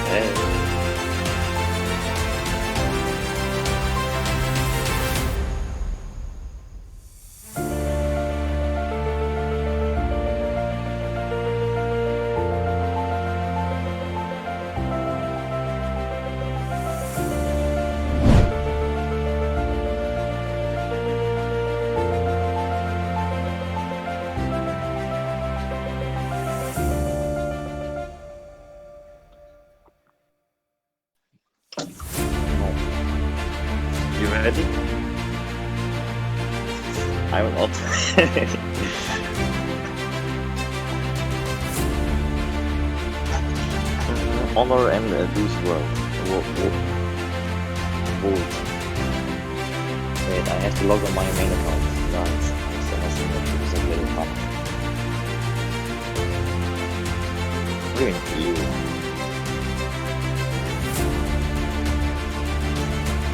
Hey. You ready? I'm not. Honor and Deus Vult. Wait, I have to log on my main account. Guys, so nothing that is a little fun. What do you mean, you?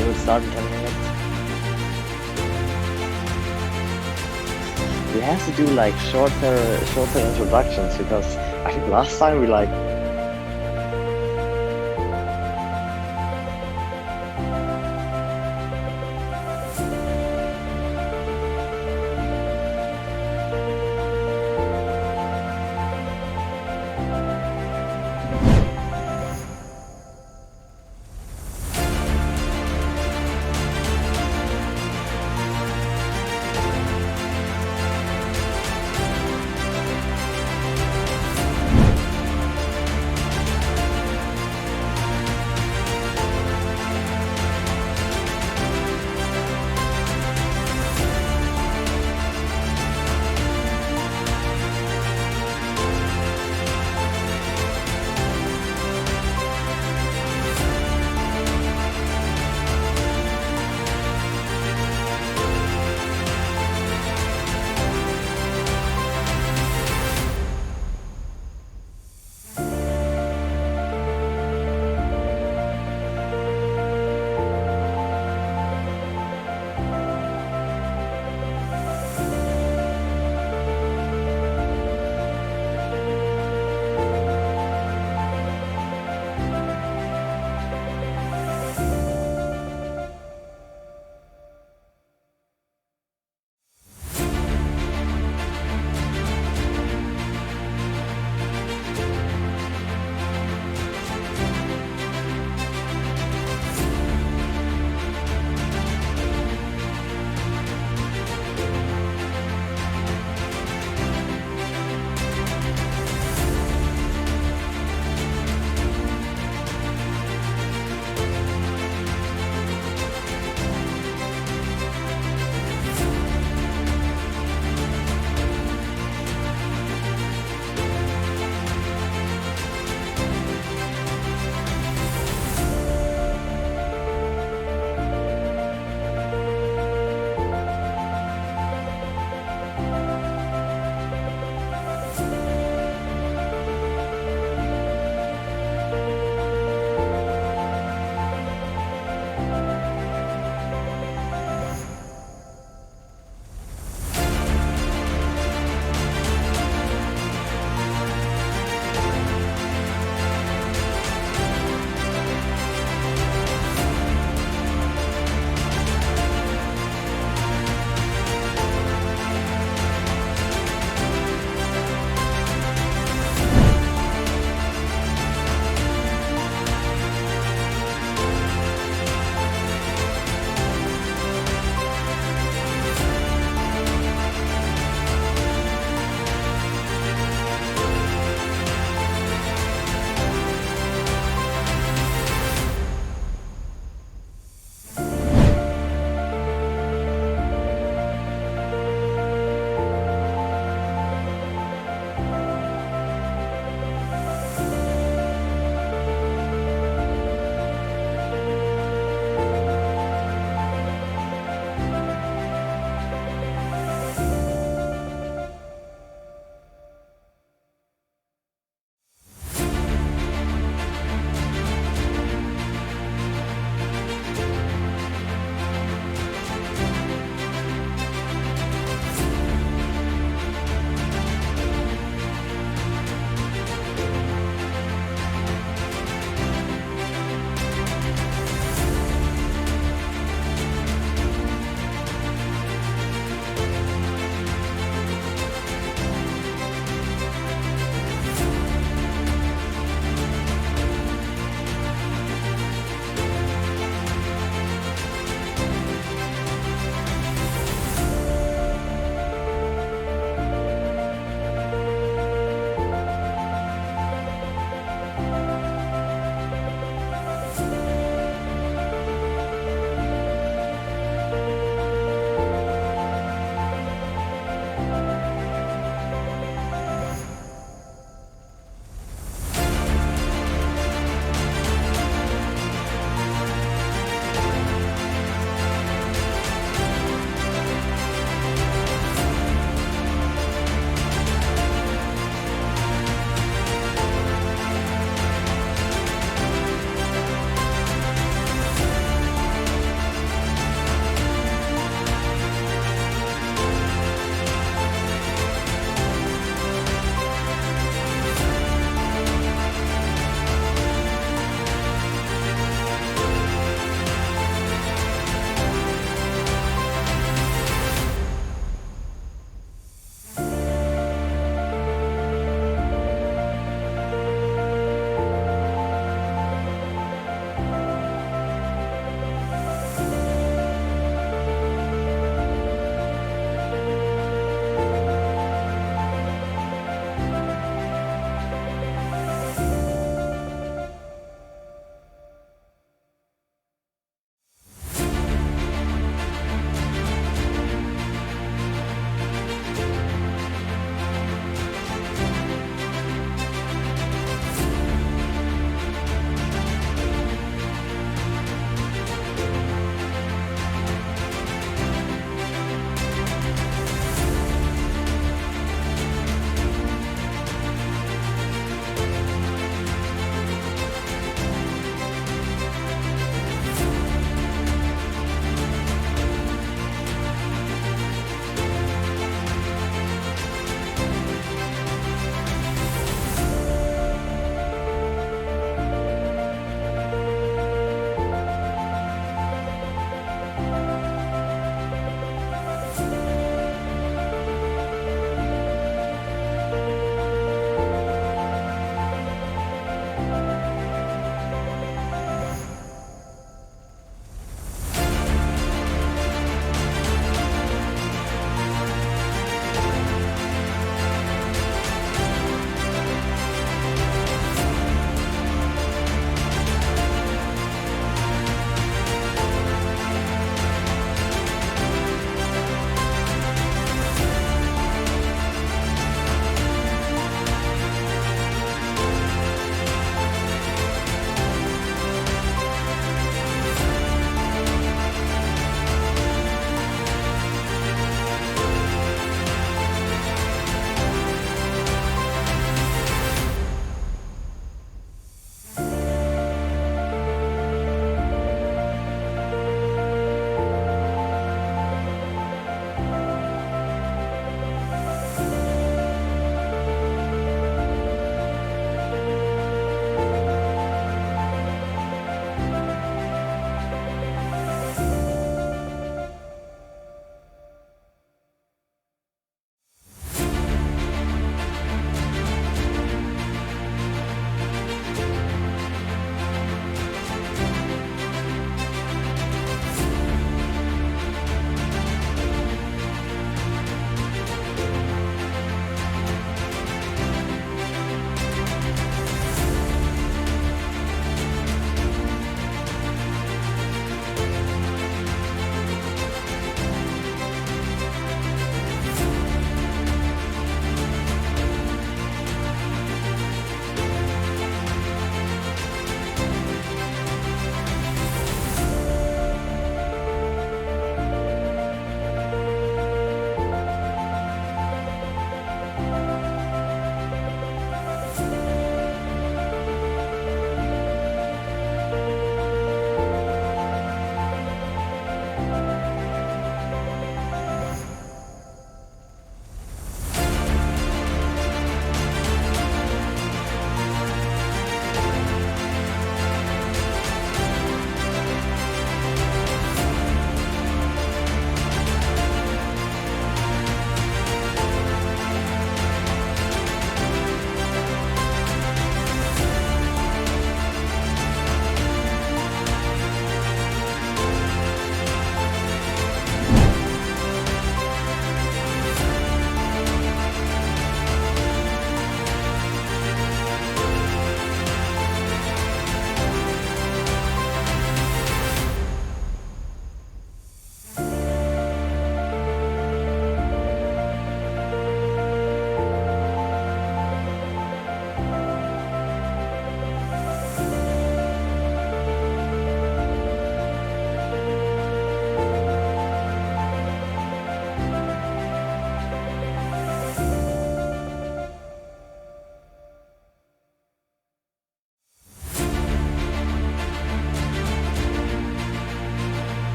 It will start in 10 minutes. We have to do like shorter introductions because I think last time we like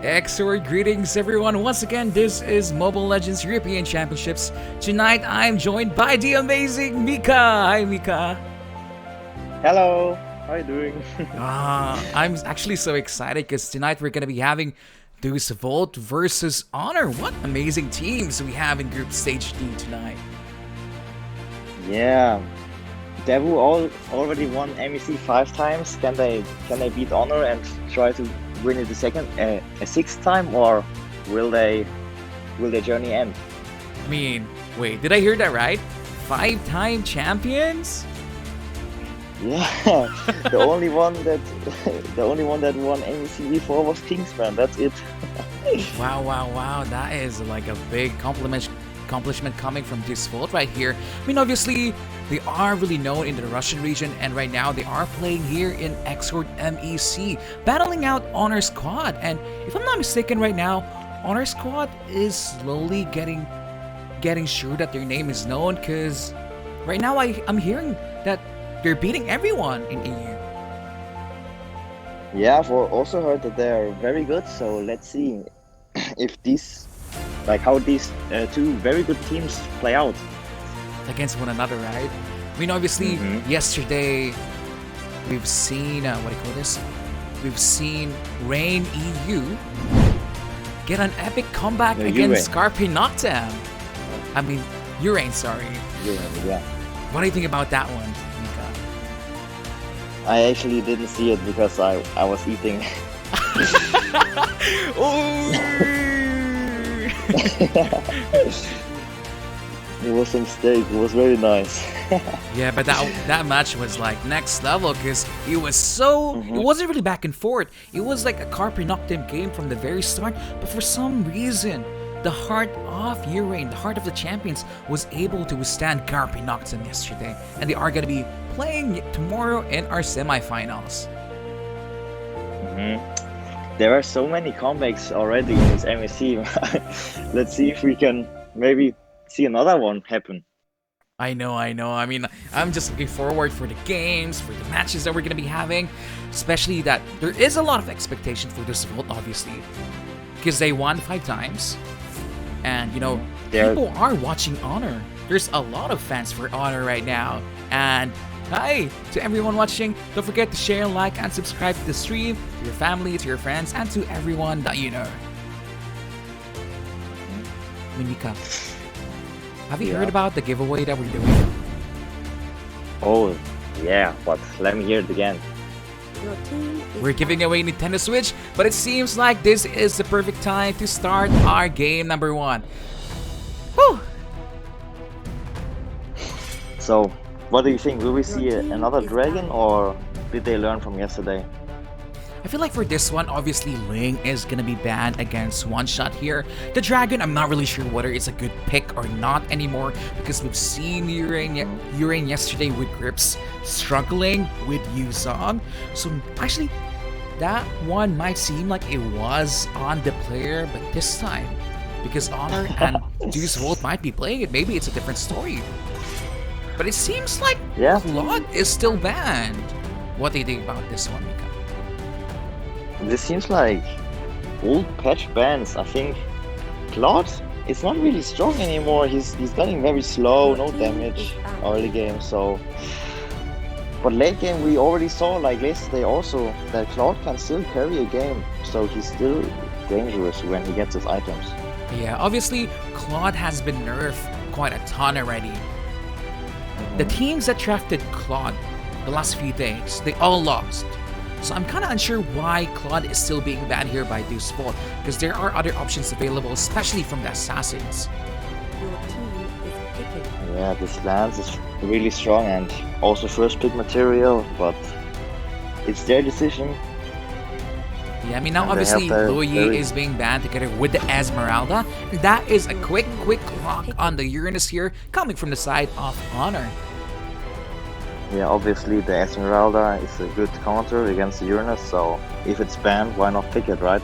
Exord greetings everyone. Once again, this is Mobile Legends European Championships. Tonight I'm joined by the amazing Mika. Hi Mika. Hello, how are you doing? I'm actually so excited because tonight we're going to be having Deus Vult versus Honor. What amazing teams we have in Group Stage D tonight. Yeah, Devu already won MEC 5 times. Can they beat Honor and try to win it a sixth time, or will their journey end? I mean, wait, did I hear that right? 5-time champions? Yeah, the only one that won MEC before was Kingsman. That's it. Wow. That is like a big accomplishment coming from Deus Vult right here. I mean, obviously, they are really known in the Russian region, and right now they are playing here in Exord MEC, battling out Honor Squad. And if I'm not mistaken, right now, Honor Squad is slowly getting sure that their name is known, because right now I'm hearing that they're beating everyone in EU. Yeah, I've also heard that they're very good. So let's see if how these two very good teams play out Against one another, right? I mean, obviously, yesterday we've seen We've seen Rain EU get an epic comeback against Scarpe Noctem. I mean, Urain, sorry. Urain, yeah. What do you think about that one, Mika? I actually didn't see it because I was eating. It was some steak. It was very nice. Yeah, but that match was like next level, because it was so it wasn't really back and forth. It was like a Carpe Noctem game from the very start, but for some reason the heart of Urain, the heart of the champions, was able to withstand Carpe Noctem yesterday, and they are going to be playing tomorrow in our semifinals. There are so many comebacks already in this MEC. Let's see if we can maybe see another one happen. I know. I mean, I'm just looking forward for the games, for the matches that we're going to be having, especially that there is a lot of expectation for this Vult, obviously, because they won 5 times. And, you know, people are watching Honor. There's a lot of fans for Honor right now. And hi to everyone watching. Don't forget to share, like, and subscribe to the stream, to your family, to your friends, and to everyone that you know. Mika, have you heard about the giveaway that we're doing? Oh, yeah, but let me hear it again. We're giving away Nintendo Switch, but it seems like this is the perfect time to start our game number 1. Whew. So, what do you think? Will we see another dragon, or did they learn from yesterday? I feel like for this one, obviously Ling is gonna be banned against one-shot here. The dragon, I'm not really sure whether it's a good pick or not anymore, because we've seen Urain yesterday with Grips struggling with Yuzong. So actually, that one might seem like it was on the player, but this time, because Honor and Deus Vult might be playing it, maybe it's a different story. But it seems like Claude is still banned. What do you think about this one, Mika? This seems like old patch bans. I think Claude is not really strong anymore. He's getting very slow, no damage early game. So, but late game we already saw, like yesterday also, that Claude can still carry a game. So he's still dangerous when he gets his items. Yeah, obviously Claude has been nerfed quite a ton already. The teams that drafted Claude the last few days, they all lost. So I'm kind of unsure why Claude is still being banned here by Deus Vult, because there are other options available, especially from the assassins. Yeah, this lance is really strong and also first pick material, but it's their decision. Yeah, I mean, now obviously Louis is being banned together with the Esmeralda. That is a quick lock on the Uranus here, coming from the side of Honor. Yeah, obviously the Esmeralda is a good counter against the Uranus, so if it's banned, why not pick it, right?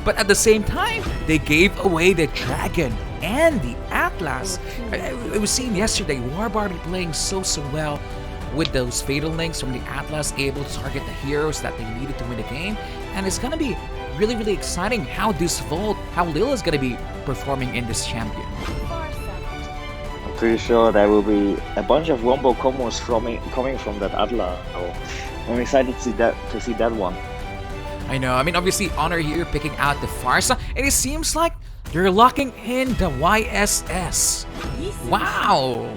But at the same time, they gave away the Dragon and the Atlas. It was seen yesterday, War Barbie playing so well with those Fatal Links from the Atlas, able to target the heroes that they needed to win the game. And it's gonna be really, really exciting how Deus Vult, how Lil is gonna be performing in this champion. I'm pretty sure there will be a bunch of wombo combos coming from that Adler. So I'm excited to see that one. I know, I mean, obviously Honor here picking out the Farsa, and it seems like they're locking in the YSS. Wow!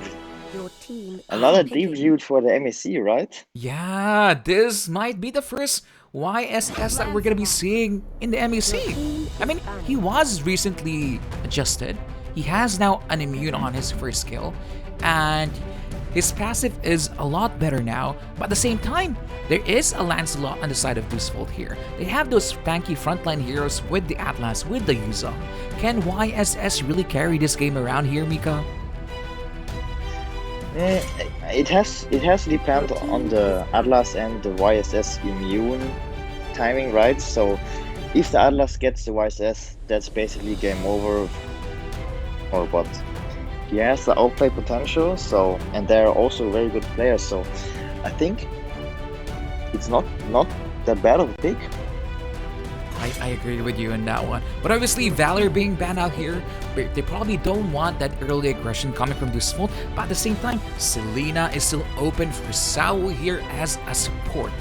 Another Deep Vult for the MEC, right? Yeah, this might be the first YSS that we're gonna be seeing in the MEC. I mean, he was recently adjusted. He has now an immune on his first skill, and his passive is a lot better now, but at the same time, there is a Lancelot on the side of Deus Vult here. They have those tanky frontline heroes with the Atlas, with the Yuzong. Can YSS really carry this game around here, Mika? It has to depend on the Atlas and the YSS immune timing, right? So if the Atlas gets the YSS, that's basically game over. Or but he has the outplay potential, so, and they're also very good players, so I think it's not that bad of a pick. I agree with you on that one. But obviously, Valor being banned out here, they probably don't want that early aggression coming from Deus Vult. But at the same time, Selena is still open for Sao here as a support.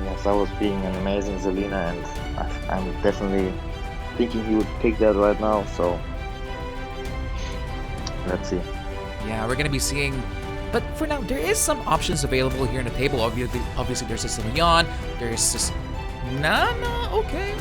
Yes, I was being an amazing Selena, and I'm definitely thinking he would pick that right now, so let's see. Yeah, we're gonna be seeing. But for now, there is some options available here on the table. Obviously there's this Leon, there's this Nana, okay.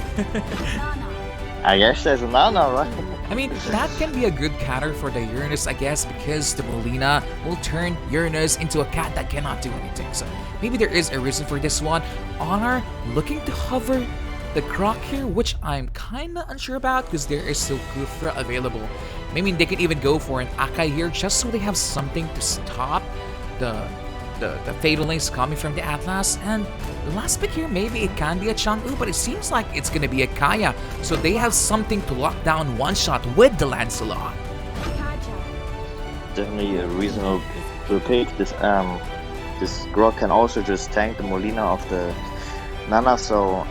I guess there's a Nana, right? I mean, that can be a good counter for the Uranus, I guess, because the Molina will turn Uranus into a cat that cannot do anything. So maybe there is a reason for this one. Honor looking to hover the Croc here, which I'm kinda unsure about because there is still Kufra available. Maybe they can even go for an Akai here just so they have something to stop the Fatal Links coming from the Atlas. And the last pick here, maybe it can be a Chang'u, but it seems like it's gonna be a Kaya. So they have something to lock down one shot with the Lancelot. Definitely a reasonable pick. This Grok can also just tank the Molina of the Nana, so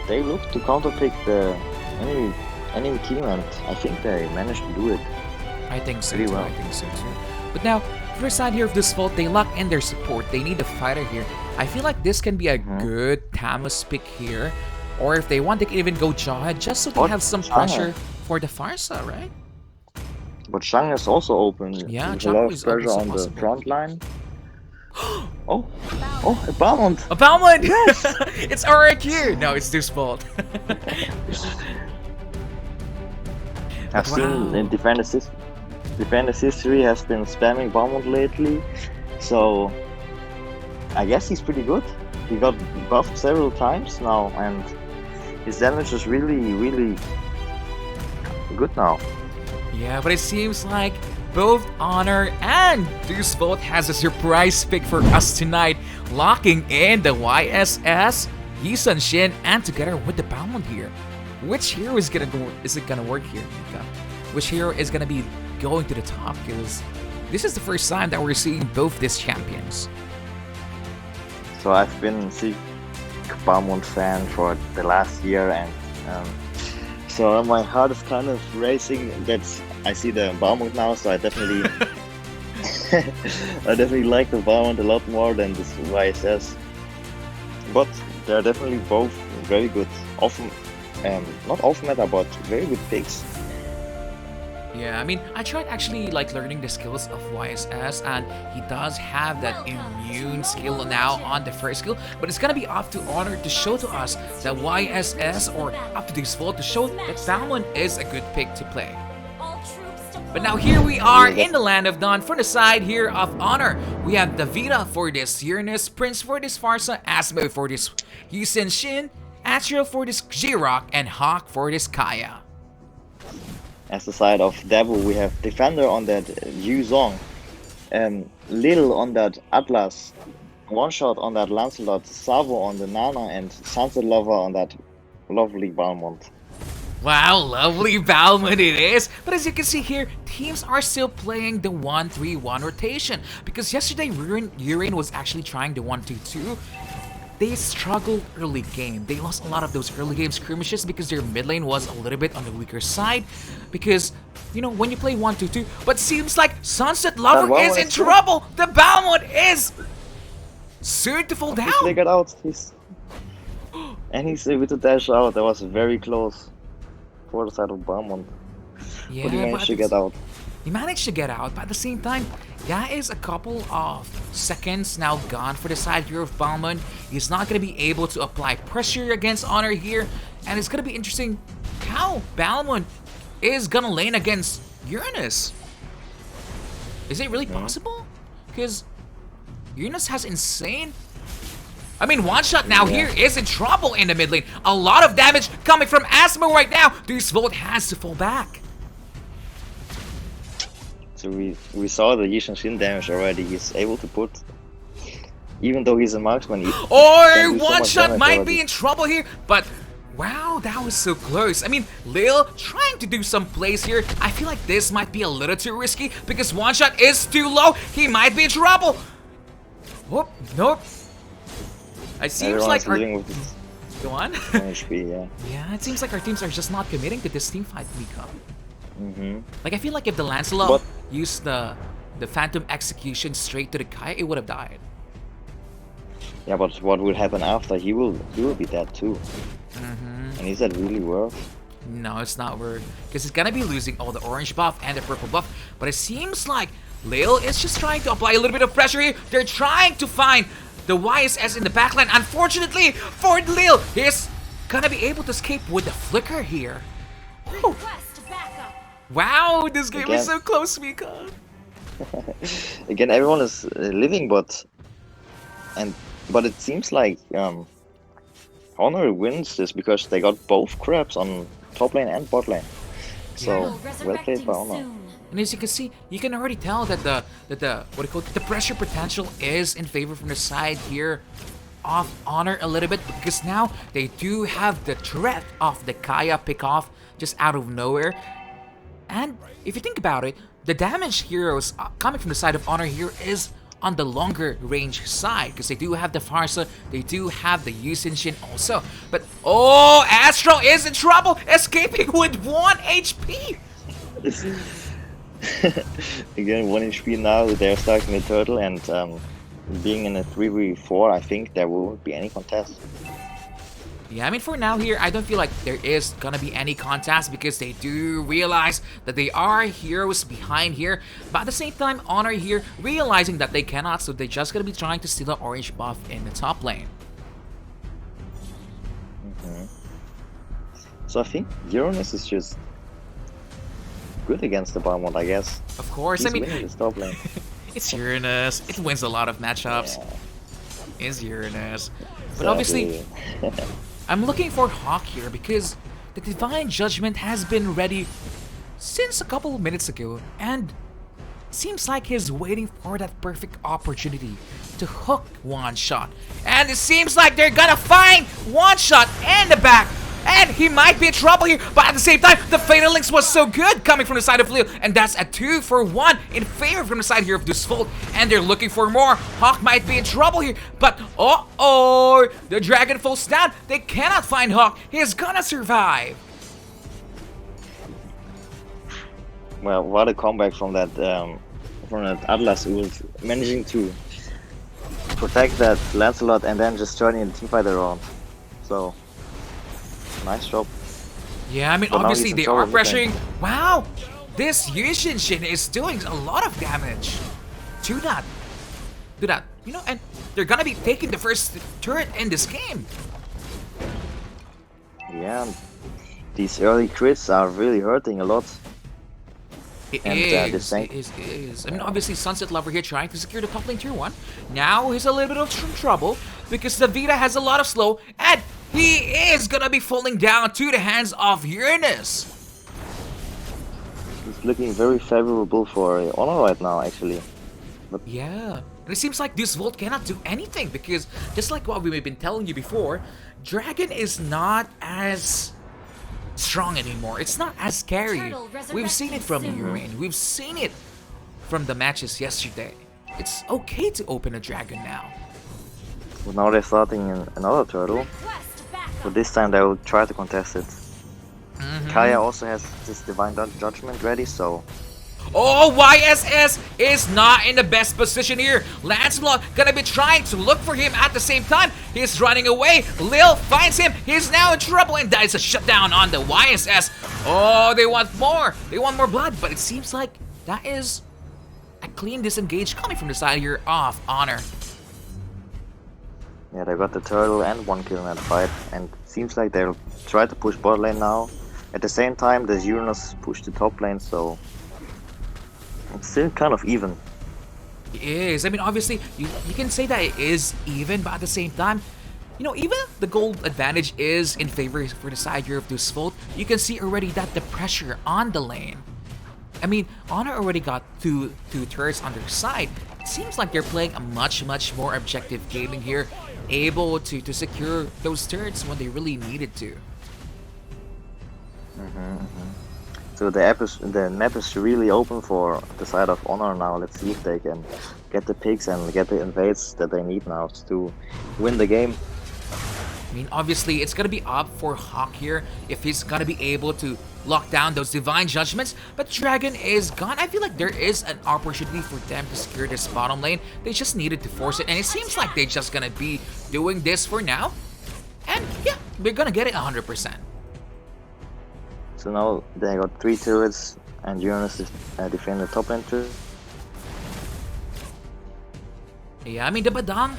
they look to counterpick the enemy team, and I think they managed to do it. I think so pretty too. well. I think so too. But now, first side here of Deus Vult, they lock in their support. They need a fighter here. I feel like this can be a good Tamus pick here, or if they want, they can even go Jawhead just so they have some pressure for the Farsa, right? But Shang is also open. Yeah, there's a Chang lot is of pressure also on the possible. front line. Oh, a Balmond! A Balmond! Yes! It's alright here! No, it's Deus Vult. I've seen in Defender's history has been spamming Balmond lately, so I guess he's pretty good. He got buffed several times now, and his damage is really good now. Yeah, but it seems like both Honor and Deus Vult has a surprise pick for us tonight, locking in the YSS, Yisun Shin, and together with the Balmond here. Which hero is it gonna work here, Mika? Which hero is gonna be going to the top? Because this is the first time that we're seeing both these champions. So I've been a Sieg Balmond fan for the last year, and so my heart is kind of racing that I see the Balmond now. So I definitely, I definitely like the Balmond a lot more than this YSS. But they're definitely both very good. Often, not off meta, but very good picks. Yeah, I mean, I tried actually like learning the skills of YSS, and he does have that immune skill now on the first skill, but it's gonna be up to Honor to show to us that YSS, or up to Deus Vult to show that Balmond is a good pick to play. But now here we are in the land of Dawn for the side here of Honor. We have Davida for this Uranus, Prince for this Farsa, Asmo for this Yisun Shin, Atriel for this J-Rock, and Hawk for this Kaya. As the side of Devil, we have Defender on that Yuzong, Little on that Atlas, One Shot on that Lancelot, Savo on the Nana, and Sunset Lover on that lovely Balmond. Wow, lovely Balmond it is. But as you can see here, teams are still playing the 1-3-1 rotation. Because yesterday, Urine was actually trying the 1-2-2. they struggled early game. They lost a lot of those early game skirmishes because their mid lane was a little bit on the weaker side. Because, you know, when you play 1-2-2, but seems like Sunset Lover is in trouble. The Balmond is soon to fall down. He flickered out. And he's able to dash out. That was very close for the side of Balmond. Yeah, but he managed to get out. He managed to get out, but at the same time, that is a couple of seconds now gone for the side here of Balmond. He's not going to be able to apply pressure against Honor here, and it's going to be interesting how Balmond is going to lane against Uranus. Is it really possible? Because Uranus has insane... I mean, One Shot now here is in trouble in the mid lane. A lot of damage coming from Asmo right now. Deus Vult has to fall back. So we saw the Yishan Shin damage already. He's able to put, even though he's a marksman. Or One Shot might be in trouble here, but wow, that was so close. I mean, Lil trying to do some plays here. I feel like this might be a little too risky because One Shot is too low. He might be in trouble. Whoop, nope. It seems like our... Go on. HP, yeah. Yeah, it seems like our teams are just not committing to this team fight, Mika. Like, I feel like if the Lancelot used the Phantom Execution straight to the Kaya, it would have died. Yeah, but what will happen after? He will be dead too. And is that really worth? No, it's not worth. Because he's gonna be losing all the orange buff and the purple buff. But it seems like Lil is just trying to apply a little bit of pressure here. They're trying to find the YSS in the backline. Unfortunately for Lil, he's gonna be able to escape with the flicker here. Whew. Wow, this game is so close, Mika. Again, everyone is living, but it seems like Honor wins this because they got both crabs on top lane and bot lane. So well played by Honor. And as you can see, you can already tell that the pressure potential is in favor from the side here of Honor a little bit, because now they do have the threat of the Kaya pick off just out of nowhere. And if you think about it, the damage heroes coming from the side of Honor here is on the longer range side, because they do have the Farsa, they do have the Yusin Shin also. But oh, Astro is in trouble, escaping with 1 HP. Again, 1 HP now. They're stuck in the turtle, and being in a 3v4, I think there won't be any contest. Yeah, I mean, for now here, I don't feel like there is gonna be any contest because they do realize that they are heroes behind here. But at the same time, Honor here realizing that they cannot, so they're just gonna be trying to steal the orange buff in the top lane. So I think Uranus is just good against the Balmond, I guess. Of course, He's I mean, winning this top lane. It's Uranus. It wins a lot of matchups. Yeah. It's Uranus. But obviously, I'm looking for Hawk here because the Divine Judgment has been ready since a couple of minutes ago, and seems like he's waiting for that perfect opportunity to hook One Shot. And it seems like they're gonna find One Shot in the back, and he might be in trouble here, but at the same time, the Fatal Links was so good coming from the side of Leo, and that's a 2-for-1 in favor from the side here of Deus Vult, and they're looking for more. Hawk might be in trouble here, but uh-oh, the Dragon falls down. They cannot find Hawk. He's gonna survive. Well, what a comeback from that Atlas, who was managing to protect that Lancelot and then just turning the teamfight around. So nice job. Yeah, I mean, but obviously they are pressuring. Wow, this Yushin Shin is doing a lot of damage to that. You know, and they're gonna be taking the first turret in this game. Yeah, these early crits are really hurting a lot. It is. I mean, obviously, Sunset Lover here trying to secure the top lane tier 1. Now he's a little bit of trouble because the Vita has a lot of slow, and he is gonna be falling down to the hands of Uranus. It's looking very favorable for Honor right now, actually. But yeah, and it seems like Deus Vult cannot do anything because, just like what we've been telling you before, Dragon is not as strong anymore. It's not as scary. We've seen it from Urine. We've seen it from the matches yesterday. It's okay to open a Dragon now. But now they're starting another turtle. But this time they will try to contest it. Kaya also has this Divine Judgment ready, so... Oh, YSS is not in the best position here. Lancelot gonna be trying to look for him at the same time. He's running away. Lil finds him. He's now in trouble, and that is a shutdown on the YSS. Oh, they want more. They want more blood, but it seems like that is a clean disengage coming from the side here of Honor. Yeah, they got the turtle and 1 kill in that fight, and it seems like they'll try to push bot lane now. At the same time, the Uranus pushed the top lane, so it's still kind of even. It is. I mean, obviously, you can say that it is even, but at the same time, you know, even if the gold advantage is in favor for the side here of Deus Vult, you can see already that the pressure on the lane. I mean, Honor already got two turrets on their side. It seems like they're playing a much more objective gaming here, able to secure those turrets when they really needed to. So the map is really open for the side of Honor now. Let's see if they can get the picks and get the invades that they need now to win the game. I mean, obviously, it's gonna be up for Hawk here if he's gonna be able to lock down those Divine Judgments, but Dragon is gone. I feel like there is an opportunity for them to secure this bottom lane. They just needed to force it, and it seems like they're just gonna be doing this for now. And yeah, they're gonna get it 100%. So now they got 3 turrets, and Uranus is defending the top lane too. Yeah, I mean, the Badang,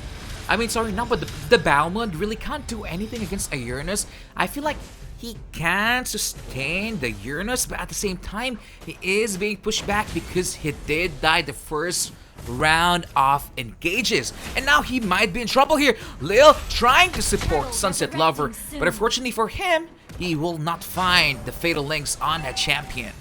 but the Balmond really can't do anything against a Uranus. I feel like he can sustain the Uranus, but at the same time, he is being pushed back because he did die the first round of engages. And now he might be in trouble here. Lil trying to support Sunset Lover, but unfortunately for him, he will not find the Fatal Links on that champion.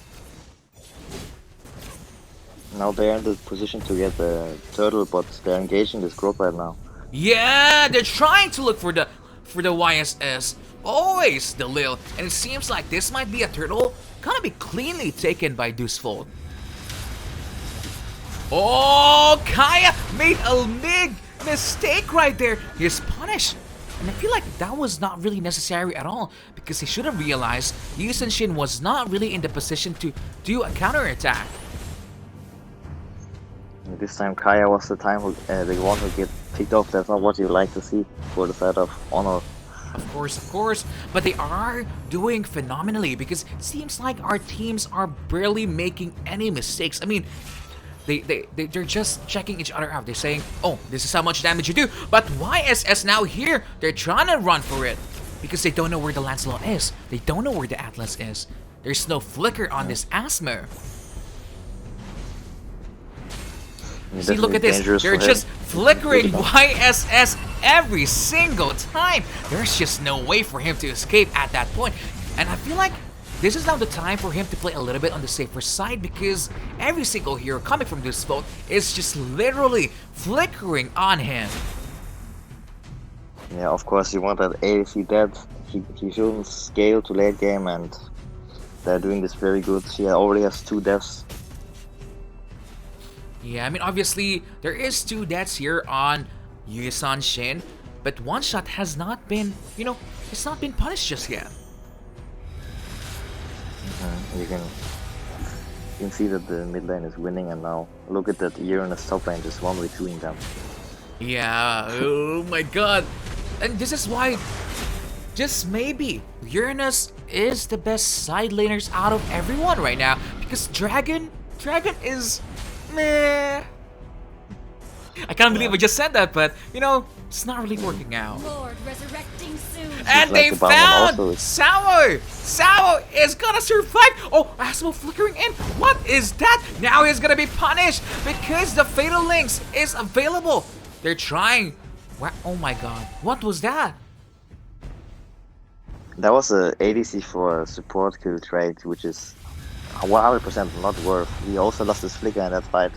Now they're in the position to get the turtle, but they're engaging this growth right now. Yeah, they're trying to look for the YSS. Always the Lil, and it seems like this might be a turtle gonna be cleanly taken by Deus Vult. Oh, Kaya made a big mistake right there. He's punished. And I feel like that was not really necessary at all, because he should have realized Yu Shin was not really in the position to do a counterattack. This time Kaya was the one who get picked off. That's not what you like to see for the side of Honor. Of course, but they are doing phenomenally, because it seems like our teams are barely making any mistakes. I mean, they're just checking each other out. They're saying, oh, this is how much damage you do. But YSS now here, they're trying to run for it because they don't know where the Lancelot is. They don't know where the Atlas is. There's no flicker on this Asmo. See, look at this. They're just flickering YSS every single time. There's just no way for him to escape at that point. And I feel like this is now the time for him to play a little bit on the safer side, because every single hero coming from Deus Vult is just literally flickering on him. Yeah, of course you want that ADC dead. He shouldn't scale to late game, and they're doing this very good. She already has 2 deaths. Yeah, I mean, obviously there is 2 deaths here on Yu Shin, but one shot has not been, it's not been punished just yet. You can see that the mid lane is winning, and now look at that Uranus top lane just 1v2ing them. Yeah, oh my god. And this is why, just maybe, Uranus is the best side laners out of everyone right now, because Dragon is meh. I can't believe I just said that, but it's not really working out. Lord resurrecting soon. And they found Sour! Sour is gonna survive! Oh, Asmo flickering in! What is that? Now he's gonna be punished because the Fatal Links is available! They're trying... Oh my god, what was that? That was a ADC for a support kill trade, which is 100% not worth. He also lost his flicker in that fight,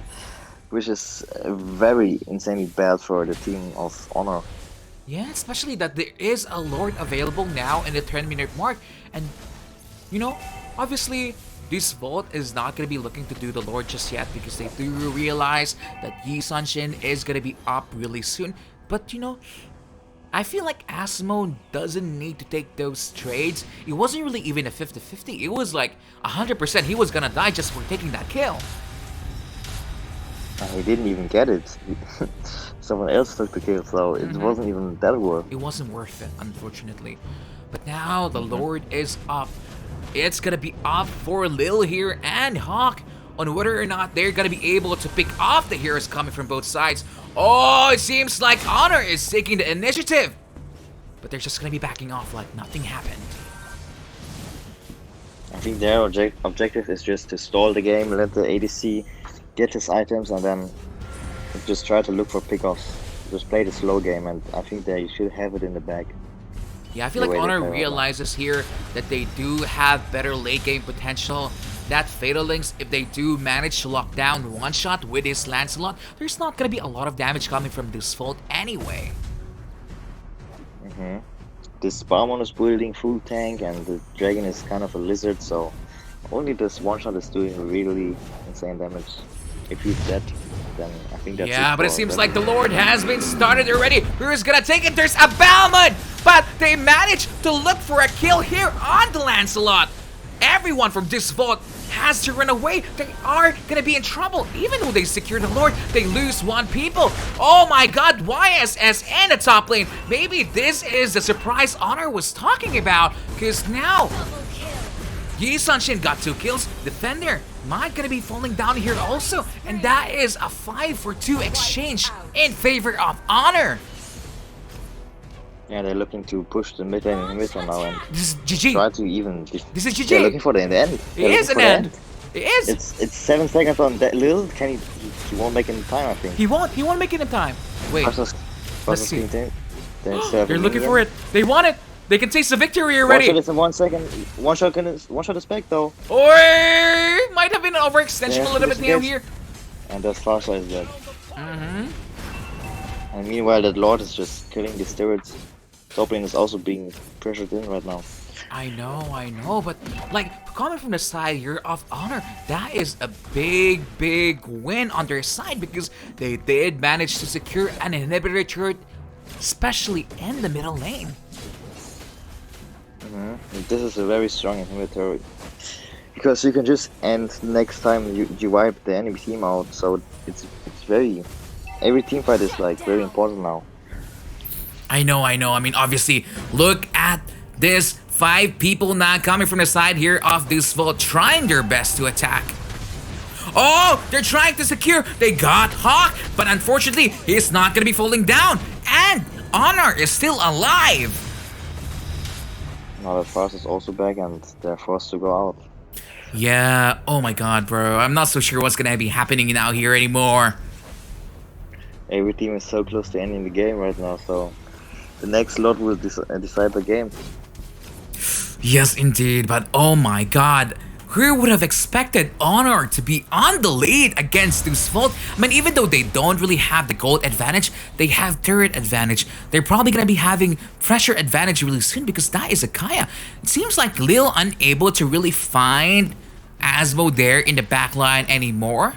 which is very insanely bad for the team of Honor. Yeah, especially that there is a Lord available now in the 10-minute mark. And, obviously, Deus Vult is not going to be looking to do the Lord just yet, because they do realize that Yu Shin is going to be up really soon. But, I feel like Asmo doesn't need to take those trades. It wasn't really even a 50-50. It was like 100% he was gonna die just for taking that kill. And he didn't even get it. Someone else took the kill, so it wasn't even that worth. It wasn't worth it, unfortunately. But now the Lord is up. It's gonna be up for Lil here and Hawk on whether or not they're gonna be able to pick off the heroes coming from both sides. Oh, it seems like Honor is taking the initiative. But they're just gonna be backing off like nothing happened. I think their objective is just to stall the game, let the ADC get his items, and then just try to look for pickoffs. Just play the slow game, and I think they should have it in the bag. Yeah, I feel like Honor realizes here that they do have better late game potential. That Fatal Links, if they do manage to lock down one shot with his Lancelot, there's not gonna be a lot of damage coming from Deus Vult anyway. This Balmon is building full tank, and the Dragon is kind of a lizard, so only this one shot is doing really insane damage. If he's dead, then I think that's yeah, but it seems like the Lord has been started already. Who's gonna take it? There's a Balmon! But they managed to look for a kill here on the Lancelot. Everyone from Deus Vult has to run away. They are gonna be in trouble. Even though they secure the Lord, they lose one people. Oh my god, YSS in the top lane. Maybe this is the surprise Honor was talking about, because now Yi Sunshin got 2 kills. Defender might gonna be falling down here also, and that is a 5-for-2 exchange in favor of Honor. Yeah, they're looking to push the mid lane inhibitor now and this is GG. try to even. This is GG. They're looking for the end. It is an end. It is. It's 7 seconds on that Lil. Can he won't make it in time, I think. He won't make it in time. Wait. Let's see. They're looking for it. They want it. They can taste the victory already. One shot is in 1 second. One shot is back though. Or might have been an overextension a little bit now here. And that Farsha is dead. And meanwhile, that Lord is just killing the stewards. Top lane is also being pressured in right now. I know, but like coming from the side here of Honor, that is a big win on their side because they did manage to secure an inhibitor turret, especially in the middle lane. This is a very strong inhibitor because you can just end next time you wipe the enemy team out. So it's very every team fight is like very important now. I know. I mean, obviously, look at this 5 people now coming from the side here of Deus Vult, trying their best to attack. Oh, they're trying to secure. They got Hawk, but unfortunately, he's not gonna be falling down. And Honor is still alive. Now that Fast is also back, and they're forced to go out. Yeah. Oh my God, bro. I'm not so sure what's gonna be happening now here anymore. Every team is so close to ending the game right now, so the next lot will decide the game. Yes, indeed, but oh my god, who would have expected Honor to be on the lead against Deus Vult? I mean, even though they don't really have the gold advantage, they have turret advantage. They're probably gonna be having pressure advantage really soon because that is a Kaya. It seems like Lil unable to really find Asmo there in the backline anymore.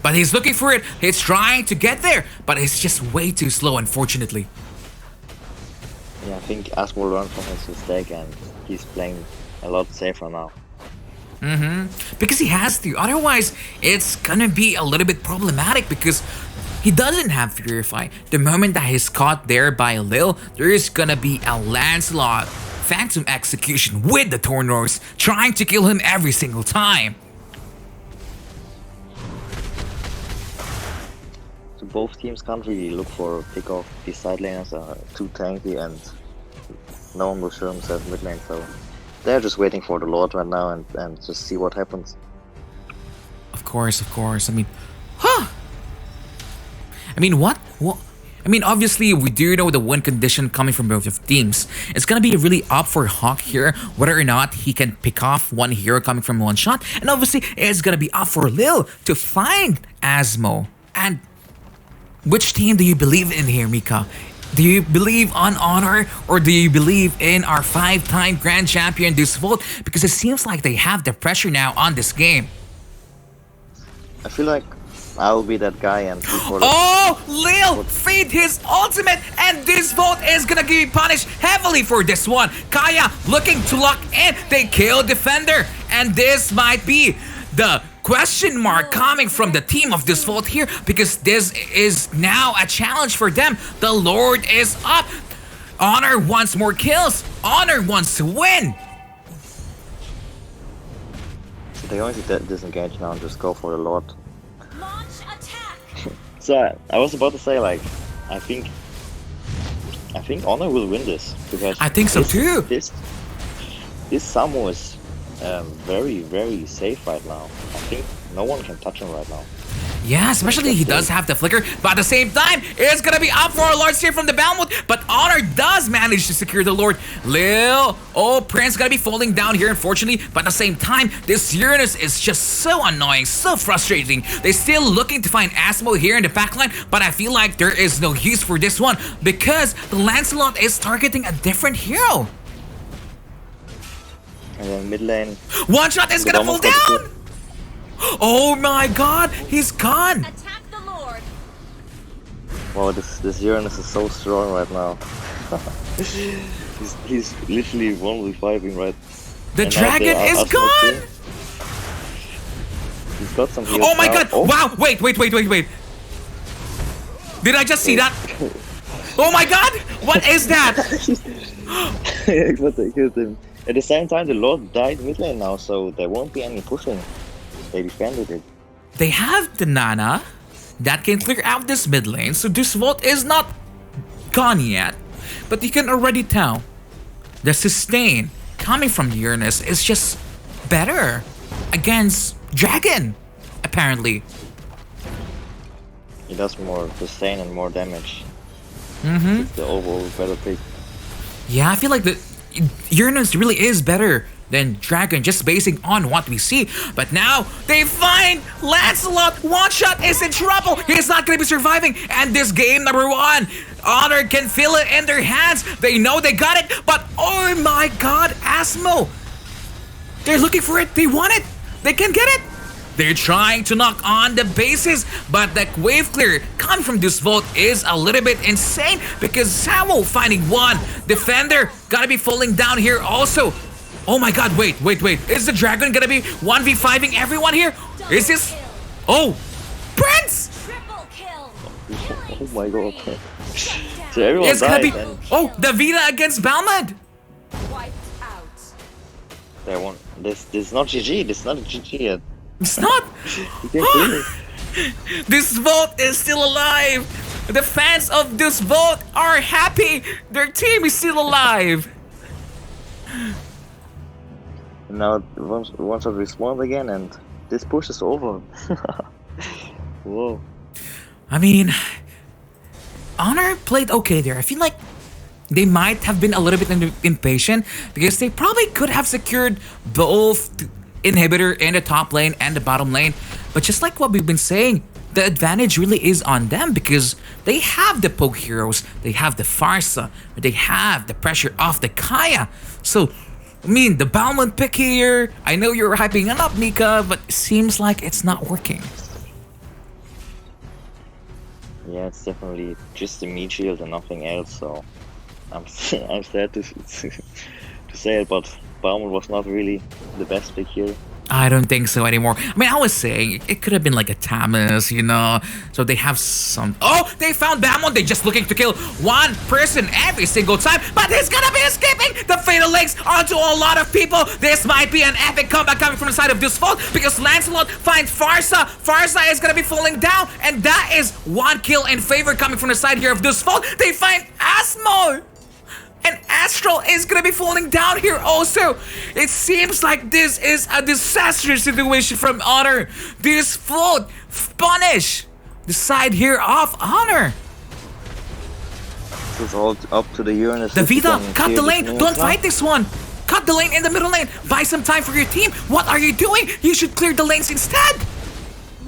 But he's looking for it. He's trying to get there, but it's just way too slow, unfortunately. Yeah, I think Asmo learned from his mistake and he's playing a lot safer now. Because he has to. Otherwise, it's gonna be a little bit problematic because he doesn't have Purify. The moment that he's caught there by Lil, there is gonna be a Lancelot Phantom Execution with the Tornors trying to kill him every single time. Both teams can't really look for a pick off. These side laners are too tanky and no one will show himself mid lane, so they're just waiting for the Lord right now and just see what happens. Of course. I mean, what? I mean, obviously, we do know the win condition coming from both of teams. It's gonna be really up for Hawk here, whether or not he can pick off one hero coming from one shot. And obviously, it's gonna be up for Lil to find Asmo. And which team do you believe in here, Mika? Do you believe on Honor or do you believe in our 5-time Grand Champion Deus Vult? Because it seems like they have the pressure now on this game. I feel like I'll be that guy and before the Oh, Lil feed his ultimate, and this Vult is gonna be punished heavily for this one. Kaya looking to lock in. They kill Defender, and this might be the question mark coming from the team of this Vult here, because this is now a challenge for them. The Lord is up. Honor wants more kills. Honor wants to win. they're going to disengage now and just go for the Lord. Launch attack. So I was about to say, like, I think Honor will win this because I think so too. This Samu is very, very safe right now. I think no one can touch him right now. Yeah, especially he does have the flicker, but at the same time, it's gonna be up for a Lord Steer from the Balmut, but Honor does manage to secure the Lord. Lil, oh, Prince gonna be falling down here, unfortunately, but at the same time, this Uranus is just so annoying, so frustrating. They're still looking to find Asmo here in the backline, but I feel like there is no use for this one because the Lancelot is targeting a different hero. And then mid lane. One shot is gonna fall down! Oh my god, he's gone! Attack the Lord. Wow, this Uranus is so strong right now. he's literally 1v5ing right. The and dragon is gone! He's got some heals Oh my now. god! Oh. Wow! Wait! Did I just see that? Oh my god! What is that? But they killed him. At the same time, the Lord died mid lane now, so there won't be any pushing. They defended it. They have the Nana that can clear out this mid lane, so this Vult is not gone yet. But you can already tell the sustain coming from Uranus is just better against Dragon, apparently. He does more sustain and more damage. Mm-hmm. The overall better pick. Yeah, I feel like the Uranus really is better than Dragon, just basing on what we see. But now they find Lancelot. One shot is in trouble. He's not gonna be surviving. And this game number one, Honor can feel it in their hands. They know they got it, but oh my god, Asmo. They're looking for it. They want it. They can get it. They're trying to knock on the bases, but the wave clear coming from this Vult is a little bit insane because Samuel finding one. Defender gotta be falling down here also. Oh my god, wait. Is the Dragon gonna be 1v5ing everyone here? Is this... Oh, Prince! Triple kill. Oh my god. So everyone It's gonna died be... and Oh, Davida against Balmud. Wiped out. they won. This is not GG. This is not a GG yet. It's not... You can kill it. This Vult is still alive. The fans of this Vult are happy. Their team is still alive. Now once I respawn again and this push is over. Whoa. I mean, Honor played okay there. I feel like they might have been a little bit impatient because they probably could have secured both inhibitor in the top lane and the bottom lane. But just like what we've been saying, the advantage really is on them because they have the poke heroes, they have the Farsa, they have the pressure of the Kaya. So, I mean, the Balmond pick here, I know you're hyping it up, Nika, but it seems like it's not working. Yeah, it's definitely just the meat shield and nothing else. So I'm sad to say it, but Balmond was not really the best pick here. I don't think so anymore. I mean, I was saying it could have been like a Tamas, you know. So they have some... Oh, they found Balmond. They're just looking to kill one person every single time. But he's gonna be escaping the fatal legs onto a lot of people. This might be an epic comeback coming from the side of this Vult because Lancelot finds Farsa. Farsa is gonna be falling down. And that is one kill in favor coming from the side here of this Vult. They find Asmo. And Astral is gonna be falling down here also. It seems like this is a disastrous situation from Honor. This Vult punish the side here of Honor. This is all up to the Uranus. Davida, cut the lane. Don't fight this one. Cut the lane in the middle lane. Buy some time for your team. What are you doing? You should clear the lanes instead.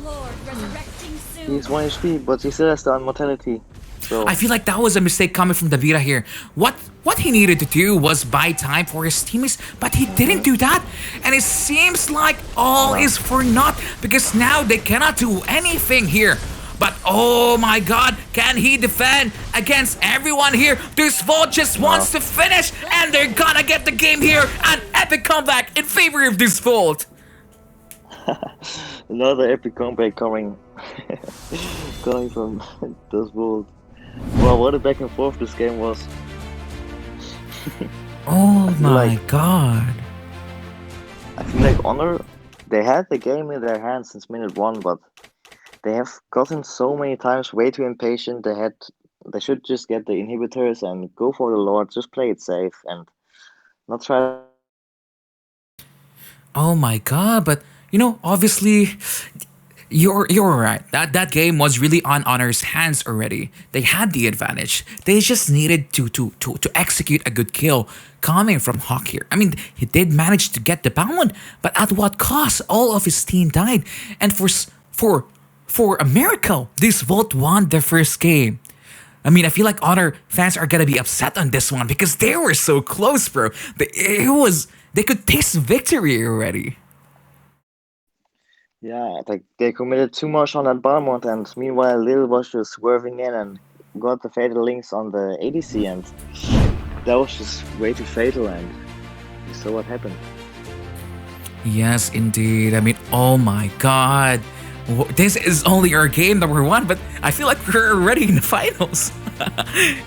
Lord resurrecting soon. He's 1 HP, but he still has the immortality. So I feel like that was a mistake coming from Davida here. What he needed to do was buy time for his teammates, but he didn't do that. And it seems like all is for naught because now they cannot do anything here. But oh my god, can he defend against everyone here? Deus Vult just wants to finish, and they're gonna get the game here. An epic comeback in favor of Deus Vult. another epic comeback coming from Deus Vult. Wow, what a back and forth this game was. Oh my like- god. I feel like Honor, they had the game in their hands since minute 1, but they have gotten so many times way too impatient. They should just get the inhibitors and go for the Lord, just play it safe and not try. Oh my god, but you know, obviously you're right. That game was really on Honor's hands already. They had the advantage. They just needed to execute a good kill coming from Hawk here. I mean, he did manage to get the bound, but at what cost? All of his team died. And for a miracle, Deus Vult won the first game. I mean, I feel like Honor fans are gonna be upset on this one because they were so close, bro. They could taste victory already. Yeah, like they committed too much on that Balmont, and meanwhile Lil was just swerving in and got the fatal links on the ADC, and that was just way too fatal, and you saw what happened. Yes, indeed. I mean, oh my god. This is only our game number 1, but I feel like we're already in the finals.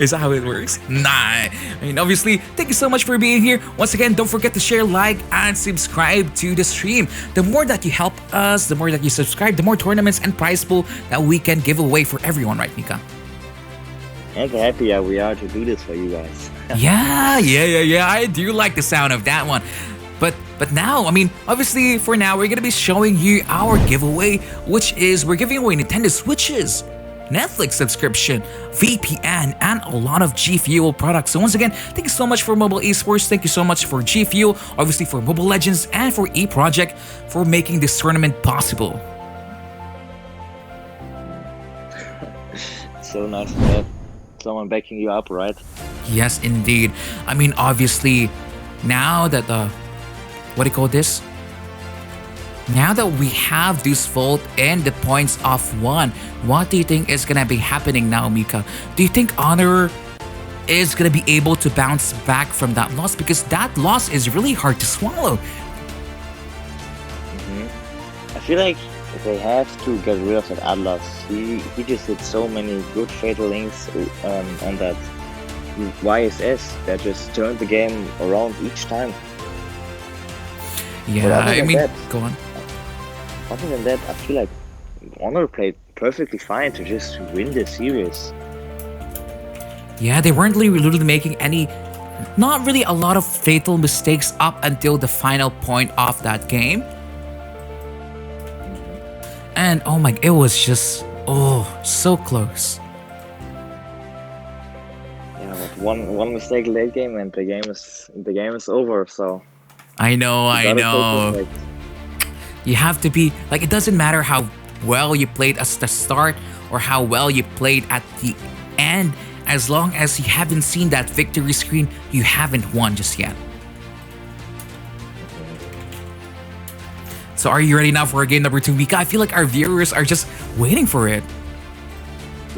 Is that how it works? Nah. I mean, obviously, thank you so much for being here. Once again, don't forget to share, like, and subscribe to the stream. The more that you help us, the more that you subscribe, the more tournaments and prize pool that we can give away for everyone, right, Mika? And happy we are to do this for you guys. Yeah. I do like the sound of that one. But now, I mean, obviously for now, we're gonna be showing you our giveaway, which is we're giving away Nintendo Switches, Netflix subscription, VPN, and a lot of G Fuel products. So once again, thank you so much for Mobile Esports, thank you so much for G Fuel, obviously for Mobile Legends, and for E-Project for making this tournament possible. So nice to have someone backing you up, right? Yes, indeed. I mean, obviously, now that what do you call this? Now that we have Deus Vult and the points of 1, what do you think is gonna be happening now, Mika? Do you think Honor is gonna be able to bounce back from that loss? Because that loss is really hard to swallow. I feel like they have to get rid of that Atlas. He just hit so many good fatal links on that YSS that just turned the game around each time. Yeah, I mean, go on. Other than that, I feel like Honor played perfectly fine to just win the series. Yeah, they weren't really making not really a lot of fatal mistakes up until the final point of that game. And oh my, it was just, so close. Yeah, but one mistake late game and the game is over, so. I know. You have to be, like, it doesn't matter how well you played at the start or how well you played at the end. As long as you haven't seen that victory screen, you haven't won just yet. So are you ready now for game number 2, Mika? I feel like our viewers are just waiting for it.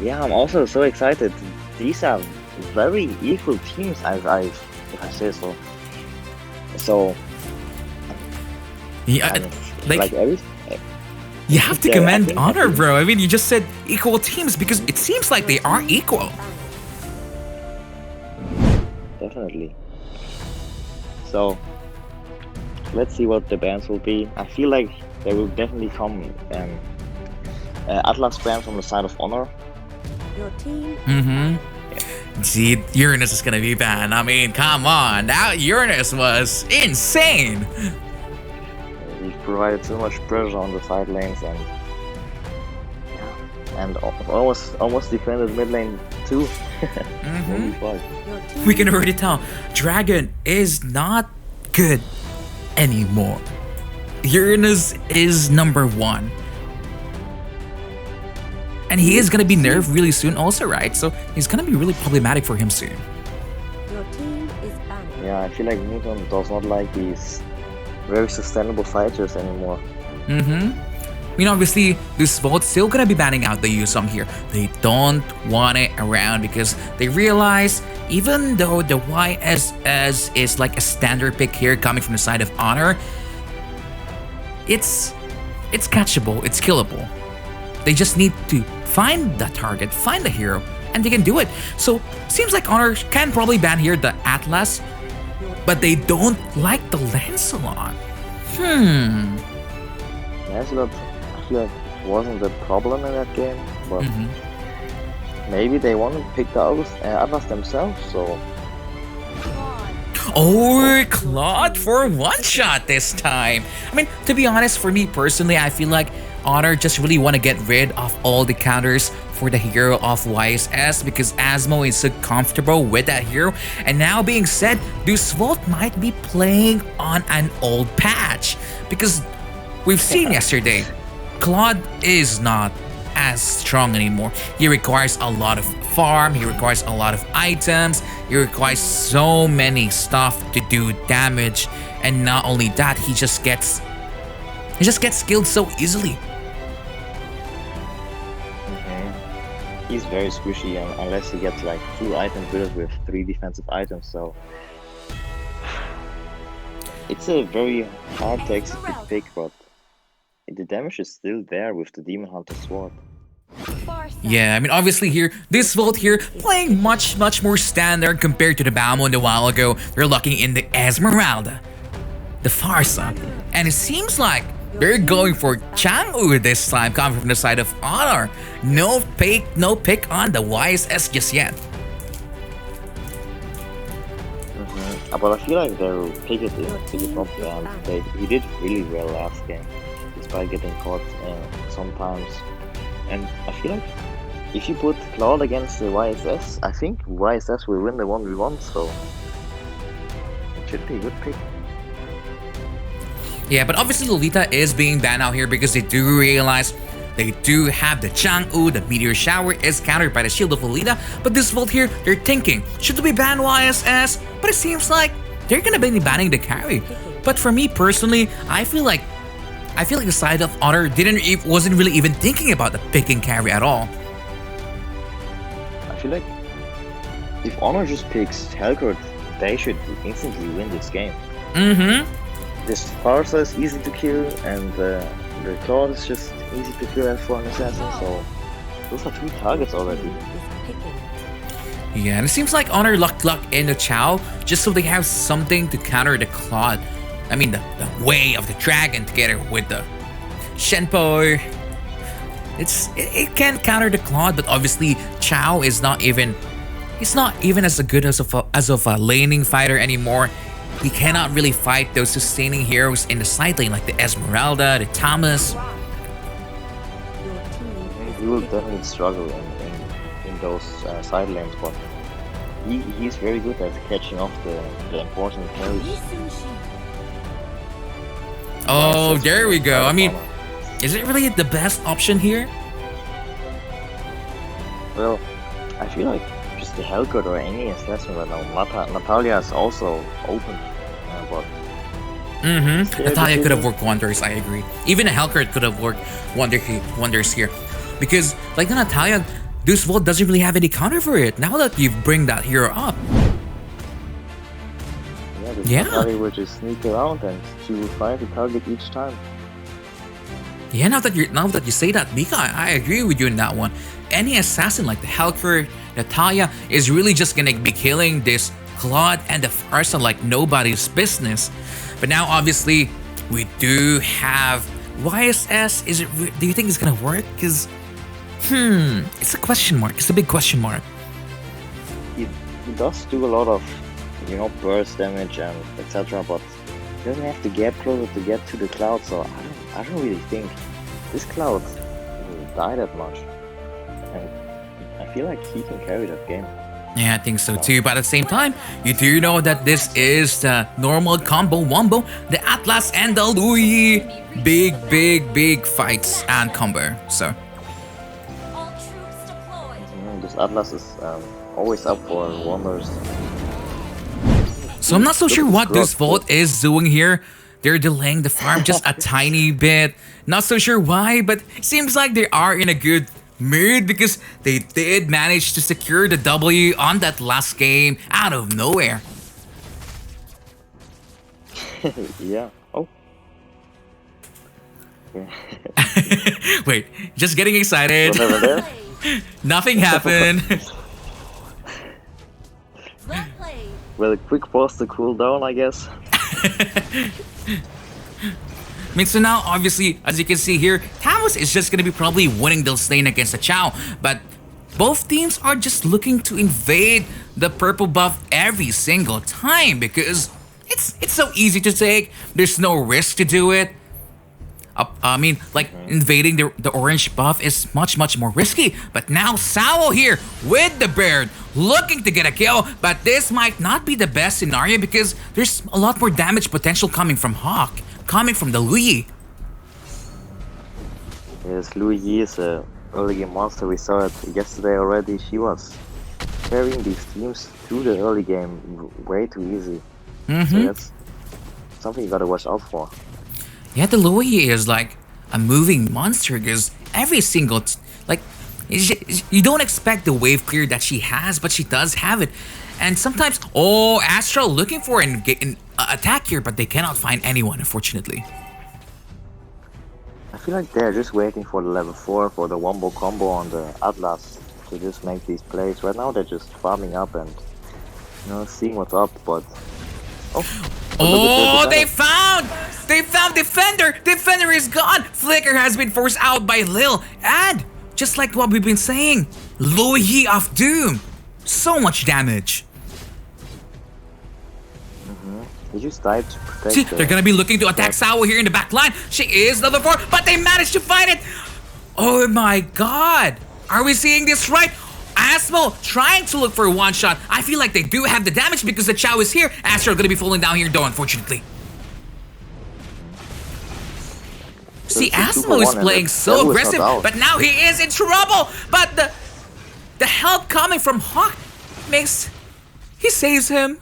Yeah, I'm also so excited. These are very equal teams, if I say so. So, yeah, like every. You have to commend Honor, bro. I mean, you just said equal teams because it seems like they are equal. Definitely. So, let's see what the bans will be. I feel like there will definitely come Atlas ban from the side of Honor. Your team. See, Uranus is gonna be banned. I mean, come on. That Uranus was insane. He provided so much pressure on the side lanes and almost defended mid lane too. We can already tell Dragon is not good anymore. Uranus is number 1. And he is gonna be nerfed really soon also, right? So he's gonna be really problematic for him soon. Your team is banned. Yeah, I feel like Newton does not like these very sustainable fighters anymore. I mean, obviously, this Vult still gonna be banning out the Yusong here. They don't want it around because they realize even though the YSS is like a standard pick here coming from the side of Honor, it's catchable, it's killable. They just need to find the target, find the hero, and they can do it. So, seems like Honor can probably ban here the Atlas, but they don't like the Lancelot. Lancelot, I feel like it wasn't a problem in that game, but maybe they want to pick the Atlas themselves, so... Oh, Claude for one shot this time. I mean, to be honest, for me personally, I feel like Honor just really want to get rid of all the counters for the hero of YSS because Asmo is so comfortable with that hero. And now being said, Deus Vult might be playing on an old patch because we've seen yesterday, Claude is not as strong anymore. He requires a lot of farm, he requires a lot of items, he requires so many stuff to do damage, and not only that, he just gets killed so easily. He's very squishy unless he gets like 2 item build with 3 defensive items, so it's a very hard to execute pick, but the damage is still there with the Demon Hunter sword. Yeah, I mean, obviously here, this Vult here, playing much more standard compared to the Balmond a while ago. They're locking in the Esmeralda, the Farsa, and it seems like they're going for Chang'u this time, coming from the side of Honor. No pick on the YSS just yet. But I feel like they'll pick it up, and he did really well last game, despite getting caught sometimes. And I feel like if you put Claude against the YSS, I think YSS will win the 1v1, so it should be a good pick. Yeah, but obviously Lolita is being banned out here because they do realize they do have the Chang'u, the Meteor Shower is countered by the Shield of Lolita, but this Vult here, they're thinking, should we ban YSS? But it seems like they're gonna be banning the carry. But for me personally, I feel like the side of Honor wasn't really even thinking about the picking carry at all. I feel like if Honor just picks Helgord, they should instantly win this game. This Farsa is easy to kill, and the Claude is just easy to kill for an assassin, so those are 2 targets already. Yeah, and it seems like Honor luck in the Chow just so they have something to counter the Claude. I mean, the Way of the Dragon together with the Shenpo. It can counter the Claude, but obviously Chow is not even as good as of a laning fighter anymore. He cannot really fight those sustaining heroes in the side lane like the Esmeralda, the Thomas. He will definitely struggle in those side lanes, but he's very good at catching off the important carries. Oh, there we go. I mean, is it really the best option here? Well, I feel like just the Helgord or any assassin right now. Natalia is also open, but... Natalia could have worked wonders, I agree. Even a Helgord could have worked wonders here. Because, like the Natalia, Deus Vult doesn't really have any counter for it, now that you bring that hero up. Yeah, Natalia will just sneak around and she will find the target each time. Yeah, now that you say that, Mika, I agree with you in that one. Any assassin like the Helgord, Natalia is really just gonna be killing this Claude and the Farsa like nobody's business. But now, obviously, we do have YSS. Do you think it's gonna work? Because, it's a question mark. It's a big question mark. He does do a lot of, burst damage and etc. But he doesn't have to get closer to get to the Cloud. So I don't really think this Cloud will die that much. And I feel like he can carry that game. Yeah, I think so too. But at the same time, you do know that this is the normal combo wombo, the Atlas and the Louis. Big fights and combo. So This Atlas is always up for wonders. So I'm not so sure what Deus growth. Vult is doing here. They're delaying the farm just a tiny bit. Not so sure why, but it seems like they are in a good mood because they did manage to secure the W on that last game out of nowhere. Yeah. Oh. Yeah. Wait, just getting excited. Whatever there. Nothing happened. Well played. Well, a quick pause to cool down, I guess. I mean, so now, obviously, as you can see here, Talos is just gonna be probably winning those lane against the Chow, but both teams are just looking to invade the purple buff every single time because it's so easy to take. There's no risk to do it. I mean, like, invading the orange buff is much more risky. But now Sao here with the Baird looking to get a kill, but this might not be the best scenario because there's a lot more damage potential coming from Hawk, coming from the Lui. Yes, Louis Yi is a early game monster. We saw it yesterday already. She was carrying these teams through the early game way too easy. So that's something you gotta watch out for. Yeah, the Lui is like a moving monster because every single you don't expect the wave clear that she has, but she does have it. And sometimes, Astral looking for an attack here, but they cannot find anyone, unfortunately. I feel like they're just waiting for the level 4 for the wombo combo on the Atlas to just make these plays. Right now they're just farming up and seeing what's up, but They found Defender! Defender is gone! Flicker has been forced out by Lil. And, just like what we've been saying, Louis of Doom. So much damage. He just died to protect. See, they're gonna be looking to attack Sawa here in the back line. She is level 4, but they managed to find it! Oh my god! Are we seeing this right? Asmo trying to look for a one shot. I feel like they do have the damage because the Chow is here. Astro gonna be falling down here though, unfortunately. See, Asmo is playing so aggressive, but now he is in trouble. But the help coming from Hawk he saves him.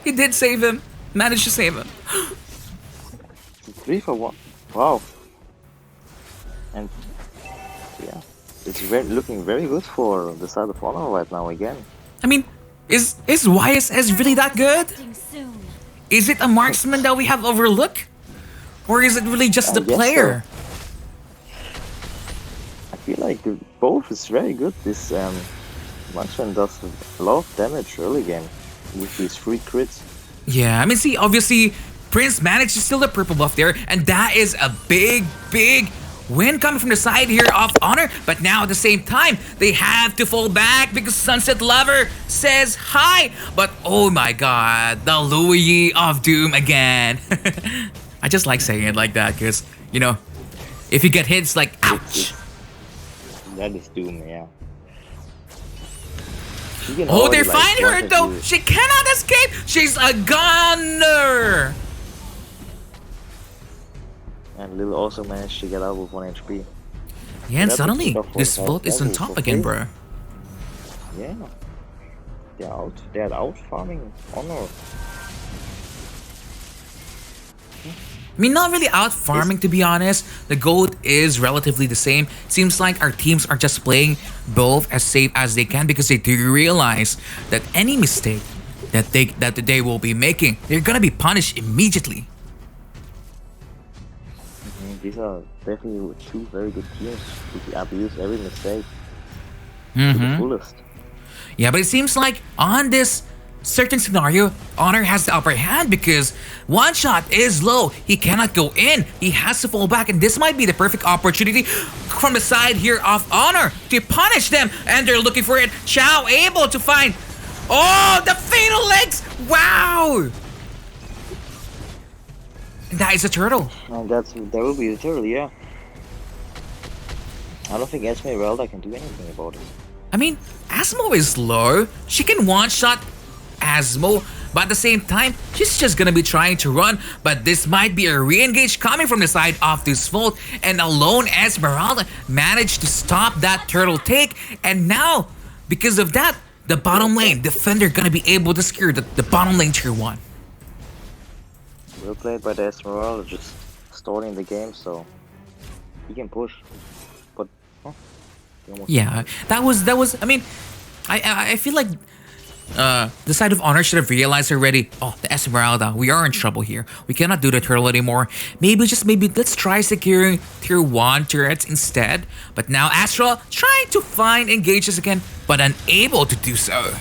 He did save him. Managed to save him. 3 for 1. Wow. And yeah, it's looking very good for the side of Honor right now again. I mean, is YSS really that good? Soon. Is it a marksman that we have overlooked? Or is it really just the guess player? I feel like both is very good. This marksman does a lot of damage early game with these 3 crits. Yeah, I mean, see, obviously, Prince managed to steal the purple buff there, and that is a big win coming from the side here of Honor. But now at the same time, they have to fall back because Sunset Lover says hi. But oh my god, the Louis of Doom again. I just like saying it like that because, if you get hit, it's like, ouch. That is Doom, yeah. Oh, they're finding her though. She cannot escape. She's a gunner. And Lil also managed to get out with 1 HP. Yeah, and That's suddenly, a tough this one. Vault is on top Okay. again, bro. Yeah. They're out farming Honor. I mean, not really out farming, to be honest. The gold is relatively the same. Seems like our teams are just playing both as safe as they can because they do realize that any mistake that they will be making, they're gonna be punished immediately. These are definitely 2 very good teams who abuse every mistake to the fullest. Yeah, but it seems like on this certain scenario, Honor has the upper hand because one shot is low. He cannot go in. He has to fall back, and this might be the perfect opportunity from the side here of Honor to punish them, and they're looking for it. Chow able to find. Oh, the fatal legs! Wow! That is a turtle. And that will be the turtle, yeah. I don't think Esmeralda can do anything about it. I mean, Asmo is low. She can one-shot Asmo, but at the same time, she's just gonna be trying to run. But this might be a re-engage coming from the side of this Vault, and alone Esmeralda managed to stop that turtle take. And now, Because of that, the bottom lane defender gonna be able to secure the bottom lane tier 1. Well played by the Esmeralda, just starting the game, so he can push. But Yeah, that was. I mean, I feel like the side of Honor should have realized already. Oh, the Esmeralda, we are in trouble here. We cannot do the turtle anymore. Maybe let's try securing tier 1 turrets instead. But now Astral trying to find engages again, but unable to do so.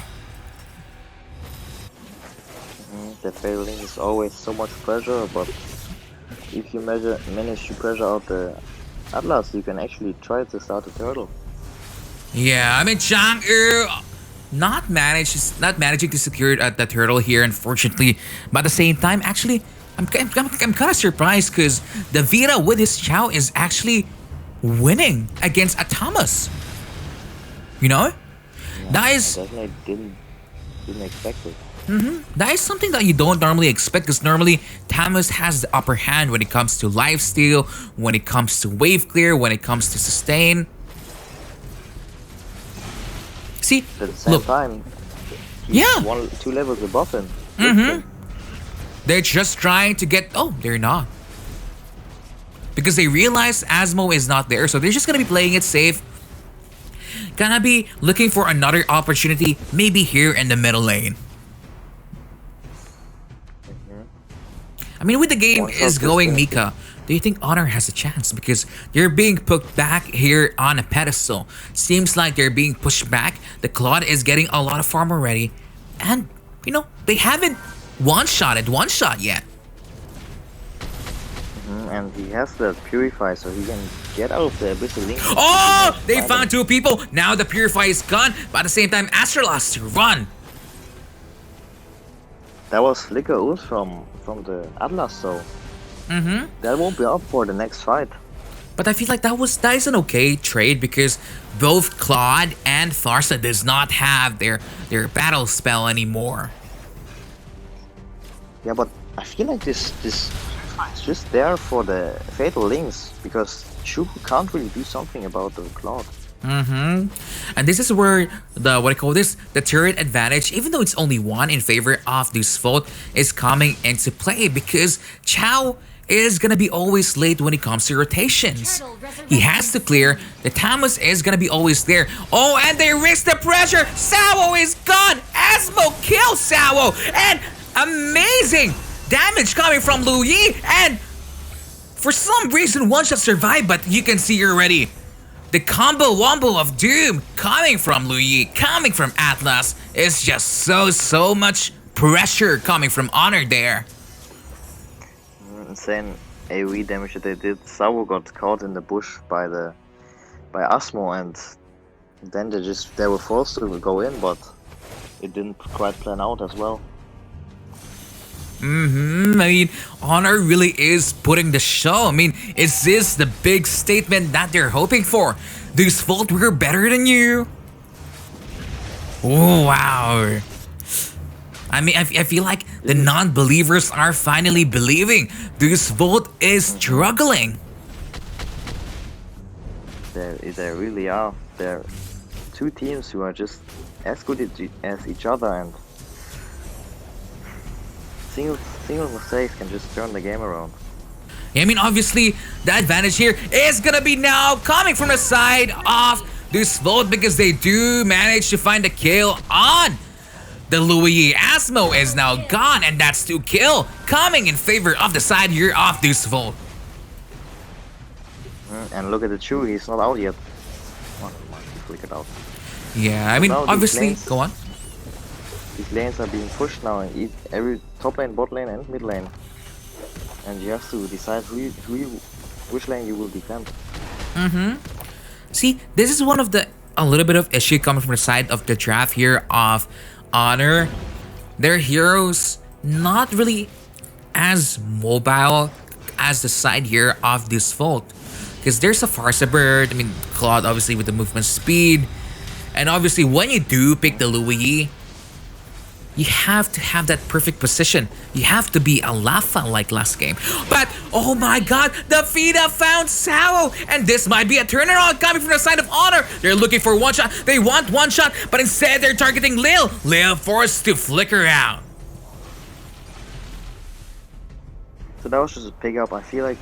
the failing is always so much pressure, but if you manage to pressure out the Atlas, you can actually try to start the turtle. Yeah, I mean Chang'e not managing to secure the turtle here, unfortunately. But at the same time, actually, I'm kind of surprised because the Vita with his Chow is actually winning against Atamas. You know, Yeah, that I is definitely didn't expect it. that is something that you don't normally expect, because normally Tamus has the upper hand when it comes to lifesteal, when it comes to wave clear, when it comes to sustain. See, But at the same look, time, yeah. 2 levels above him. They're just trying to get... Oh, they're not. Because they realize Asmo is not there, so they're just gonna be playing it safe. Gonna be looking for another opportunity, maybe here in the middle lane. I mean, with the game is going Mika, do you think Honor has a chance? Because they're being put back here on a pedestal. Seems like they're being pushed back. The Claude is getting a lot of farm already. And, you know, they haven't one-shot yet. And he has the Purify, so he can get out of the Abyssal Link. Oh! They found 2 people. Now the Purify is gone. But at the same time, Astral has to run. That was Flicker ult from the Atlas, so that won't be up for the next fight. But I feel like that is an okay trade, because both Claude and Tharsa does not have their battle spell anymore. Yeah, but I feel like this is just there for the Fatal Links, because Chu can't really do something about the Cloud. And this is where the turret advantage, even though it's only 1 in favor of Deus Vult, is coming into play, because Chow is gonna be always late when it comes to rotations. He has to clear. The Tamus is gonna be always there. Oh, and they risk the pressure. Sawo is gone. Asmo kills Sawo, and amazing damage coming from Lu Yi. And for some reason, one-shot survived, but you can see already the combo wombo of doom coming from Lu Yi, coming from Atlas, is just so much pressure coming from Honor there. Insane AoE damage that they did. Sawo got caught in the bush by Asmo, and then they were forced to go in, but it didn't quite plan out as well. I mean, Honor really is putting the show. I mean, is this the big statement that they're hoping for? Deus Vult, we're better than you. Oh, wow. I mean, I feel like the non-believers are finally believing. Deus Vult is struggling. They really are. They're 2 teams who are just as good as each other, and single mistakes can just turn the game around. I mean, obviously, the advantage here is gonna be now coming from the side of Deus Vult, because they do manage to find a kill on the Lu Yi. Asmo is now gone, and that's 2 kill coming in favor of the side here of Deus Vult. And look at the Chu, he's not out yet. Oh, he flickered out. Yeah, I mean, now obviously, go on. These lanes are being pushed now in every top lane, bot lane, and mid lane. And you have to decide which lane you will defend. See, this is one of a little bit of issue coming from the side of the draft here of Honor. Their heroes not really as mobile as the side here of Deus Vult, because there's a Farsa Bird. I mean, Claude obviously with the movement speed, and obviously when you do pick the Lu Yi, you have to have that perfect position. You have to be a Lafa like last game. But Oh my god, the FIDA found Sao! And this might be a turnaround coming from the side of Honor. They're looking for one shot. They want one shot, but instead they're targeting Lil. Lil forced to flicker out. So that was just a pick up. I feel like,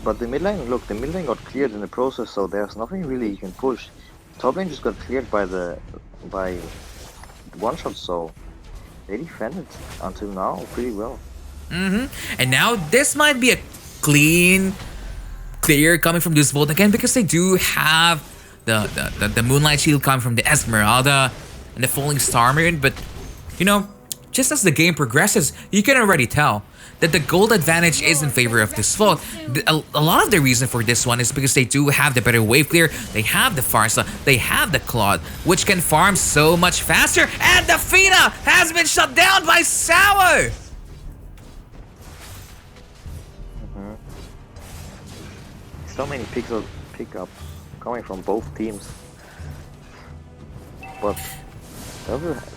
but the mid lane, look, the mid lane got cleared in the process, so there's nothing really you can push. Top lane just got cleared by one shot, so they defended until now pretty well. And now this might be a clear coming from Deus Vult again, because they do have the Moonlight Shield coming from the Esmeralda and the Falling Star Moon. But you know, just as the game progresses, you can already tell that the gold advantage is in favor of Deus Vult. A lot of the reason for this one is because they do have the better wave clear, they have the Pharsa, they have the Claude, which can farm so much faster, and the FIDA has been shut down by Sour! So many pickups coming from both teams. But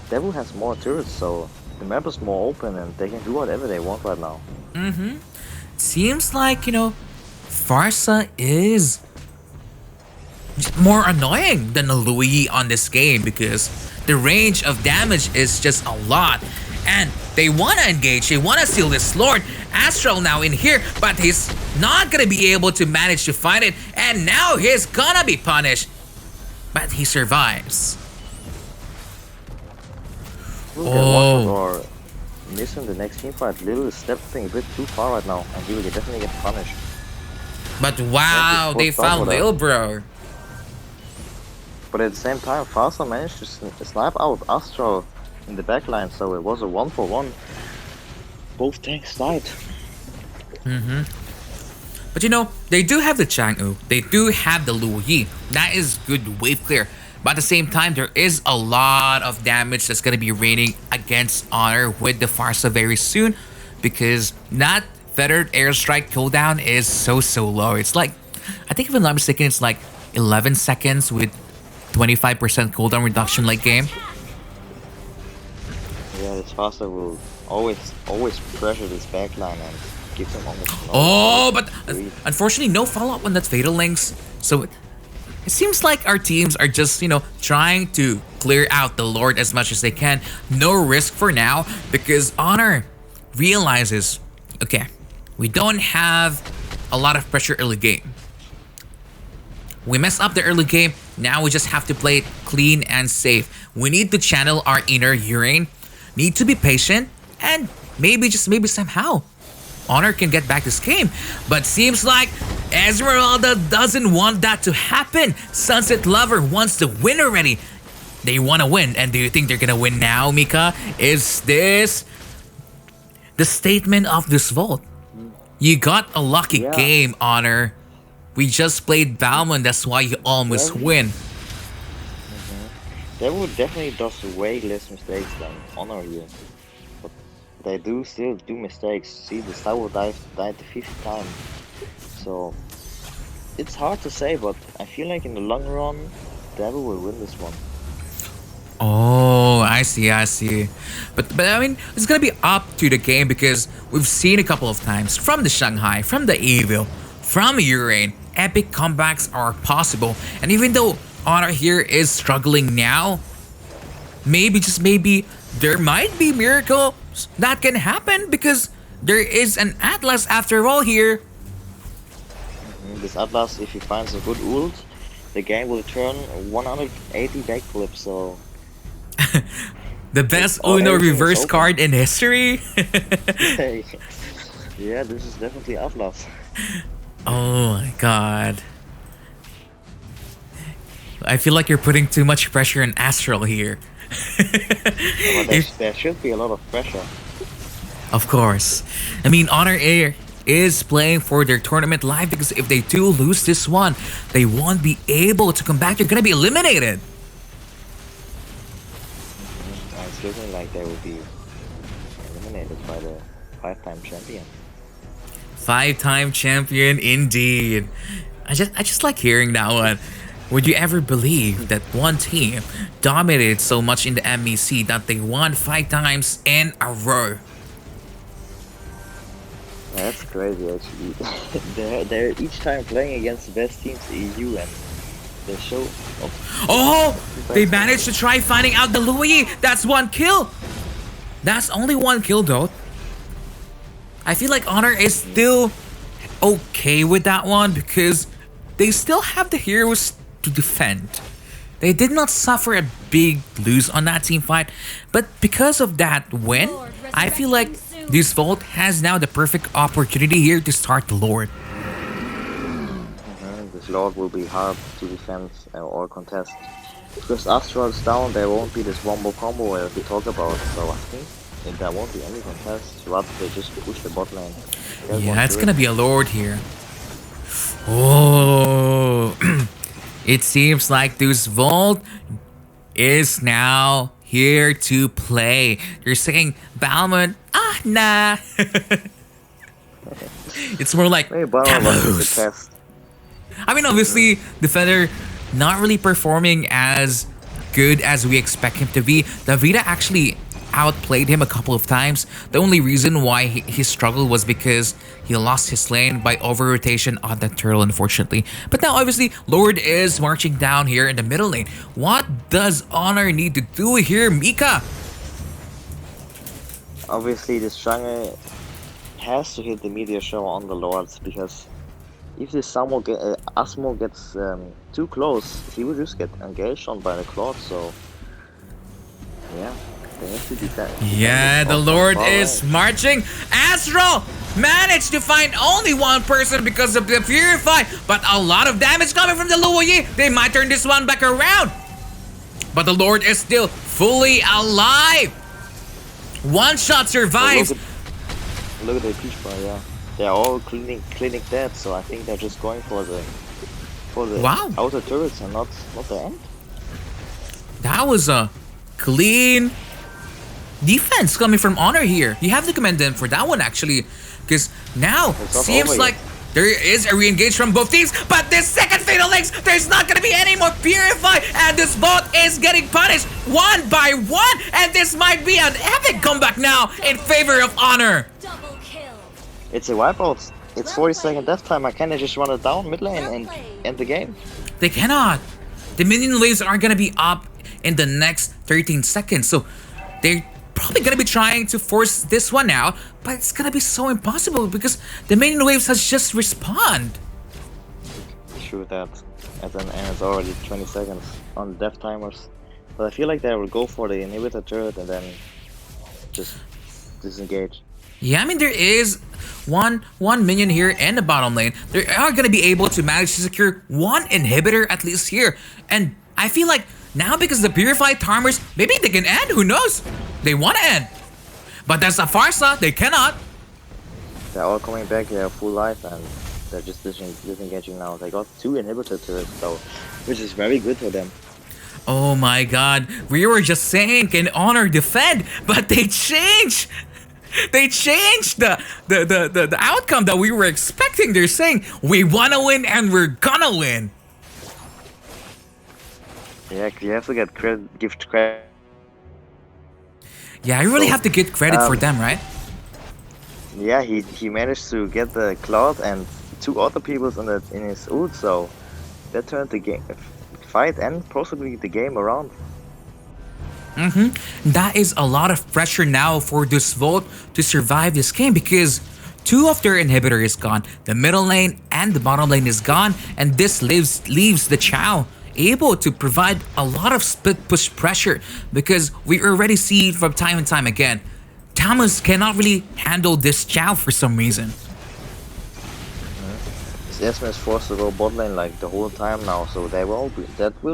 Devil has more turrets, so the map is more open and they can do whatever they want right now. Seems like, you know, Pharsa is more annoying than a Louis on this game, because the range of damage is just a lot. And they want to engage, they want to steal this Lord. Astral now in here, but he's not going to be able to manage to fight it. And now he's gonna be punished. But he survives. Look at Watford or missing the next team fight. Lil is stepping a bit too far right now, and he will definitely get punished. But wow, they found Lil, bro. But at the same time, Pharsa managed to snipe out Astral in the backline, so it was a 1-for-1. Both tanks died. But you know, they do have the Chang'e, they do have the Luo Yi. That is good wave clear. But at the same time, there is a lot of damage that's gonna be raining against Honor with the Pharsa very soon, because that feathered airstrike cooldown is so low. It's like, I think if I'm not mistaken, it's like 11 seconds with 25% cooldown reduction late game. Yeah, this Pharsa will always pressure this backline and give them almost no. Oh, but unfortunately no follow-up on that Fatal Links. So it seems like our teams are just, you know, trying to clear out the Lord as much as they can. No risk for now, because Honor realizes, okay, we don't have a lot of pressure early game. We messed up the early game, now we just have to play it clean and safe. We need to channel our inner Urane, need to be patient, and maybe, just maybe somehow, Honor can get back this game. But seems like Esmeralda doesn't want that to happen. Sunset Lover wants to win already. They want to win. And do you think they're gonna win now, Mika? Is this the statement of Deus Vult? You got a lucky game, Honor. We just played Balmond, that's why you almost win. They would definitely does way less mistakes than Honor here. But they do still do mistakes. See, the Star died the 5th time. So it's hard to say, but I feel like in the long run, Devil will win this one. Oh, I see. But I mean, it's gonna be up to the game, because we've seen a couple of times from the Shanghai, from the Evil, from Urane, epic comebacks are possible. And even though Honor here is struggling now, maybe, just maybe, there might be miracles that can happen, because there is an Atlas after all here. This Atlas, if he finds a good ult, the game will turn 180 backflip, so... The best Uno reverse card in history? Yeah, this is definitely Atlas. Oh my god. I feel like you're putting too much pressure on Astral here. Well, there should be a lot of pressure. Of course. I mean, Honor Air is playing for their tournament live, because if they do lose this one, they won't be able to come back. They're gonna be eliminated. It's looking like they will be eliminated by the 5-time champion. 5-time champion indeed. I just like hearing that one. Would you ever believe that one team dominated so much in the MEC that they won 5 times in a row? That's crazy actually. they're each time playing against the best teams in EU and they show Oh! They managed to try finding out the Louis! That's one kill! That's only one kill though. I feel like Honor is still okay with that one because they still have the heroes to defend. They did not suffer a big lose on that team fight, but because of that win, I feel like Deus Vult has now the perfect opportunity here to start the Lord. This Lord will be hard to defend or contest. Because Astral's down, there won't be this wombo combo we talk about, so I think there won't be any contest, rather they just push the bot lane. Yeah, it's gonna be a Lord here. Oh, it seems like Deus Vult is now here to play. They're saying, Balmond, nah. It's more like, test. I mean, obviously, Defender not really performing as good as we expect him to be. Davida actually outplayed him a couple of times. The only reason why he struggled was because he lost his lane by over-rotation on that turtle, unfortunately. But now, obviously, Lord is marching down here in the middle lane. What does Honor need to do here, Mika? Obviously, this jungle has to hit the meteor shower on the Lords, because if this Asmo gets too close, he will just get engaged on by the Claude, so yeah. Yeah, the Lord is marching. Astral managed to find only one person because of the Purify, but a lot of damage coming from the Luoyi. They might turn this one back around. But the Lord is still fully alive. One shot survives. Look at the peach bar, yeah. They're all clinic dead, so I think they're just going for the outer turrets and not the end. That was a clean defense coming from Honor here. You have to commend them for that one actually, because now seems like there is a re-engage from both teams, but this second Fatal Links, there's not gonna be any more Purify, and this bot is getting punished one by one, and this might be an epic comeback now in favor of Honor. Double kill. It's a wipeout. It's 40-second death time. I can't just run it down mid lane and end the game. They cannot. The minion waves are gonna be up in the next 13 seconds, so they're probably gonna be trying to force this one out, but it's gonna be so impossible because the minion waves has just respawned. Shoot that, and it's already 20 seconds on the death timers. But I feel like they will go for the inhibitor turret and then just disengage. Yeah, I mean there is one minion here in the bottom lane. They are gonna be able to manage to secure one inhibitor at least here, and I feel like now because the Purified Timers, maybe they can end, who knows? They want to end. But there's a Farsa, they cannot. They're all coming back, they have full life and they're just disengaging now. They got 2 inhibitor turrets though, which is very good for them. Oh my god, we were just saying can Honor defend, but they changed! They changed the outcome that we were expecting. They're saying we wanna win and we're gonna win. Yeah, you have to give credit. Yeah, I really have to give credit for them, right? Yeah, he managed to get the Cloud and 2 other people in his ult, so that turned the game fight and possibly the game around. That is a lot of pressure now for Deus Vult to survive this game because 2 of their inhibitor is gone. The middle lane and the bottom lane is gone, and this leaves the Chow able to provide a lot of split push pressure because we already see from time and time again, Tamus cannot really handle this Chow for some reason. Esme is forced to go bot lane like the whole time now, so that will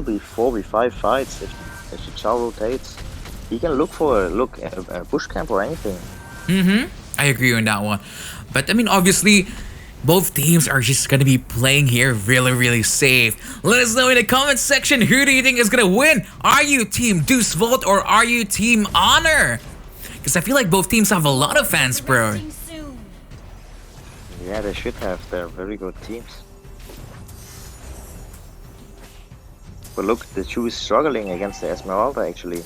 be 4v5 fights if the Chow rotates. He can look for a bush camp or anything. I agree on that one. But I mean, obviously, both teams are just gonna be playing here really safe. Let us know in the comment section, who do you think is gonna win? Are you team Deus Vult or are you team Honor? Because I feel like both teams have a lot of fans, bro. Yeah, they should have. They're very good teams. But look, the Chu is struggling against the Esmeralda actually.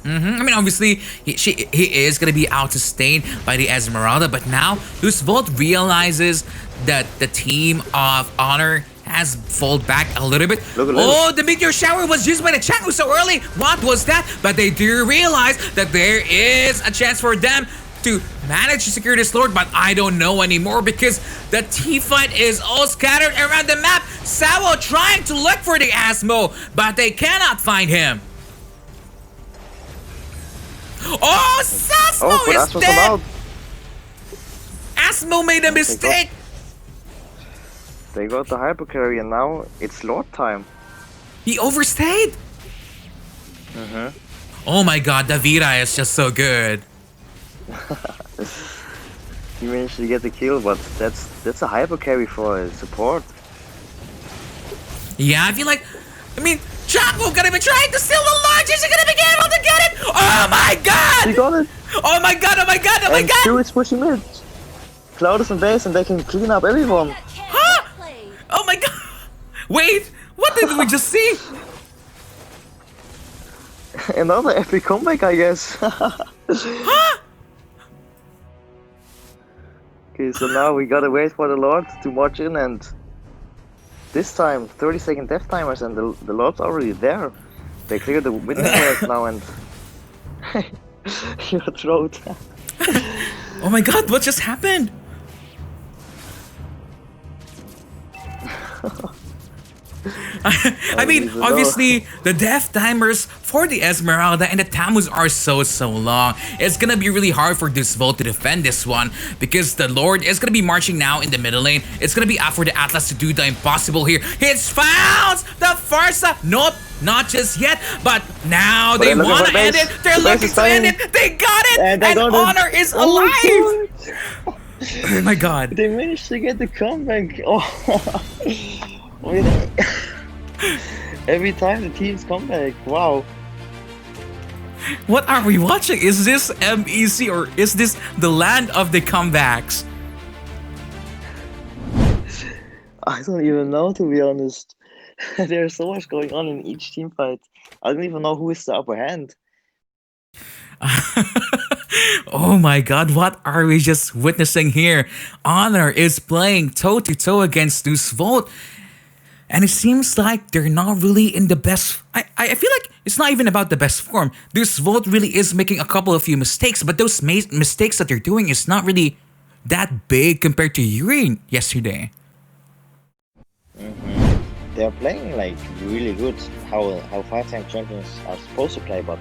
I mean, obviously, he is gonna be out-sustained by the Esmeralda, but now Deus Vult realizes that the team of Honor has fallen back a little bit. Oh, the meteor shower was used by the Changu so early. What was that? But they do realize that there is a chance for them to manage to secure this Lord, but I don't know anymore because the team fight is all scattered around the map. Sawo trying to look for the Asmo, but they cannot find him. Oh, Asmo is dead! Asmo made a mistake! They got the hyper carry and now it's Lord time. He overstayed? Oh my god, Davira is just so good. He managed to get the kill, but that's a hyper carry for support. Yeah, I feel like, I mean, Chapo gonna be trying to steal the launch. Is he gonna be able to get it? Oh my god! He got it! Oh my god, oh my god, oh my god! Q is pushing mid. Cloud is in base and they can clean up everyone. Huh? Oh my god! Wait, what did we just see? Another epic comeback, I guess. Huh? Okay, so now we gotta wait for the Lord to march in, and this time 30-second death timers, and the Lord's already there. They cleared the winning players now, and your throat. Oh my god, what just happened? I mean, obviously, the death timers for the Esmeralda and the Tammuz are so long. It's gonna be really hard for Deus Vult to defend this one because the Lord is gonna be marching now in the middle lane. It's gonna be out for the Atlas to do the impossible here. It's found the Farsa. Nope, not just yet, but now they wanna end it. They're looking to end it. They got it, and Honor is alive. Oh my god. They managed to get the comeback. Oh. Every time the teams come back, wow. What are we watching? Is this MEC or is this the land of the comebacks? I don't even know, to be honest. There's so much going on in each team fight. I don't even know who is the upper hand. Oh my god, what are we just witnessing here? Honor is playing toe-to-toe against Deus Vult. And it seems like they're not really in the best. I feel like it's not even about the best form. Deus Vult really is making a couple of few mistakes, but those mistakes that they're doing is not really that big compared to Urine yesterday. They're playing like really good. How 5-time champions are supposed to play, but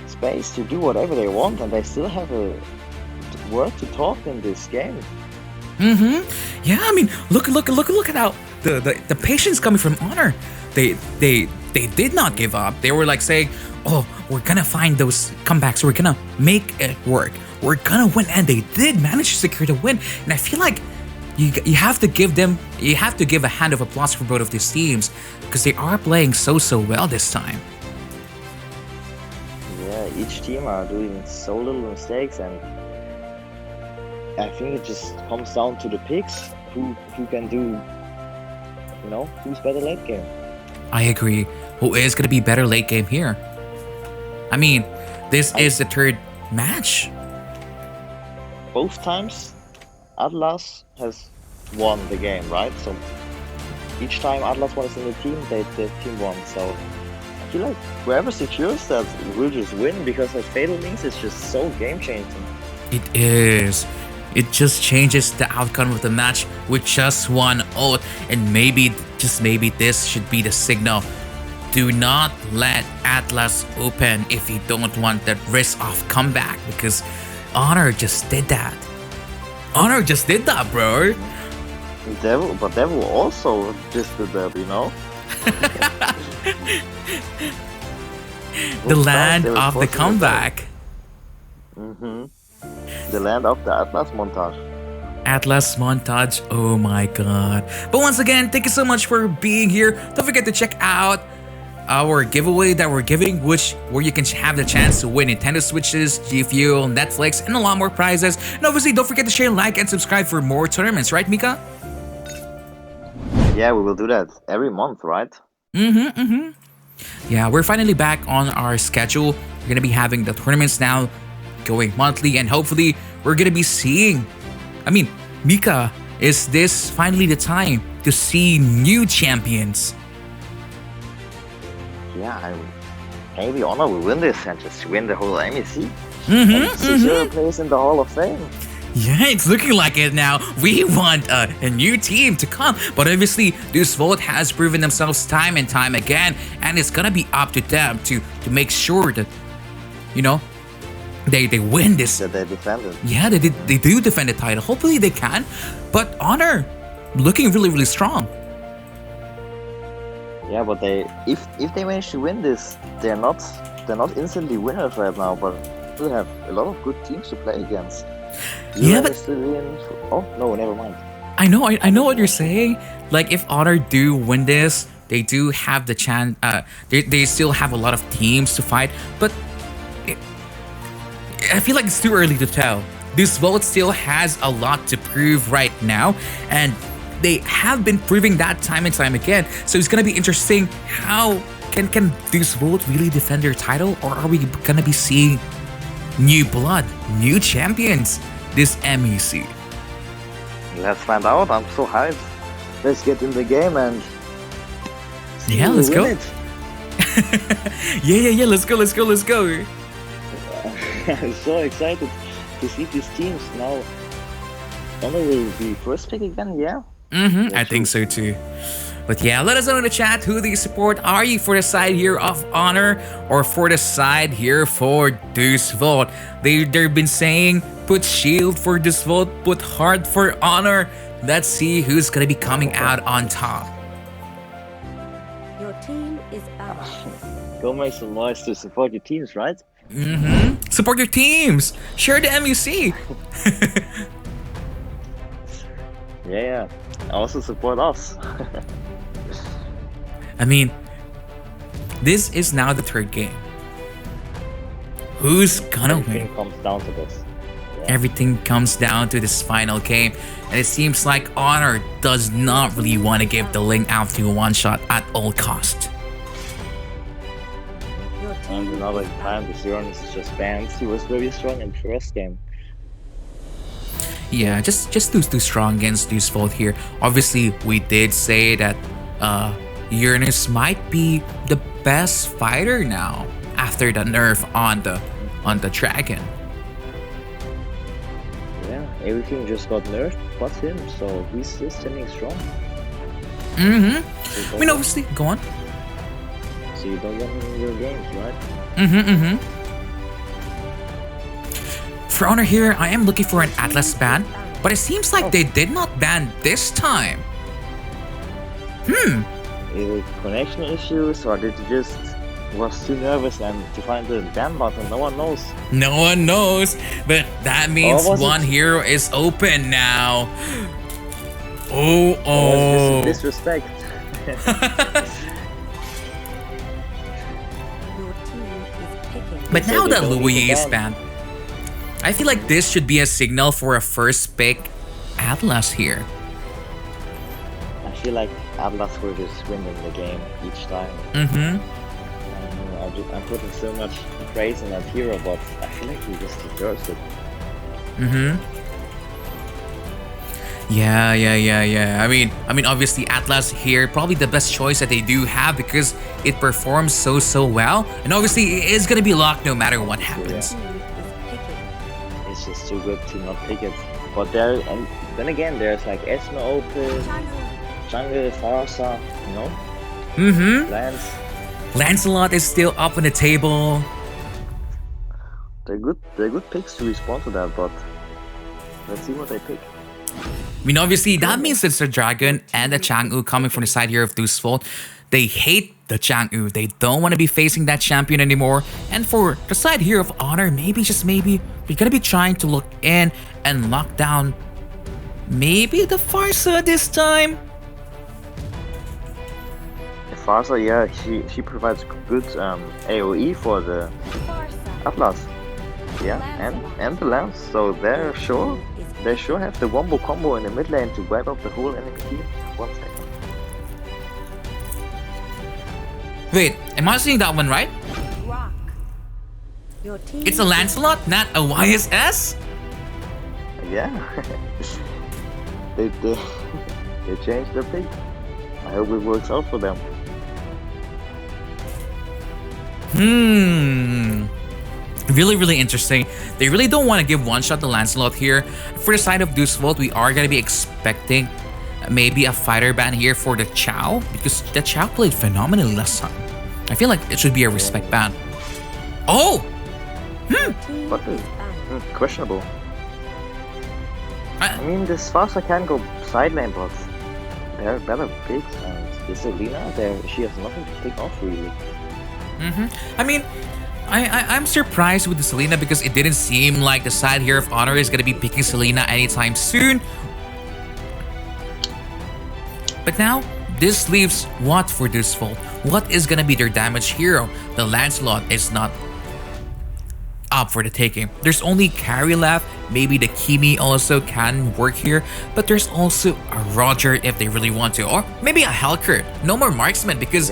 space to do whatever they want, and they still have a word to talk in this game. Yeah, I mean, look at how the patience coming from Honor. They did not give up. They were like saying, "Oh, we're gonna find those comebacks. We're gonna make it work. We're gonna win," and they did manage to secure the win. And I feel like you have to give a hand of applause for both of these teams because they are playing so well this time. Yeah, each team are doing so little mistakes, and I think it just comes down to the picks, who can do, who's better late game. I agree. Who is going to be better late game here? I mean, this is the third match. Both times, Atlas has won the game, right? So each time Atlas was in the team, the team won. So I feel like whoever secures that will just win, because the Fatal Links is just so game-changing. It is. It just changes the outcome of the match with just one ult, and maybe, just maybe, this should be the signal. Do not let Atlas open if you don't want that risk of comeback, because Honor just did that. Honor just did that, bro. Devil also just did that, The land of the comeback. The land of the Atlas montage. Atlas montage, oh my god. But once again, thank you so much for being here. Don't forget to check out our giveaway that we're giving, where you can have the chance to win Nintendo Switches, G Fuel, Netflix, and a lot more prizes. And obviously, don't forget to share, like, and subscribe for more tournaments, right, Mika? Yeah, we will do that every month, right? Yeah, we're finally back on our schedule. We're gonna be having the tournaments now, going monthly, and hopefully we're gonna be seeing. Mika, is this finally the time to see new champions? Yeah, maybe Honor will win this and just win the whole MEC. And secure a place in the Hall of Fame. Yeah, it's looking like it now. We want a new team to come, but obviously Deus Vult has proven themselves time and time again, and it's gonna be up to them to make sure that, you know, they win this. That they defended. Yeah, they do defend the title. Hopefully they can, but Honor looking really strong. Yeah, but if they manage to win this, they're not instantly winners right now, but they have a lot of good teams to play against. Yeah, but oh no, never mind. I know what you're saying. Like, if Honor do win this, they do have the chance. They still have a lot of teams to fight, but I feel like it's too early to tell. Deus Vult still has a lot to prove right now, and they have been proving that time and time again. So it's gonna be interesting. How can Deus Vult really defend their title, or are we gonna be seeing new blood, new champions this MEC? Let's find out. I'm so hyped. Let's get in the game and yeah, let's go. yeah. Let's go. I'm so excited to see these teams now. Honor will be first pick again, yeah? I think so too. But yeah, let us know in the chat who do you support. Are you for the side here of Honor or for the side here for Deus Vult? They've been saying put shield for Deus Vult, put heart for Honor. Let's see who's gonna be coming out on top. Your team is banned. Go make some noise to support your teams, right? Support your teams. Share the MEC. Yeah. Also support us. This is now the third game. Who's gonna win? Everything comes down to this. Yeah. Everything comes down to this final game, and it seems like Honor does not really want to give the Ling out to one shot at all cost. And another time, the Zeron is just banned. He was very strong in the first game. Yeah, just too strong against Deus Vult here. Obviously, we did say that Uranus might be the best fighter now after the nerf on the dragon. Yeah, everything just got nerfed but him, so he's still standing strong. Obviously, go on. So you don't win your games, right? For Honor here, I am looking for an Atlas ban, but it seems like they did not ban this time. Is it connection issues, or did you just was too nervous and to find the ban button? No one knows. No one knows, but that means one hero is open now. Oh. Disrespect. Your team is picking. But now that Louis is banned, I feel like this should be a signal for a first pick Atlas here. I feel like Atlas will just win in the game each time. I'm putting so much praise in that hero, but I feel like he just deserves it. Yeah. I mean, obviously Atlas here, probably the best choice that they do have because it performs so well, and obviously it is gonna be locked no matter what happens. It's just too good to not pick it. But and then again, there's like Esma open, Jungle, Farsa, you know? Lance. Lancelot is still up on the table. They're good picks to respond to that, but let's see what they pick. I mean, obviously, that means it's the Dragon and the Chang'e coming from the side here of Deus Vult. They hate the Chang'e. They don't want to be facing that champion anymore. And for the side here of Honor, maybe, just maybe, we're going to be trying to look in and lock down maybe the Farsa this time. Farsa, yeah, she provides good AoE for the Atlas. Yeah, and the Lance. So they sure have the wombo combo in the mid lane to wipe up the whole enemy team. 1 second. Wait, Am I seeing that one right? Rock. Your team It's a Lancelot, not a YSS? Yeah. they changed their pick. I hope it works out for them. Really interesting. They really don't want to give one shot to Lancelot here. For the side of Deus Vult, we are going to be expecting maybe a fighter ban here for the Chow, because the Chow played phenomenally last time. I feel like it should be a respect ban. Oh! But questionable. I mean, this Fasa can go side lane, but they're better picks, and this Selena, she has nothing to pick off really. I mean, I'm surprised with the Selena because it didn't seem like the side here of Honor is gonna be picking Selena anytime soon. But now, this leaves what for Deus Vult? What is gonna be their damage hero? The Lancelot is not up for the taking. There's only carry left. Maybe the Kimi also can work here, but there's also a Roger if they really want to, or maybe a Helker. No more marksman because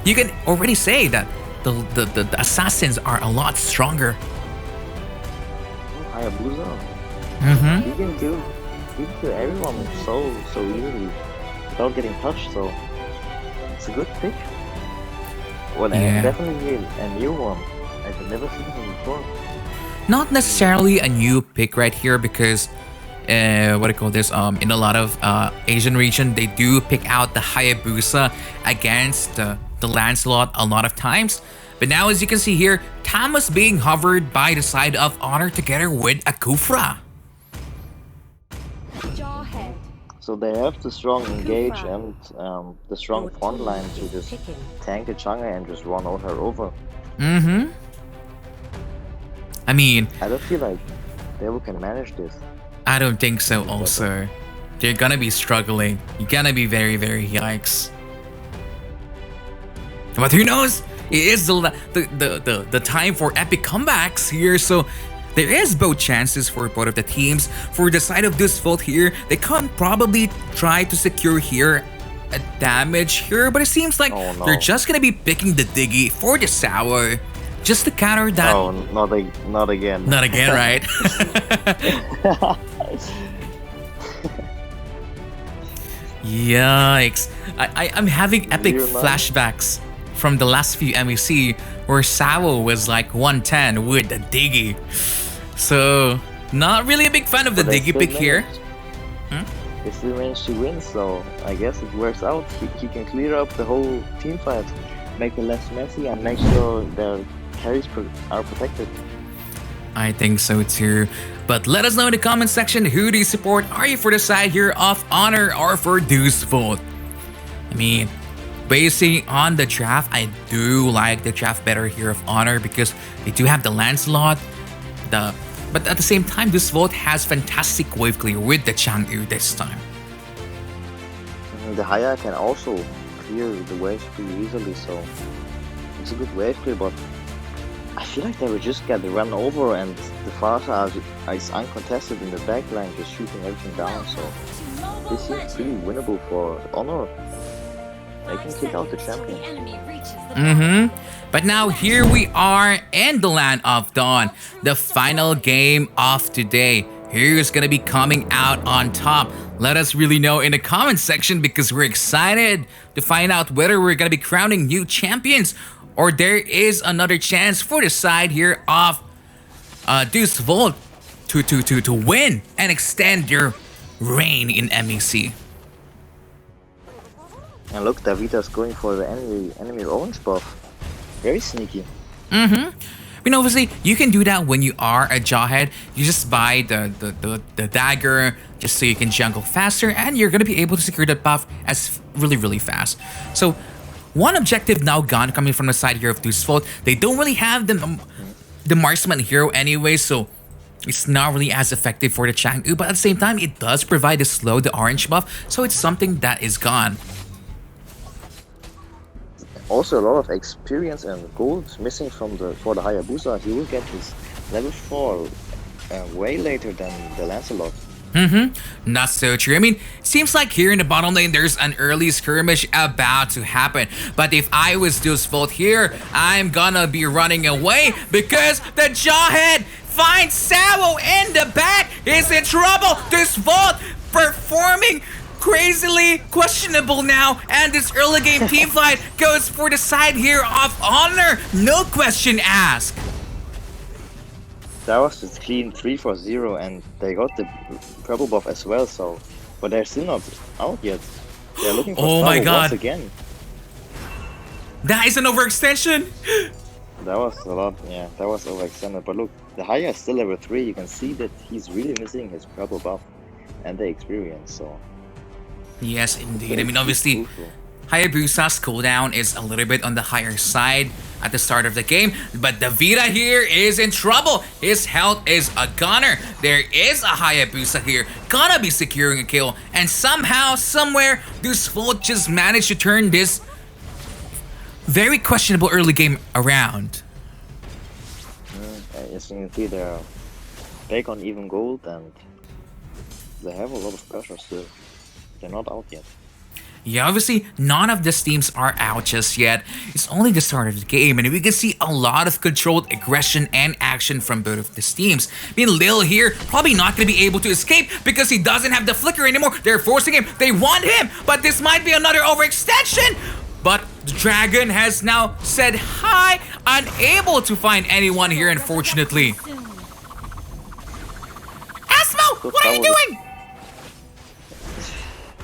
you can already say that the assassins are a lot stronger. Hayabusa. He can kill everyone so easily without getting touched. So it's a good pick. Well, and definitely a new one. I've never seen him before. Not necessarily a new pick right here because what do you call this? In a lot of Asian region, they do pick out the Hayabusa against the Lancelot a lot of times. But now, as you can see here, Thomas being hovered by the side of Honor together with a Kufra. Jawhead. So they have the strong engage and the strong front line to just tank the jungle and just run her over. I mean, I don't feel like Devil can manage this. I don't think so also. They're gonna be struggling. You're gonna be very yikes. But who knows? It is the time for epic comebacks here, so there is both chances for both of the teams. For the side of Deus Vult here, they can probably try to secure here a damage here, but it seems like they're just gonna be picking the Diggy for the Sour. Just to counter that. Oh, not again. Not again, right? Yikes. I'm having epic flashbacks from the last few MEC where Sao was like 110 with the Diggy. So, not really a big fan of the Diggy pick here. He still managed to win, so I guess it works out. He can clear up the whole team fight, make it less messy, and make sure their carries are protected. I think so too. But let us know in the comment section, who do you support? Are you for the side here of Honor or for Deus Vult? I mean, basing on the draft, I do like the draft better here of Honor because they do have the Lancelot, but at the same time, Deus Vult has fantastic wave clear with the Chang'e this time. The Haya can also clear the waves pretty easily, so it's a good wave clear, but I feel like they will just get run over and the Farsa is uncontested in the backline, just shooting everything down, so this seems pretty winnable for Honor. They can kick out the champion. But now here we are in the Land of Dawn, the final game of today. Who's gonna be coming out on top? Let us really know in the comment section because we're excited to find out whether we're gonna be crowning new champions or there is another chance for the side here of Deus Vult to win and extend their reign in MEC. And look, Davita's going for the enemy orange buff. Very sneaky. I mean, obviously, you can do that when you are a Jawhead. You just buy the dagger just so you can jungle faster, and you're gonna be able to secure that buff as really fast. So, one objective now gone coming from the side here of Deus Vult. They don't really have the marksman hero anyway, so it's not really as effective for the Chang'e, but at the same time, it does provide the slow, the orange buff, so it's something that is gone. Also, a lot of experience and gold missing for the Hayabusa. He will get his level 4 way later than the Lancelot. Not so true. I mean, seems like here in the bottom lane, there's an early skirmish about to happen. But if I was Deus Vult here, I'm gonna be running away because the Jawhead finds Savo in the back. He's in trouble. Deus Vult performing crazily questionable now, and this early game team fight goes for the side here of Honor. No question asked. That was just clean 3-4-0, and they got the purple buff as well. So, but they're still not out yet. They're looking for Oh my god! once again. That is an overextension. That was a lot. Yeah, that was overextended. But look, the Haya is still level 3. You can see that he's really missing his purple buff and the experience. So. Yes, indeed. I mean, obviously, Hayabusa's cooldown is a little bit on the higher side at the start of the game, but the Vita here is in trouble. His health is a gunner. There is a Hayabusa here, gonna be securing a kill, and somehow, somewhere, Deus Vult just managed to turn this very questionable early game around. As you can see, they're back on even gold, and they have a lot of pressure still. They're not out yet. Yeah, obviously, none of these teams are out just yet. It's only the start of the game, and we can see a lot of controlled aggression and action from both of these teams. I mean, Lil here, probably not going to be able to escape because he doesn't have the flicker anymore. They're forcing him. They want him, but this might be another overextension. But the Dragon has now said hi, unable to find anyone here, unfortunately. Asmo, what are you doing?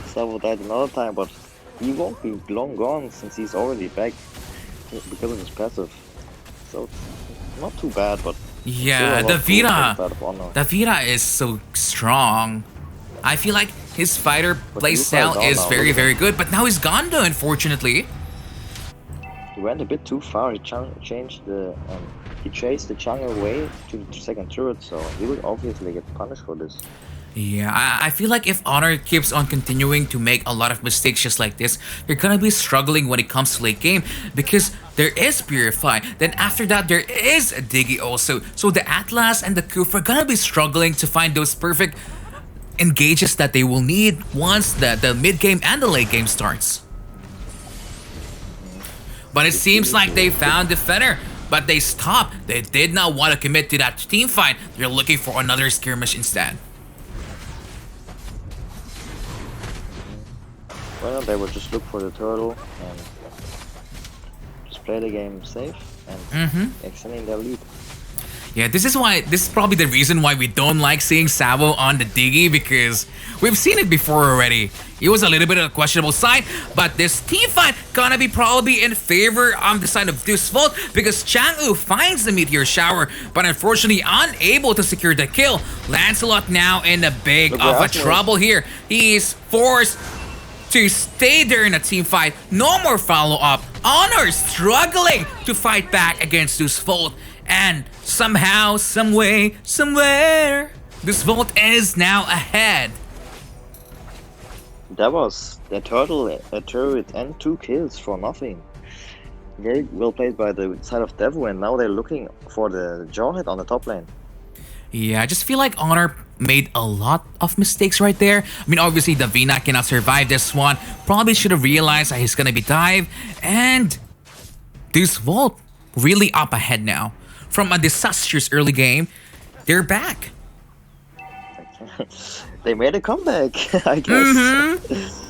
Savo died another time, but he won't be long gone since he's already back because of his passive. So it's not too bad, but yeah, the Vita is so strong. I feel like his fighter playstyle is very, very good, but now he's gone though, unfortunately. He went a bit too far. He changed the he chased the jungle away to the second turret, so he will obviously get punished for this. Yeah, I feel like if Honor keeps on continuing to make a lot of mistakes just like this, they're gonna be struggling when it comes to late game because there is Purify. Then after that, there is a Diggy also. So the Atlas and the Kuf are gonna be struggling to find those perfect engages that they will need once the mid game and the late game starts. But it seems like they found Defender, but they stopped. They did not want to commit to that team fight. They're looking for another skirmish instead. Well, they would just look for the turtle and just play the game safe and extending their lead. Yeah, this is probably the reason why we don't like seeing Savo on the Diggy, because we've seen it before already. It was a little bit of a questionable side, but this team fight gonna be probably in favor on the side of Deus Vult because Chang'e finds the Meteor Shower, but unfortunately unable to secure the kill. Lancelot now in a big of a trouble here. He is forced to stay there in a team fight. No more follow-up. Honor struggling to fight back against Deus Vult. And somehow, someway, somewhere, Deus Vult is now ahead. That was the turtle, a turret, and 2 kills for nothing. Very well played by the side of Devu, and now they're looking for the Jawhead on the top lane. Yeah, I just feel like Honor made a lot of mistakes right there. I mean, obviously, Davina cannot survive this one. Probably should have realized that he's gonna be dive. And Deus Vult really up ahead now. From a disastrous early game, they're back. They made a comeback, I guess.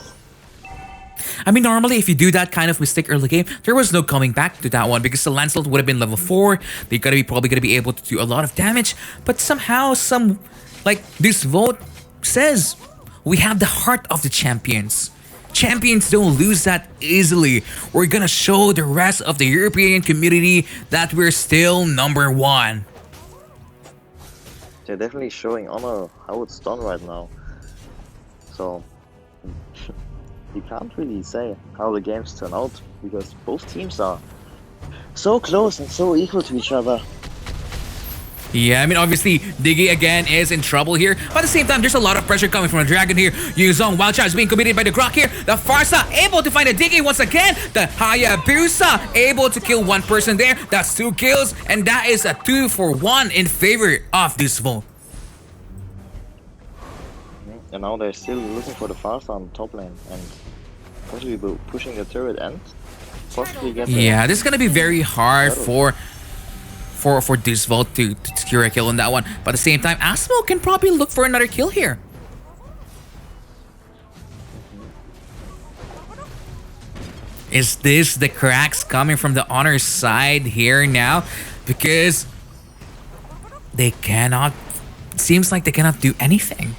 I mean, normally if you do that kind of mistake early game, there was no coming back to that one because the Lancelot would have been level 4. They're probably gonna be able to do a lot of damage, but somehow, Deus Vult says, we have the heart of the champions. Champions don't lose that easily. We're gonna show the rest of the European community that we're still #1. They're definitely showing Honor how it's done right now. So you can't really say how the games turn out because both teams are so close and so equal to each other. Yeah, I mean, obviously, Diggy again is in trouble here. But at the same time, there's a lot of pressure coming from the Dragon here. Yuzong, Wild Charge being committed by the Grok here. The Farsa able to find a Diggy once again. The Hayabusa able to kill one person there. That's 2 kills. And that is a 2-for-1 in favor of Deus Vult. And now they're still looking for the fast on top lane and possibly pushing the turret and possibly get the Yeah, this is gonna be very hard battle. for Deus Vult to secure a kill on that one. But at the same time, Asmo can probably look for another kill here. Is this the cracks coming from the Honor side here now? Because they cannot, seems like they cannot do anything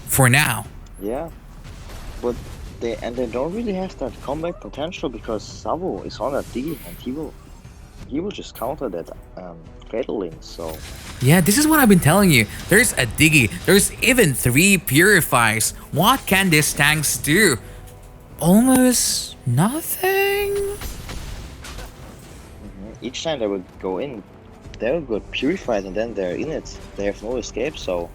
for now. Yeah, but they don't really have that comeback potential because Savo is on that D and he will just counter that Fatal Link. So Yeah, this is what I've been telling you. There's a Diggy. There's even 3 Purifies. What can these tanks do? Almost nothing? each time they would go in, they would get purified and then they're in it. They have no escape, so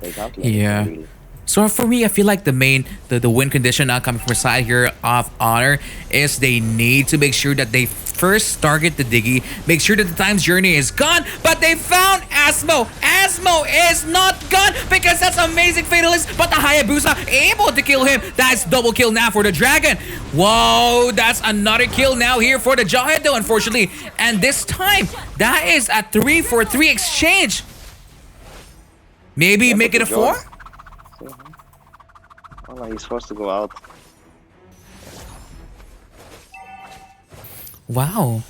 they can't do anything Yeah. really. So for me, I feel like the win condition now coming from the side here of Honor is they need to make sure that they first target the Diggy, make sure that the time's journey is gone, but they found Asmo. Asmo is not gone because that's amazing Fatalist, but the Hayabusa able to kill him. That's double kill now for the Dragon. Whoa, that's another kill now here for the Jawhead though, unfortunately. And this time, that is a 3-for-3 exchange. Maybe Yeah, make it a but 4? Oh no, he's forced to go out. Wow.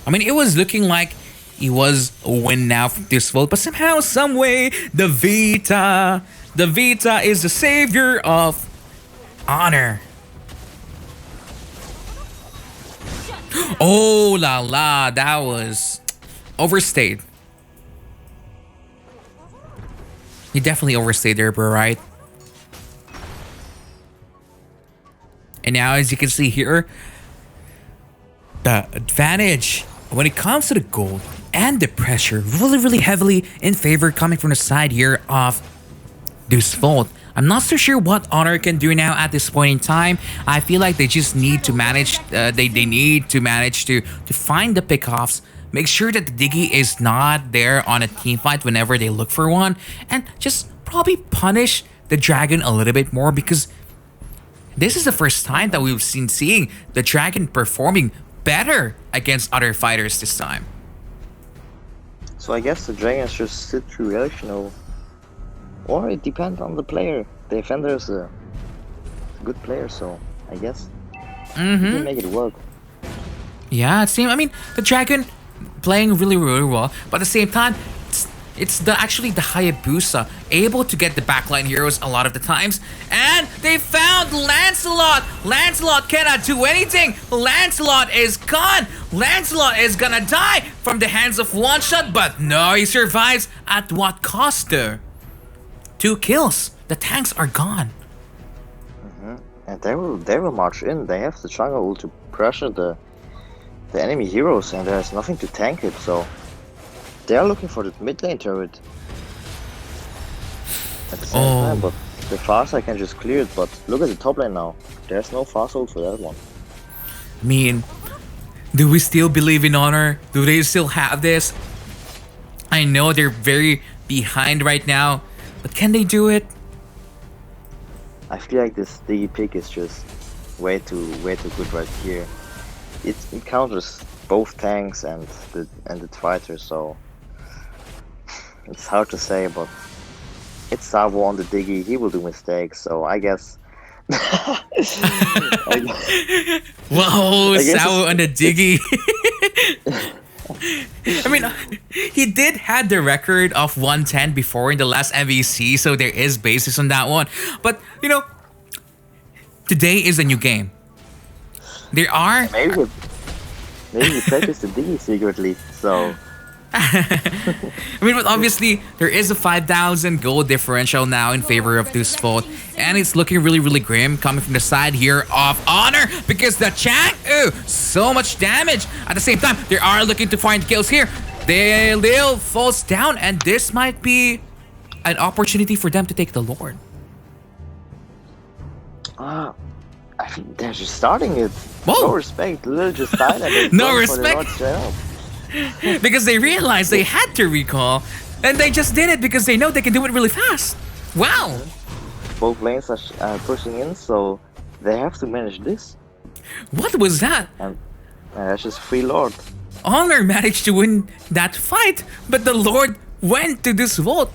I mean, it was looking like it was a win now from Deus Vult, but somehow, some way, the Vita is the savior of Honor. Oh la la, that was overstayed. You definitely overstayed there, bro, right? And now, as you can see here, the advantage when it comes to the gold and the pressure really heavily in favor coming from the side here of Deus Vult. I'm not so sure what Honor can do now at this point in time. I feel like they just need to manage, they need to manage to find the pickoffs, make sure that the Diggy is not there on a team fight whenever they look for one, and just probably punish the Dragon a little bit more, because this is the first time that we've seeing the Dragon performing better against other fighters this time. So I guess the Dragons just sit through Elchnal. Or it depends on the player. The Defender is a good player, so I guess he can make it work. Yeah, it seems. I mean, the Dragon playing really well, but at the same time, it's actually the Hayabusa able to get the backline heroes a lot of the times, and they found Lancelot. Lancelot cannot do anything. Lancelot is gone. Lancelot is gonna die from the hands of One Shot, but no, he survives. At what cost though? 2 kills. The tanks are gone. And they will march in. They have the jungle to pressure the enemy heroes, and there's nothing to tank it. So they are looking for the mid lane turret at the same time. But the fast I can just clear it. But look at the top lane now. There's no fast ult for that one. I mean, do we still believe in Honor? Do they still have this? I know they're very behind right now, but can they do it? I feel like this Diggy pick is just way too good right here. It counters both tanks and the fighters, so it's hard to say, but it's Savo on the Diggy. He will do mistakes, so I guess. Whoa, I guess Sao on the Diggy. I mean, he did had the record of 110 before in the last MVC, so there is basis on that one. But, you know, today is a new game. There are... Maybe he practiced the Diggy secretly, so... I mean, but obviously, there is a 5,000 gold differential now in favor of Deus Vult, and it's looking really grim coming from the side here of Honor, because the Chang, so much damage. At the same time, they are looking to find kills here. Lil falls down, and this might be an opportunity for them to take the Lord. I think they're just starting it. Whoa. No respect. Lil just died and No respect. Because they realized they had to recall, and they just did it because they know they can do it really fast. Wow. both lanes are pushing in, so they have to manage this. What was that? And that's just free Lord. Honor managed to win that fight, but the Lord went to this vault.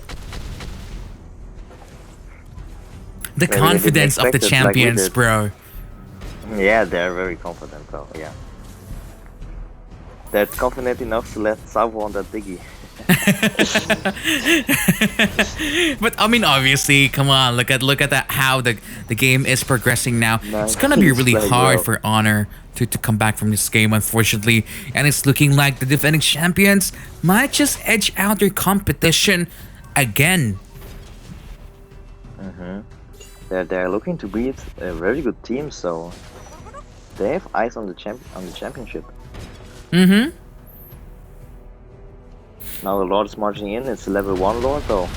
The Maybe they didn't confidence of the expect it like we champions, did. bro. Yeah, they're very confident though, yeah. They're confident enough to let Savo on that Diggy. But I mean, obviously, come on, look at that how the game is progressing now. It's gonna be really Nice play, hard bro. for Honor to come back from this game, unfortunately, and it's looking like the defending champions might just edge out their competition again. They're looking to beat a very good team, so they have eyes on the championship. Mm-hmm. Now the Lord is marching in. It's a level 1 Lord though.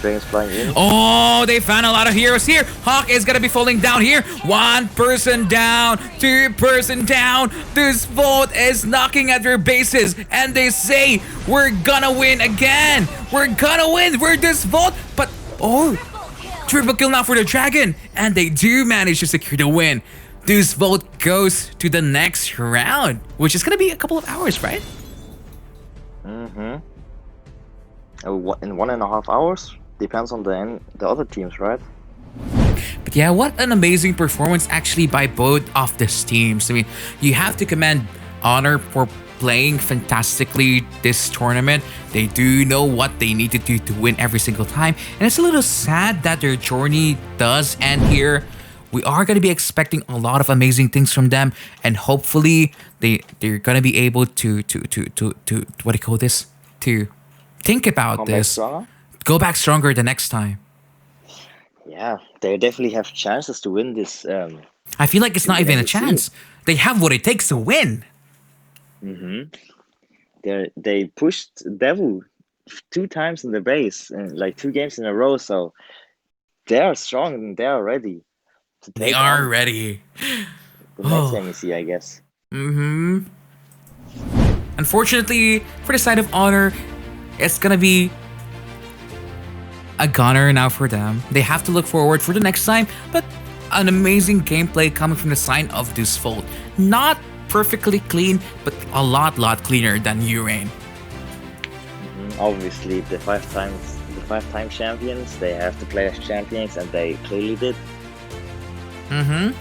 Dragon's flying in. Oh, they found a lot of heroes here. Hawk is gonna be falling down here. One person down, two person down. This Vault is knocking at their bases, and they say, "We're gonna win again. We're gonna win. We're this Vault." But oh, triple kill now for the Dragon, and they do manage to secure the win. This Vault goes to the next round, which is gonna be a couple of hours, right? In 1.5 hours. Depends on the other teams, right? But yeah, what an amazing performance actually by both of these teams. I mean, you have to commend Honor for playing fantastically this tournament. They do know what they need to do to win every single time. And it's a little sad that their journey does end here. We are going to be expecting a lot of amazing things from them, and hopefully they're going to be able to what do you call this? To think about Come back this. stronger? Go back stronger the next time. Yeah, they definitely have chances to win this. I feel like it's not even a let's see. chance. They have what it takes to win. They pushed Devil 2 times in the base, and like 2 games in a row. So they are strong and they are ready to take They are on ready. the next MEC, I guess. Unfortunately, for the side of Honor, it's gonna be a goner now for them. They have to look forward for the next time, but an amazing gameplay coming from the side of this Vault. Not perfectly clean, but a lot cleaner than Urain. Obviously, the 5-time champions, they have to play as champions, and they clearly did. I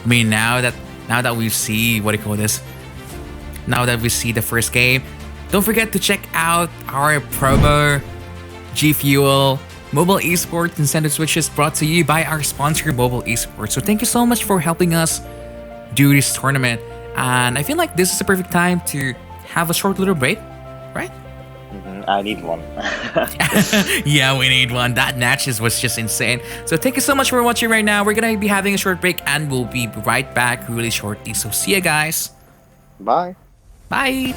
mean, now that we see what do you call this? Now that we see the first game, don't forget to check out our promo G Fuel Mobile Esports incentive switches brought to you by our sponsor Mobile Esports. So thank you so much for helping us do this tournament, and I feel like this is the perfect time to have a short little break, right? I need one. Yeah, we need one. That matches was just insane. So thank you so much for watching right now. We're gonna be having a short break, and we'll be right back really shortly. So see ya, guys. Bye. Bye.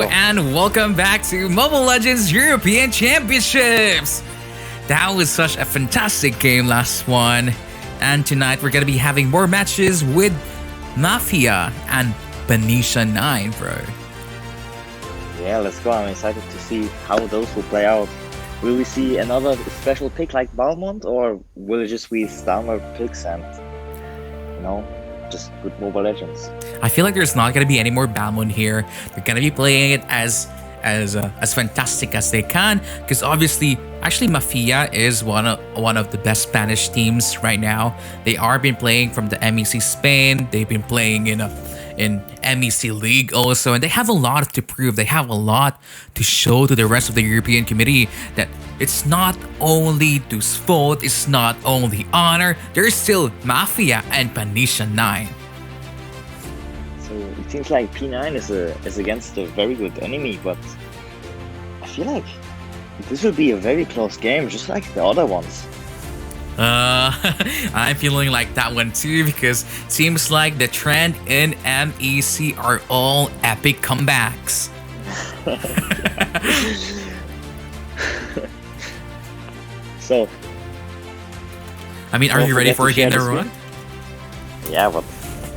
and welcome back to Mobile Legends European Championships! That was such a fantastic game, last one. And tonight we're gonna be having more matches with Mafia and Panitia 9, bro. Yeah, let's go. I'm excited to see how those will play out. Will we see another special pick like Balmont, or will it just be standard picks and, you know, just good Mobile Legends? I feel like there's not gonna be any more Balmond here. They're gonna be playing it as fantastic as they can, because obviously, actually, Mafia is one of the best Spanish teams right now. They are been playing from the MEC Spain. They've been playing in MEC League also, and they have a lot to prove. They have a lot to show to the rest of the European community that it's not only Deus Vult, it's not only Honor. There's still Mafia and Panitia 9. So it seems like P9 is against a very good enemy, but I feel like this will be a very close game, just like the other ones. I'm feeling like that one too, because it seems like the trend in MEC are all epic comebacks. So, I mean, are you ready for a game number one? Yeah, but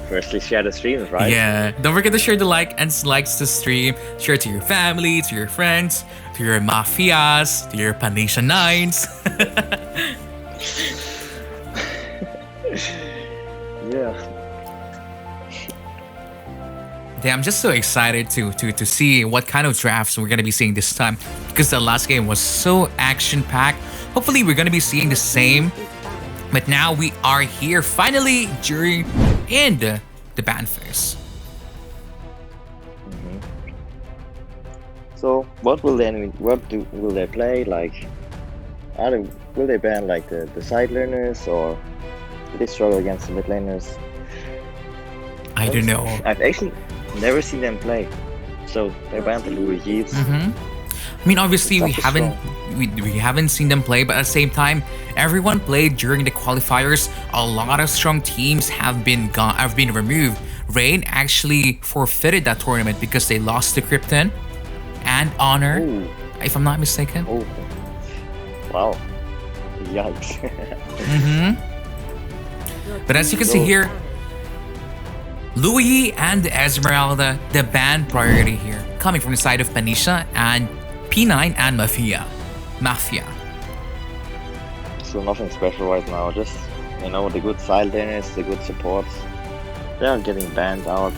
firstly share the streams, right? Yeah, don't forget to share the likes to stream. Share it to your family, to your friends, to your Mafias, to your Panitia 9s. Yeah. Yeah, I'm just so excited to see what kind of drafts we're gonna be seeing this time, because the last game was so action-packed. Hopefully we're gonna be seeing the same, but now we are here finally in the ban phase. So what will will they play? Like, will they ban like the side laners, or do they struggle against the mid laners? I don't know. I've actually never seen them play. So they banned the Louis Yeats. I mean, obviously we haven't seen them play, but at the same time, everyone played during the qualifiers. A lot of strong teams have been removed. Rain actually forfeited that tournament because they lost to Krypton and Honor, if I'm not mistaken. Oh, wow! Yikes! But as you can see here, Louis and Esmeralda, the ban priority here, coming from the side of Panitia and P9 and Mafia. So nothing special right now, just, you know, the good side laners, the good supports, they are getting banned out.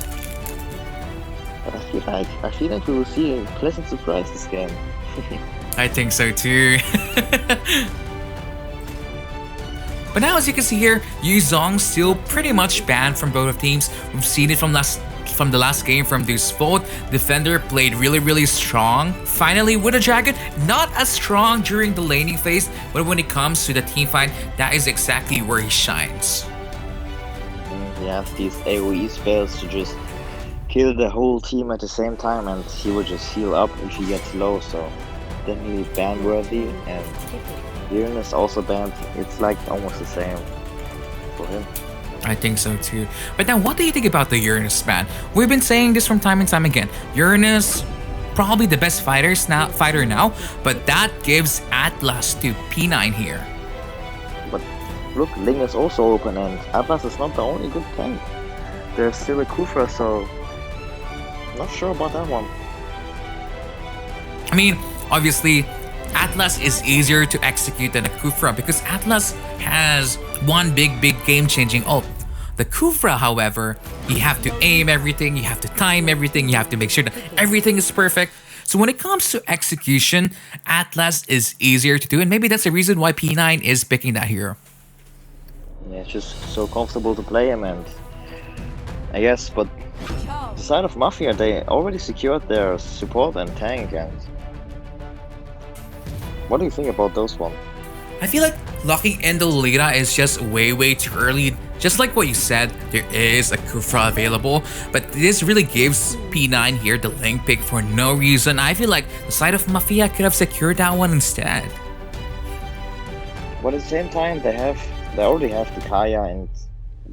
But I feel like we will see a pleasant surprise this game. I think so too. But now, as you can see here, Yuzong's still pretty much banned from both teams. We've seen it from the last game from Deus Vult. Defender played really strong. Finally, with a Dragon, not as strong during the laning phase, but when it comes to the team fight, that is exactly where he shines. He has these AoE spells to just kill the whole team at the same time, and he will just heal up if he gets low, so definitely ban worthy. And Uranus also banned. It's like almost the same for him. I think so too. But now, what do you think about the Uranus ban? We've been saying this from time and time again. Uranus, probably the best fighter now, but that gives Atlas to P9 here. But look, Ling is also open, and Atlas is not the only good tank. There's still a Kufra, so not sure about that one. I mean, obviously, Atlas is easier to execute than a Kufra because Atlas has one big game-changing ult. The Kufra, however, you have to aim everything, you have to time everything, you have to make sure that everything is perfect. So when it comes to execution, Atlas is easier to do, and maybe that's the reason why P9 is picking that hero. Yeah, it's just so comfortable to play him, and I guess, but the side of Mafia, they already secured their support and tank, and what do you think about those ones? I feel like locking in the Lira is just way too early. Just like what you said, there is a Kufra available, but this really gives P9 here the link pick for no reason. I feel like the side of Mafia could have secured that one instead. But at the same time, they already have the Kaya and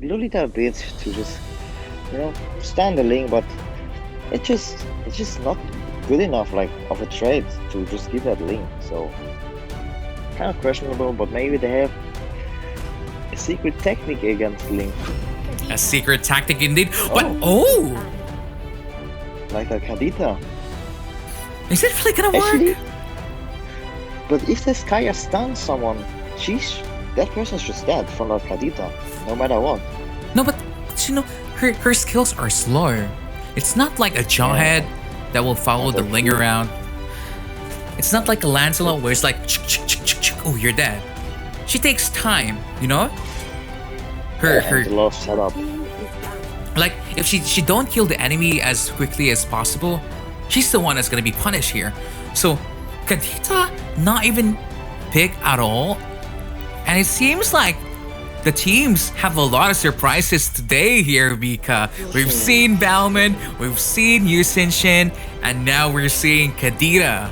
Lolita a bit to just, you know, stand the link, but it's just not good enough, like, of a trade to just give that Ling. So, kind of questionable, but maybe they have a secret technique against Ling. A secret tactic indeed. What? Oh! Like a Kadita. Is it really gonna Actually, work? but if this Kaya stuns someone, that person's just dead from that Kadita, no matter what. No, but you know, her skills are slower. It's not like a Jawhead that will follow the Ling around. It's not like a Lancelot where it's like, oh, you're dead. She takes time, you know? Her love setup. like if she don't kill the enemy as quickly as possible, she's the one that's gonna be punished here. So Kadita not even pick at all, and it seems like the teams have a lot of surprises today here, Mika. We've seen Balman, we've seen Yusin Shin, and now we're seeing Kadita.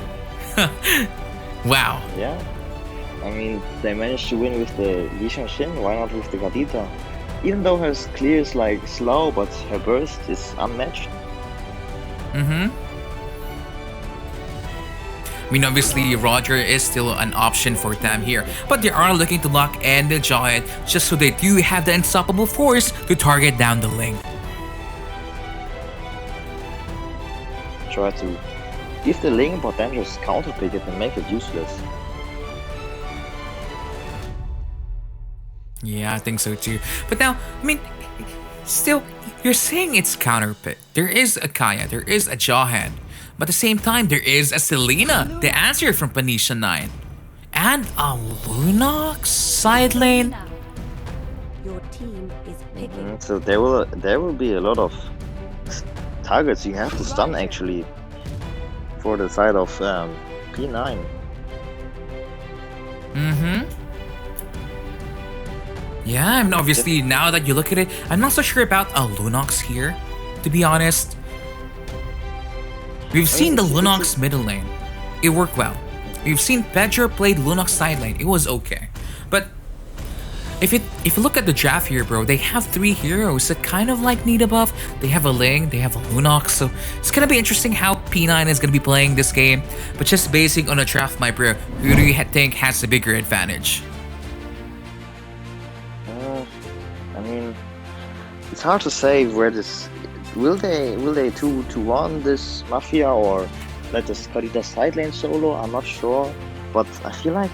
Wow. Yeah. I mean, they managed to win with the Yishan Shin, why not with the Kadita? Even though her clear is like slow, but her burst is unmatched. I mean, obviously, Roger is still an option for them here, but they are looking to lock in the Giant just so they do have the unstoppable force to target down the Ling. Try to give the Ling, but then just counterpick it and make it useless. Yeah, I think so too. But now, I mean, still, you're saying it's counterpick. There is a Kaya, there is a Jawhead, but at the same time, there is a Selena, the answer from Panitia 9. And a Lunox side lane. Your team is picking. So there will be a lot of targets you have to stun actually for the side of P9. Yeah, I mean, obviously, now that you look at it, I'm not so sure about a Lunox here, to be honest. We've seen the Lunox middle lane. It worked well. We've seen Pedro played Lunox side lane. It was okay. But if you look at the draft here, bro, they have 3 heroes that kind of like need a buff. They have a Ling, they have a Lunox, so it's gonna be interesting how P9 is gonna be playing this game. But just basing on a draft, my bro, who do you think has the bigger advantage? I mean, it's hard to say where this will they 2-1 this Mafia or let this Kadita side lane solo. I'm not sure, but I feel like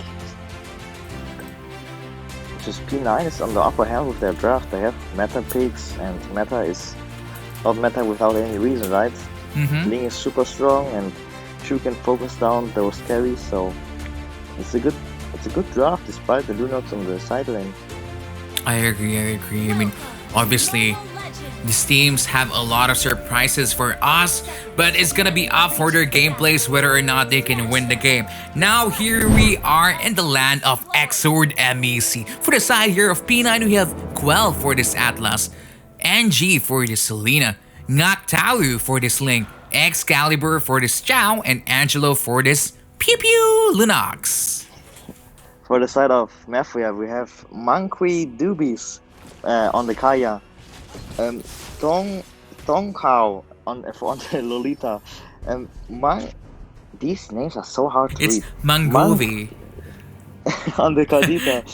just P9 is on the upper hand with their draft. They have meta picks, and meta is not meta without any reason, right? Ling is super strong, and Shu can focus down those carries, so it's a good draft despite the Lunox on the side lane. I agree. I mean, obviously, these teams have a lot of surprises for us, but it's gonna be up for their gameplays whether or not they can win the game. Now, here we are in the land of Exord MEC. For the side here of P9, we have Quell for this Atlas, NG for this Selena, Ngaktalu for this Ling, Excalibur for this Chow, and Angelo for this Pew Pew Lunox. For the side of Mafia, we have Monkey Doobies on the Kaya, Tongkao on the Lolita. These names are so hard to read. It's Mangovi. On the Kadita,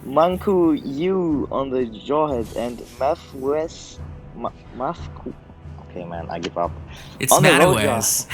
Manku Yu on the Jawhead, and Mafku. Okay, man, I give up. It's Manawes.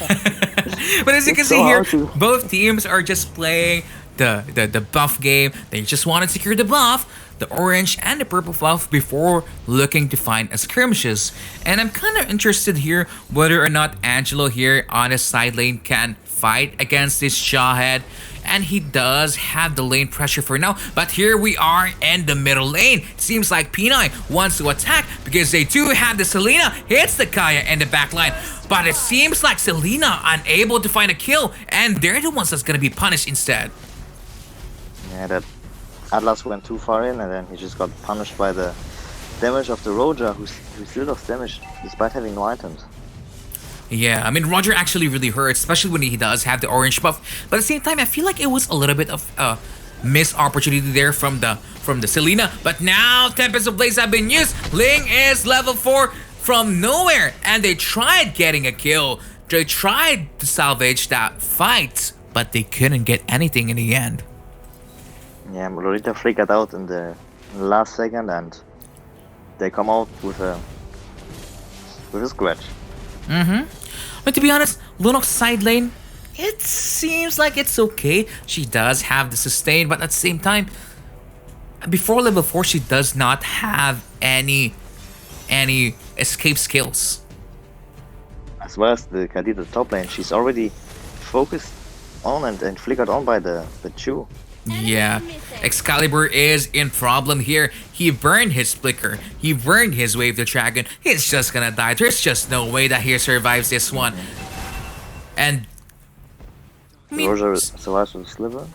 But as you can see here, both teams are just playing the buff game. They just want to secure the buff, the orange and the purple buff before looking to find a skirmishes. And I'm kind of interested here whether or not Angelo here on his side lane can fight against this Jawhead. And he does have the lane pressure for now. But here we are in the middle lane. Seems like P9 wants to attack because they do have the Selena hits the Kaya in the back line. But it seems like Selena unable to find a kill, and they're the ones that's gonna be punished instead. Yeah, that Atlas went too far in, and then he just got punished by the damage of the Roja, who still does damage despite having no items. Yeah, I mean, Roger actually really hurts, especially when he does have the orange buff. But at the same time, I feel like it was a little bit of a missed opportunity there from the Selena. But now, Tempest of Blaze have been used. Ling is level 4 from nowhere, and they tried getting a kill. They tried to salvage that fight, but they couldn't get anything in the end. Yeah, Lolita flickered out in the last second, and they come out with a scratch. But to be honest, Lunox's side lane, it seems like it's okay. She does have the sustain, but at the same time, before level 4, she does not have any escape skills. As well as the Khadija top lane, she's already focused on and flickered on by the Chu. Yeah, Excalibur is in problem here. He burned his flicker. He burned his wave the dragon. He's just gonna die. There's just no way that he survives this one. And Roger survives with Sliver.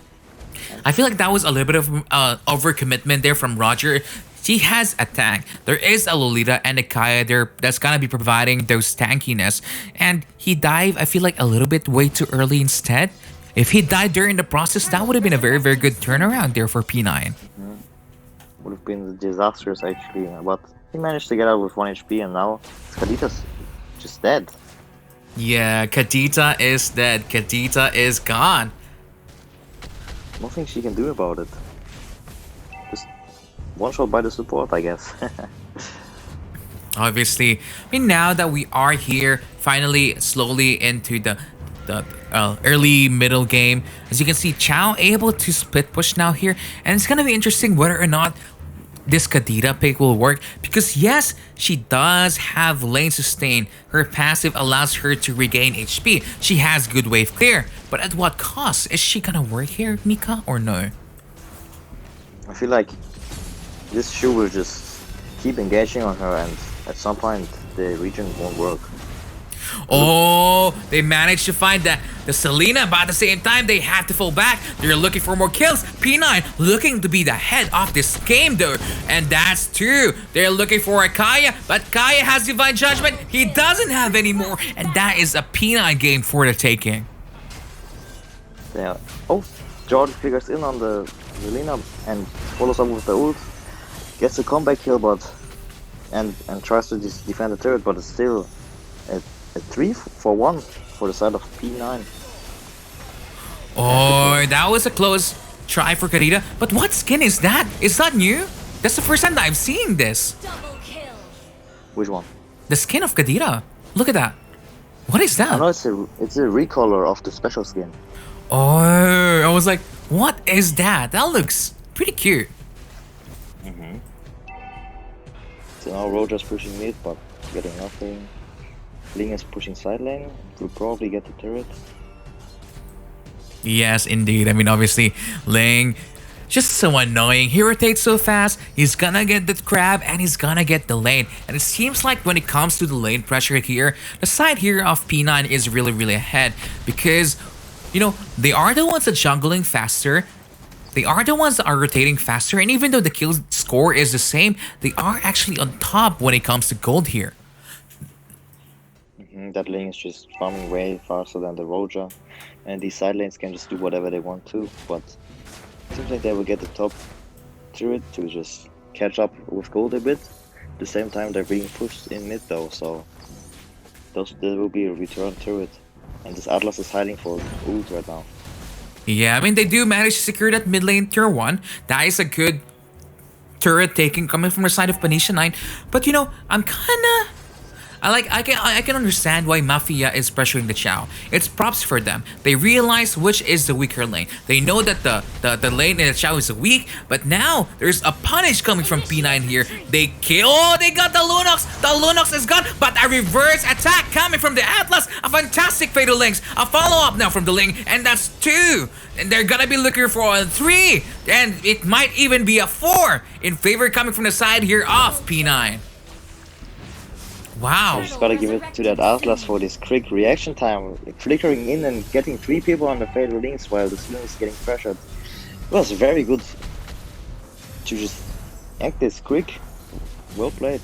I feel like that was a little bit of overcommitment there from Roger. He has a tank. There is a Lolita and a Kaya there that's gonna be providing those tankiness. And he died, I feel like, a little bit way too early instead. If he died during the process, that would have been a very, very good turnaround there for P9. Would have been disastrous actually, but he managed to get out with 1 HP, and now Khadita's just dead. Yeah, Khadija is dead. Khadija is gone. Nothing she can do about it. Just one shot by the support, I guess. Obviously, I mean, now that we are here, finally, slowly into the early middle game, as you can see, Chao able to split push now here, and it's gonna be interesting whether or not this Khadija pick will work, because yes, she does have lane sustain. Her passive allows her to regain HP. She has good wave clear, but at what cost? Is she gonna work here, Mika, or no? I feel like this Shu will just keep engaging on her, and at some point the region won't work. Oh, they managed to find the Selena, but at the same time, they have to fall back. They're looking for more kills. P9 looking to be the head of this game, though. And that's true. They're looking for a Kaya, but Kaya has Divine Judgment. He doesn't have any more. And that is a P9 game for the taking. Yeah. Oh, George figures in on the Selena and follows up with the ult. Gets a comeback kill, but and tries to defend the turret, but it's still a 3-for-1 for the side of P9. Oh, that was a close try for Khadija. But what skin is that? Is that new? That's the first time that I've seen this. Which one? The skin of Khadija. Look at that. What is that? No, it's a recolor of the special skin. Oh, I was like, what is that? That looks pretty cute. So now Roger's pushing mid, but getting nothing. Ling is pushing side lane. Will probably get the turret. Yes, indeed. I mean, obviously, Ling, just so annoying. He rotates so fast. He's gonna get the crab and he's gonna get the lane. And it seems like when it comes to the lane pressure here, the side here of P9 is really, really ahead. Because, you know, they are the ones that jungling faster. They are the ones that are rotating faster. And even though the kill score is the same, they are actually on top when it comes to gold here. That lane is just farming way faster than the Roger, and these side lanes can just do whatever they want to, but it seems like they will get the top turret to just catch up with gold a bit. At the same time, they're being pushed in mid though, so there will be a return turret, and this Atlas is hiding for ult right now. Yeah, I mean, they do manage to secure that mid lane tier 1. That is a good turret taking coming from the side of Panitia 9, but you know, I'm kinda... I can understand why Mafia is pressuring the Chao. It's props for them. They realize which is the weaker lane. They know that the lane in the Chao is weak, but now there's a punish coming from P9 here. They kill. Oh, they got the Lunox. The Lunox is gone, but a reverse attack coming from the Atlas. A fantastic Fatal Links. A follow-up now from the Ling, and that's 2. And they're gonna be looking for a 3, and it might even be a 4 in favor coming from the side here of P9. Wow. I just gotta give it to that Atlas for this quick reaction time, flickering in and getting 3 people on the Fatal Links while the Sling is getting pressured. It was very good to just act this quick. Well played.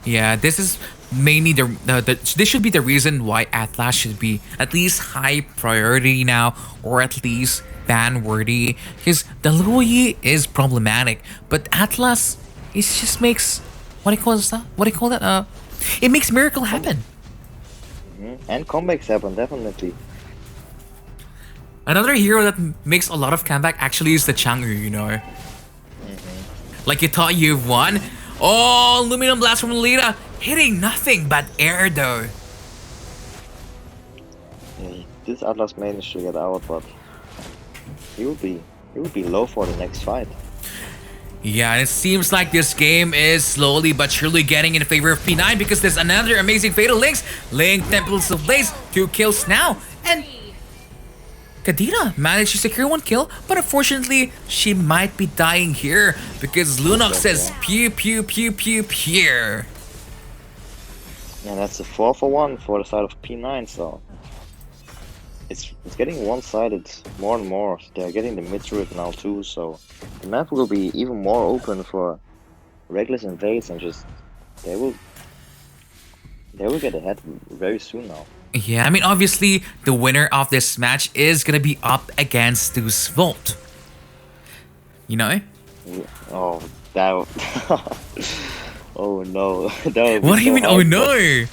Yeah, this is mainly this should be the reason why Atlas should be at least high priority now, or at least ban worthy, because the Louis is problematic, but Atlas, it just makes, what do you call that? It makes miracle happen. And comebacks happen, definitely. Another hero that makes a lot of comeback actually is the Chang'e, you know. Like you thought you've won. Oh, Aluminum Blast from Lita, hitting nothing but air though. Yeah, this Atlas managed to get out, but he will be low for the next fight. Yeah, it seems like this game is slowly but surely getting in favor of P9 because there's another amazing Fatal Links. Link Temples of Blaze, 2 kills now. And Kadira managed to secure 1 kill, but unfortunately, she might be dying here because Lunox says pew pew pew pew pew. Yeah, that's a 4-for-1 for the side of P9, so it's getting one-sided more and more. They're getting the mid turret now too, so the map will be even more open for Reckless invades and just they will get ahead very soon now. Yeah, I mean, obviously, the winner of this match is gonna be up against Deus Vult. You know? Yeah. Oh, that. Oh no. That What do you mean, oh hard, no?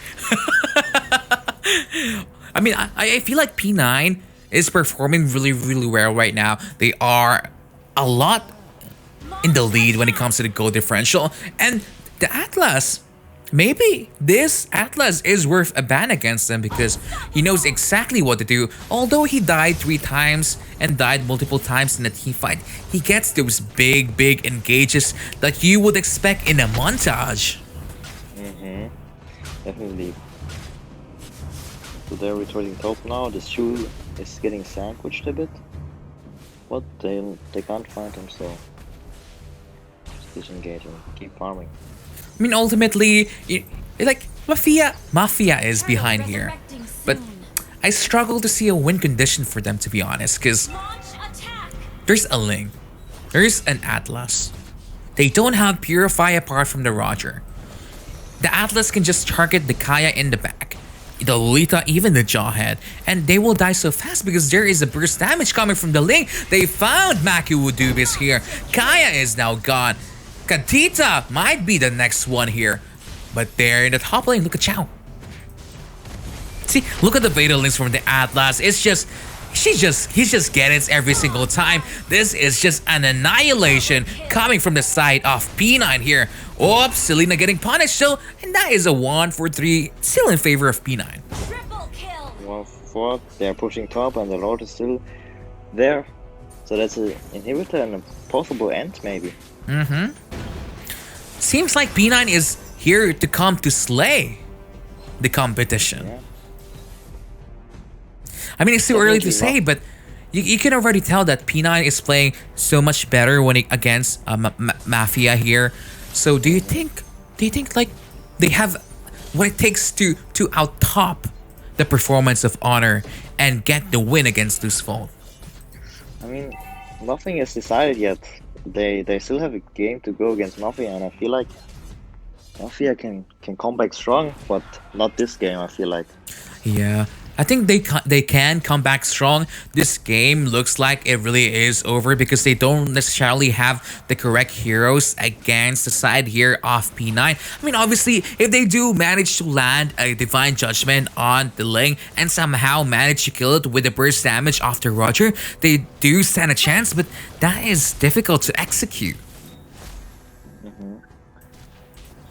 I mean, I feel like P9 is performing really, really well right now. They are a lot in the lead when it comes to the goal differential. And the Atlas, maybe this Atlas is worth a ban against them because he knows exactly what to do. Although he died 3 times and died multiple times in a team fight, he gets those big engages that you would expect in a montage. Definitely. So they're returning top now. The shoe is getting sandwiched a bit, but they can't find him, so just disengage and keep farming. I mean, ultimately, like Mafia is behind here, but I struggle to see a win condition for them, to be honest, because there's a Ling, there's an Atlas. They don't have Purify apart from the Roger. The Atlas can just target the Kaya in the back, the Lolita, even the Jawhead, and they will die so fast because there is a burst damage coming from the Ling. They found Maku Wudubis here. Kaya is now gone. Katita might be the next one here, but there in the top lane, look at Chow. See, look at the Fatal Links from the Atlas. It's just, he's just getting it every single time. This is just an annihilation coming from the side of P9 here. Oops, Selena getting punished, so, and that is a 1-for-3, still in favor of P9. Triple kill. 1-4, they're pushing top and the Lord is still there. So that's an inhibitor and a possible end maybe. Seems like P9 is here to come to slay the competition. Yeah. I mean, it's too early to say, but you can already tell that P9 is playing so much better when against Mafia here. So do you think like they have what it takes to out-top the performance of Honor and get the win against Deus Vult? I mean, nothing is decided yet. They still have a game to go against Mafia, and I feel like Mafia can come back strong, but not this game, I feel like. Yeah, I think they can come back strong. This game looks like it really is over because they don't necessarily have the correct heroes against the side here of P9. I mean, obviously, if they do manage to land a Divine Judgment on the Ling and somehow manage to kill it with the burst damage after Roger, they do stand a chance, but that is difficult to execute.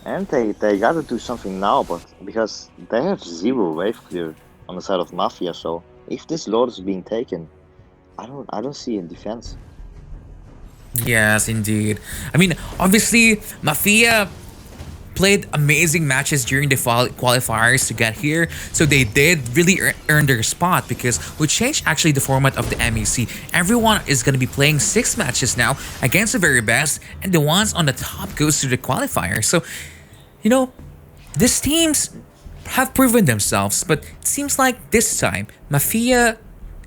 And they gotta do something now, but because they have 0 wave clear on the side of Mafia, so if this Lord is being taken, I don't see a defense. Yes, indeed. I mean, obviously, Mafia played amazing matches during the qualifiers to get here, so they did really earn their spot because we changed actually the format of the MEC. Everyone is going to be playing 6 matches now against the very best, and the ones on the top goes to the qualifier. So, you know, these teams have proven themselves, but it seems like this time Mafia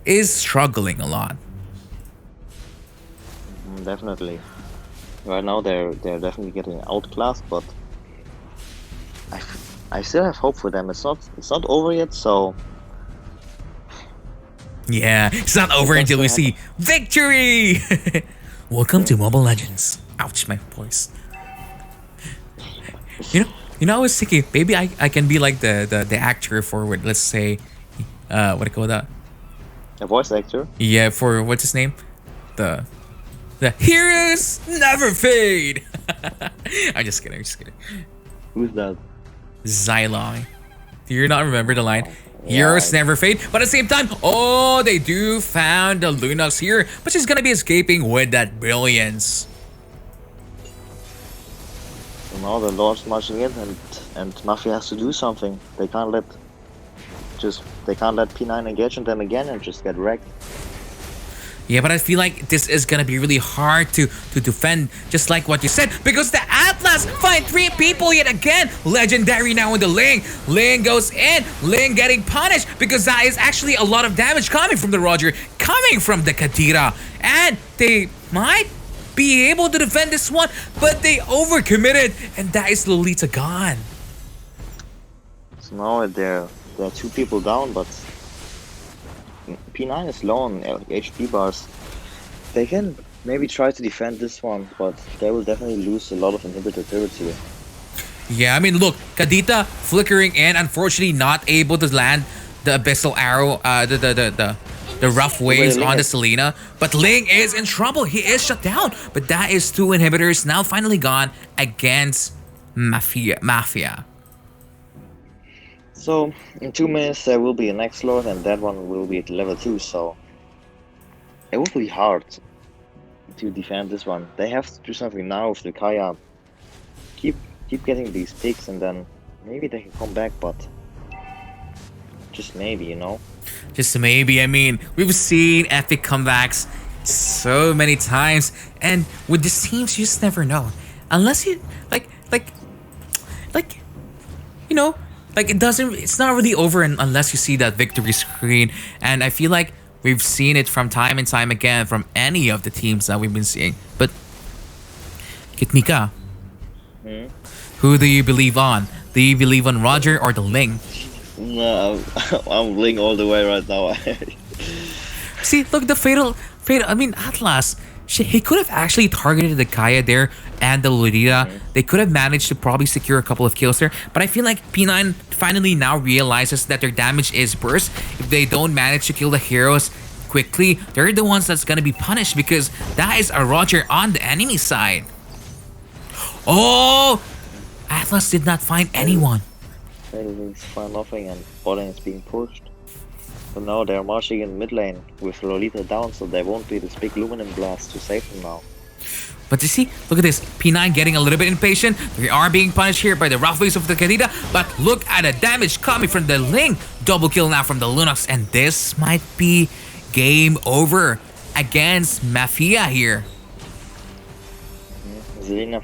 is struggling a lot. Definitely. Right now they're definitely getting outclassed, but I still have hope for them. It's not over yet, so yeah, it's not over until we see victory. Welcome to Mobile Legends. Ouch, my voice. You know, You know, I was thinking maybe I can be like the actor for let's say, what do you call that? A voice actor? Yeah, for what's his name? The heroes never fade. I'm just kidding. Who's that? Xylong. Do you not remember the line? Heroes never fade. But at the same time, oh, they do found the Lunox here, but she's gonna be escaping with that brilliance. So now the Lord's marching in, and Mafia has to do something. They can't let P9 engage on them again and just get wrecked. Yeah, but I feel like this is gonna be really hard to defend, just like what you said, because the Atlas find 3 people yet again. Legendary now in the Ling. Ling goes in. Ling getting punished because that is actually a lot of damage coming from the Roger, coming from the Kadira. And they might be able to defend this one, but they overcommitted, and that is Lolita gone. So now there are 2 people down, but P9 is low on HP bars. They can maybe try to defend this one, but they will definitely lose a lot of inhibitor turrets here. Yeah, I mean, look, Kadita flickering in, unfortunately not able to land the abyssal arrow, the rough waves on the Selena. But Ling is in trouble. He is shut down. But that is 2 inhibitors now finally gone against Mafia. So, in 2 minutes there will be a next Lord, and that one will be at level 2, so it will be hard to defend this one. They have to do something now with the Kaya. Keep getting these picks, and then maybe they can come back, but just maybe, you know? Just maybe. I mean, we've seen epic comebacks so many times, and with these teams, you just never know. Unless you, you know, like it's not really over unless you see that victory screen. And I feel like we've seen it from time and time again from any of the teams that we've been seeing. But Kitnika, who do you believe on? Do you believe on Roger or the Ling? No, I'm Ling all the way right now. See, look, the fatal. I mean, Atlas. He could have actually targeted the Kaya there and the Lolita. They could have managed to probably secure a couple of kills there. But I feel like P9 finally now realizes that their damage is burst. If they don't manage to kill the heroes quickly, they're the ones that's gonna be punished because that is a Roger on the enemy side. Oh! Atlas did not find anyone. They find nothing, and bottom is being pushed. So now they're marching in mid lane with Lolita down, so there won't be this big Luminum blast to save them now. But you see, look at this. P9 getting a little bit impatient. They are being punished here by the rough waves of the Kadita. But look at the damage coming from the Ling. Double kill now from the Lunox. And this might be game over against Mafia here. Zelina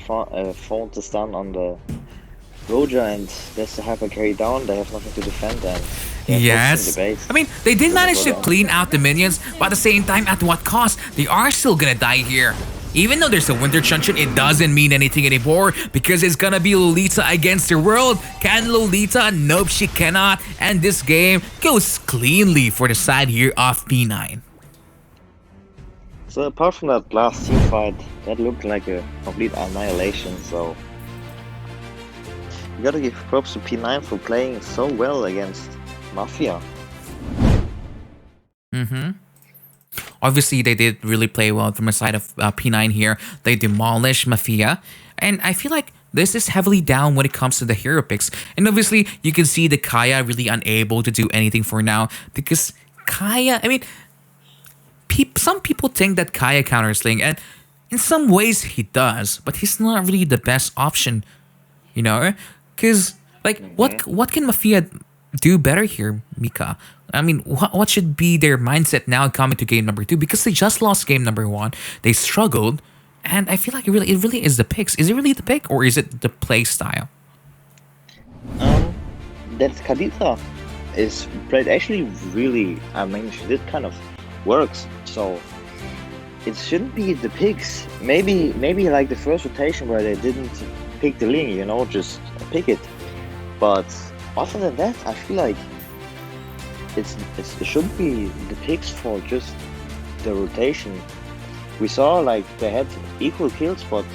found the stun on the Roger, and there's the hyper carry down. They have nothing to defend, and yes, I mean, they did manage to clean out the minions, but at the same time, at what cost? They are still gonna die here. Even though there's a Winter Truncheon, it doesn't mean anything anymore because it's gonna be Lolita against the world. Can Lolita? Nope, she cannot. And this game goes cleanly for the side here of P9. So apart from that last team fight, that looked like a complete annihilation, so you gotta give props to P9 for playing so well against Mafia. Obviously, they did really play well from the side of P9 here. They demolished Mafia. And I feel like this is heavily down when it comes to the hero picks. And obviously, you can see the Kaya really unable to do anything for now. Because Kaya, I mean, some people think that Kaya counters Ling. And in some ways, he does. But he's not really the best option. You know? Because, like, what can Mafia do better here, Mika? I mean, what should be their mindset now coming to game number 2? Because they just lost game number 1. They struggled. And I feel like it really is the picks. Is it really the pick or is it the play style? That Kadita is played actually really, I mean, she did kind of works. So it shouldn't be the picks. Maybe like the first rotation where they didn't pick the Ling, you know, just pick it. But other than that, I feel like it shouldn't be the picks for just the rotation. We saw like they had equal kills, but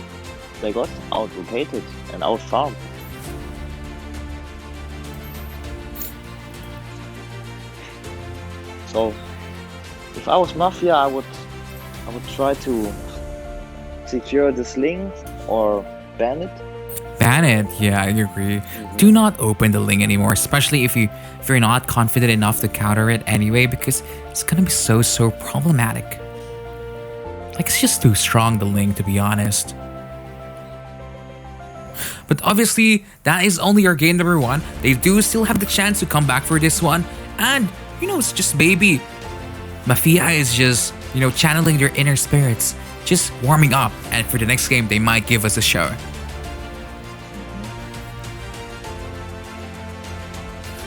they got out-rotated and out-farmed. So if I was Mafia, I would try to secure the sling or ban it. Ban it. Yeah, I agree. Do not open the link anymore, especially if you're not confident enough to counter it anyway, because it's gonna be so problematic. Like, it's just too strong, the link, to be honest. But obviously, that is only our game number 1. They do still have the chance to come back for this one, and you know, it's just baby. Mafia is just, you know, channeling their inner spirits, just warming up, and for the next game, they might give us a show.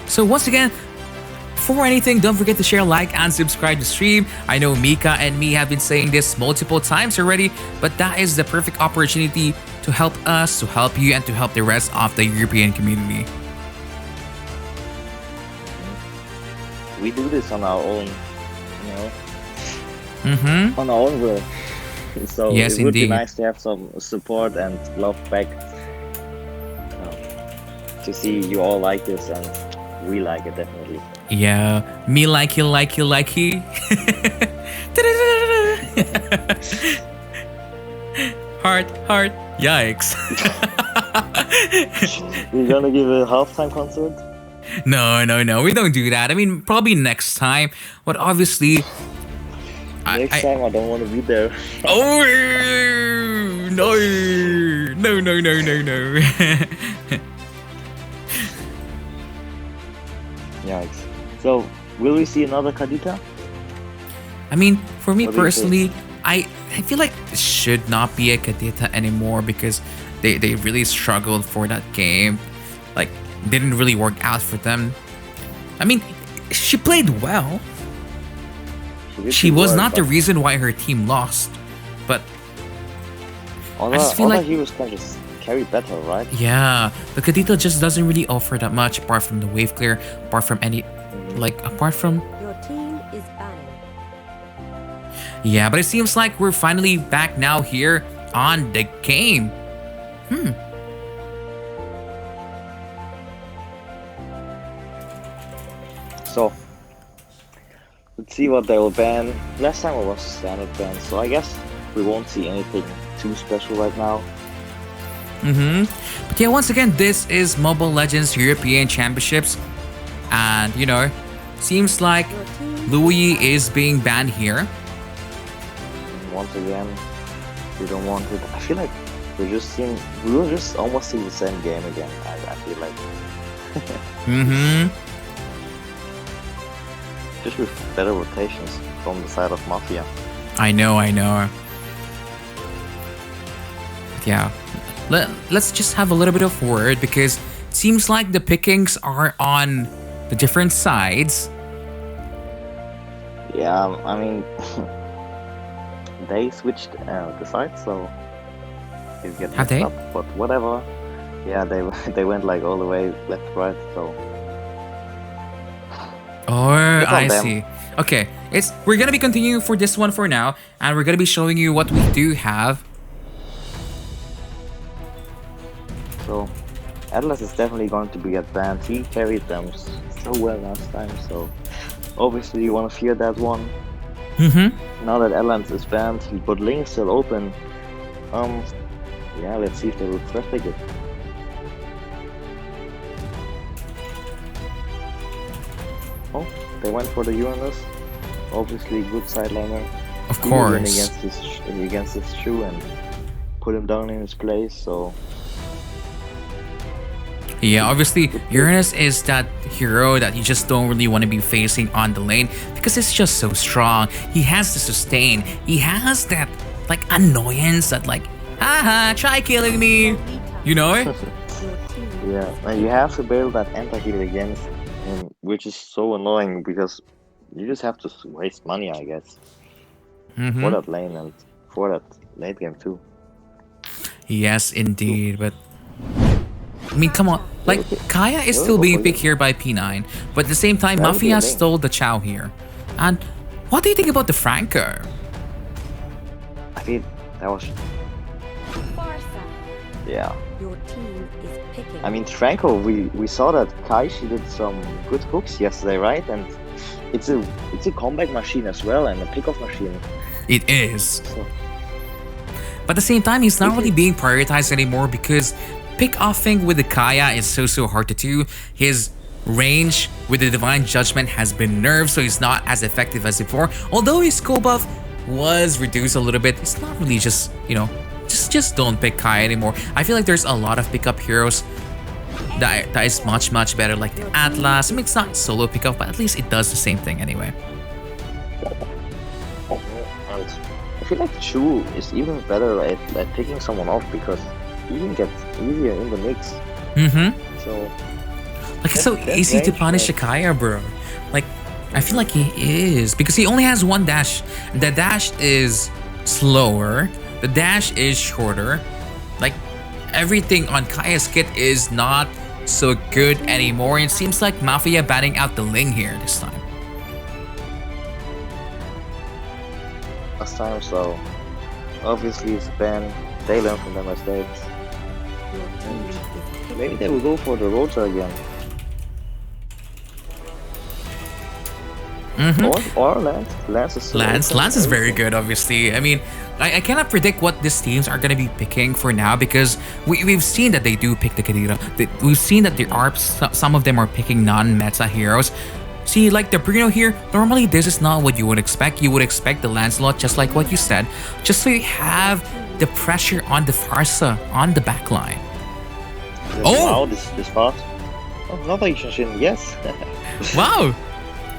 So once again, before anything, don't forget to share, like, and subscribe to stream. I know Mika and me have been saying this multiple times already, but that is the perfect opportunity to help us, to help you, and to help the rest of the European community. We do this on our own, you know, on our own will. So yes, it would indeed. be nice to have some support and love back, to see you all like this, and we like it definitely. Yeah, me like you. Heart, yikes. We're gonna give a halftime concert? No, we don't do that. I mean, probably next time, but obviously... Next time I don't want to be there. Oh, no. Yikes. So, will we see another Kadita? I mean, for me What do you personally, I feel like it should not be a Kadita anymore because they really struggled for that game. Like, didn't really work out for them. I mean, she played well. She was not the reason why her team lost, but I just feel like he was kind of carried better, right? yeah, the Kadita just doesn't really offer that much apart from the wave clear, apart from any, like, apart from... Your team is banning. Yeah, but it seems like we're finally back now here on the game. So, let's see what they will ban. Last time it was standard ban, so I guess we won't see anything too special right now. But yeah, once again, this is Mobile Legends European Championships. And, you know, seems like Louis is being banned here. Once again, we don't want it. I feel like we will just almost see the same game again. I feel like. Just with better rotations from the side of Mafia. I know. Yeah. Let's just have a little bit of word because it seems like the pickings are on the different sides. Yeah, I mean, they switched the sides, so you get Have messed they? up, but whatever. Yeah, they went like all the way left, right, so. Oh, It's on I them. see. Okay, we're gonna be continuing for this one for now, and we're gonna be showing you what we do have. So, Atlas is definitely going to be at banned. He carried them so well last time, so obviously you want to fear that one. Now that Atlas is banned, but Link is still open. Yeah, let's see if they will traffic it. Oh, they went for the Uranus. Obviously, good sideliner. Of He will win course. against this shoe and put him down in his place. So. Yeah, obviously, Uranus is that hero that you just don't really want to be facing on the lane because it's just so strong. He has the sustain. He has that, like, annoyance that, like, haha, try killing me. You know? Yeah, and you have to build that anti-heal against him, which is so annoying because you just have to waste money, I guess, for that lane and for that late game too. Yes, indeed, but I mean, come on. Like, Kaya is still being picked here by P9, but at the same time, Mafia stole the Chow here. And what do you think about the Franco? I mean, that was... Yeah. Your team is picking. I mean, Franco, we saw that Kai, she did some good hooks yesterday, right? And it's a comeback machine as well and a pick-off machine. It is. So, But at the same time, he's not really being prioritized anymore because pick-offing with the Kaya is so hard to do. His range with the Divine Judgment has been nerfed, so he's not as effective as before. Although his skill buff was reduced a little bit, it's not really just, you know, just don't pick Kaya anymore. I feel like there's a lot of pickup heroes that is much better, like the Atlas. I mean, it's not solo pickup, but at least it does the same thing anyway. and I feel like Chu is even better at picking someone off because he even gets easier in the mix. So Like, it's so easy to punish a Kaya, bro. Like, I feel like he is because he only has one dash. The dash is slower. The dash is shorter. Like, everything on Kaya's kit is not so good anymore. It seems like Mafia batting out the Ling here this time. last time, so obviously it's banned. They learn from their mistakes. Maybe they will go for the Rota again. Or Lance. Lance is very good, obviously. I mean, I cannot predict what these teams are going to be picking for now because we've seen that they do pick the Kadira. We've seen that there are some of them are picking non-meta heroes. See, like the Bruno here, normally this is not what you would expect. You would expect the Lancelot, just like what you said, just so you have the pressure on the Farsa on the backline. Wow, this fast. Oh, another Ishin, yes. Wow.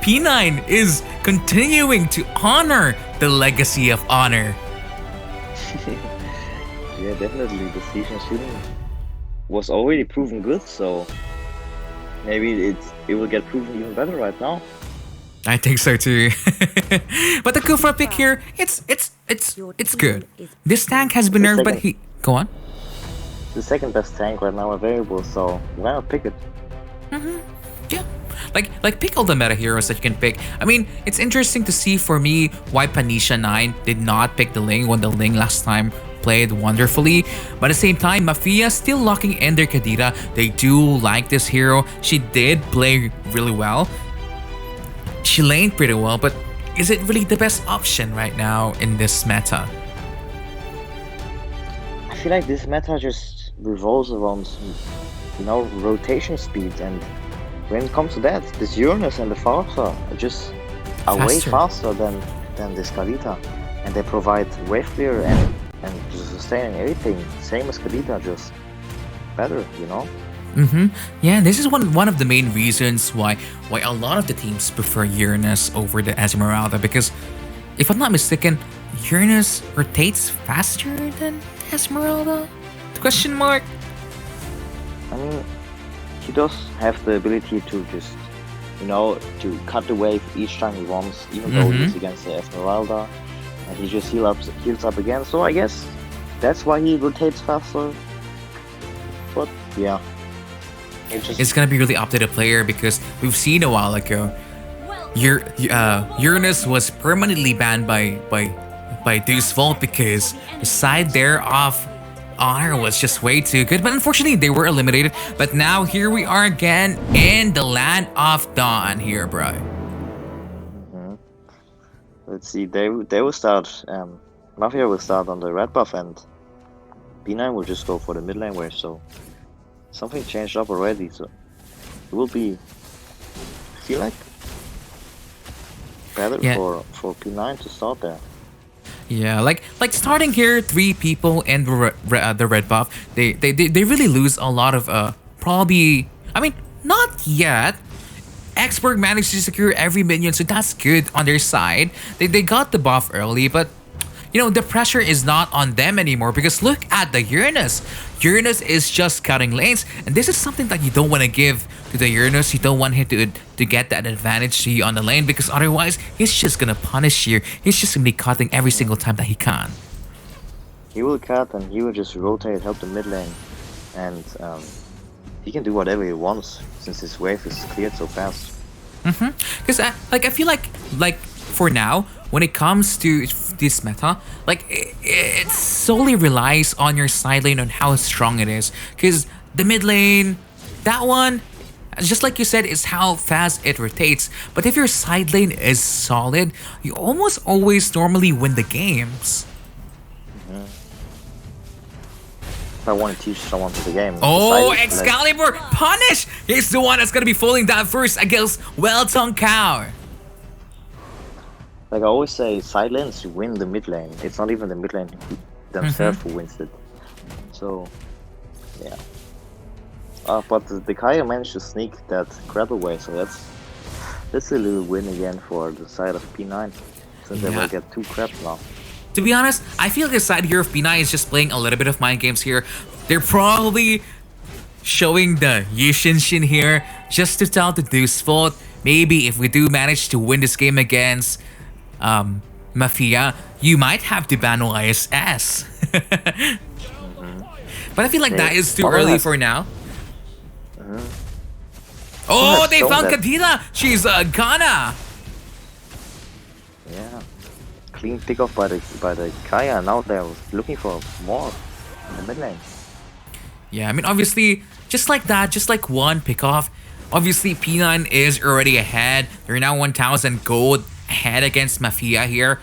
P9 is continuing to honor the legacy of honor. Yeah, definitely. The season shooting was already proven good, so maybe it will get proven even better right now. I think so too. But the Kufra pick here, it's good. This tank has been nerfed, but he go on. The second best tank right now available, so why not pick it? Yeah. Like pick all the meta heroes that you can pick. I mean, it's interesting to see for me why Panitia 9 did not pick the Ling when the Ling last time played wonderfully. But at the same time, Mafia still locking in their Kadira. They do like this hero. She did play really well. She laned pretty well, but is it really the best option right now in this meta? I feel like this meta just revolves around, you know, rotation speed, and when it comes to that, this Uranus and the Farsa are way faster than this Kalita, and they provide wave clear and just sustain and everything. Same as Kalita, just better, you know. Yeah, this is one of the main reasons why a lot of the teams prefer Uranus over the Esmeralda, because if I'm not mistaken, Uranus rotates faster than Esmeralda? Question mark. I mean, he does have the ability to just, you know, to cut the wave each time he wants, even though he's against the Esmeralda, and he just heals up again. So I guess that's why he rotates faster. But yeah, it's gonna be really up to the player, because we've seen a while ago, Uranus was permanently banned by Deus Vult because the side there of Honor was just way too good, but unfortunately they were eliminated. But now here we are again in the land of Dawn here, bro. Let's see, they will start, Mafia will start on the red buff, and B9 will just go for the mid lane wave, so something changed up already, so it will be, I feel like, better for P9 to start there. Yeah, like starting here, 3 people in the red buff, they really lose a lot of probably, I mean, not yet. Exord managed to secure every minion, so that's good on their side. They got the buff early, but you know, the pressure is not on them anymore, because look at the Uranus. Uranus is just cutting lanes, and this is something that you don't want to give to the Uranus. You don't want him to get that advantage to you on the lane, because otherwise he's just gonna punish you. He's just gonna be cutting every single time that he can. He will cut and he will just rotate, help the mid lane, and he can do whatever he wants since his wave is cleared so fast. Because I feel like for now, when it comes to this meta, like it solely relies on your side lane, on how strong it is. Because the mid lane, that one, just like you said, is how fast it rotates. But if your side lane is solid, you almost always normally win the games. If I want to teach someone to the game. Oh, the side is Excalibur! Punish! He's the one that's gonna be falling down first against Well-Tongue Cow. Like I always say, side lanes win the mid lane. It's not even the mid lane themselves who wins it. So, yeah. But the Kaya managed to sneak that grab away, so that's a little win again for the side of P9. Since they will get 2 crabs now. To be honest, I feel like the side here of P9 is just playing a little bit of mind games here. They're probably showing the Yushinshin here just to tell the Deus Vult, maybe if we do manage to win this game against Mafia, you might have to ban ISS. But I feel like that is too early for now. Oh, they found Kadira! She's Ghana! Yeah. Clean pick off by the Kaya. Now they're looking for more in the mid lane. Yeah, I mean, obviously, just like that, just like one pick off, obviously P9 is already ahead. They're now 1,000 gold ahead against Mafia here.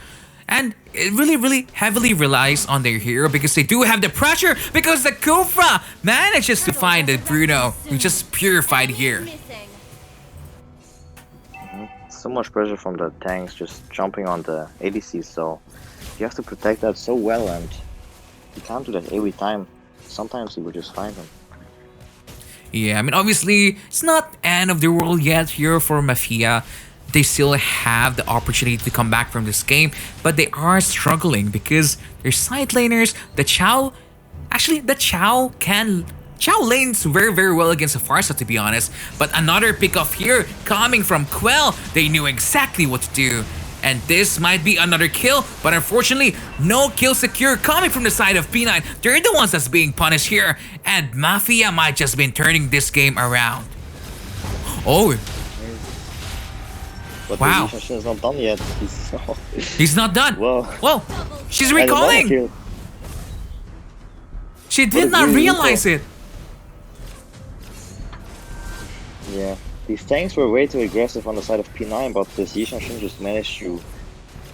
And it really heavily relies on their hero because they do have the pressure because the Kufra manages to find the Bruno who just purified here. So much pressure from the tanks just jumping on the ADC, so you have to protect that so well, and you can't do that every time. Sometimes you will just find them. Yeah, I mean, obviously, it's not end of the world yet here for Mafia. They still have the opportunity to come back from this game, but they are struggling because their side laners, the Chow, actually the Chow lanes very well against the Farsa, to be honest. But another pick off here coming from Quell. They knew exactly what to do. And this might be another kill, but unfortunately, no kill secure coming from the side of P9. They're the ones that's being punished here, and Mafia might just been turning this game around. Oh. But wow. the is not done yet. He's not done. Whoa. She's recalling. She did not realize it. Yeah. These tanks were way too aggressive on the side of P9, but the Yishan just managed to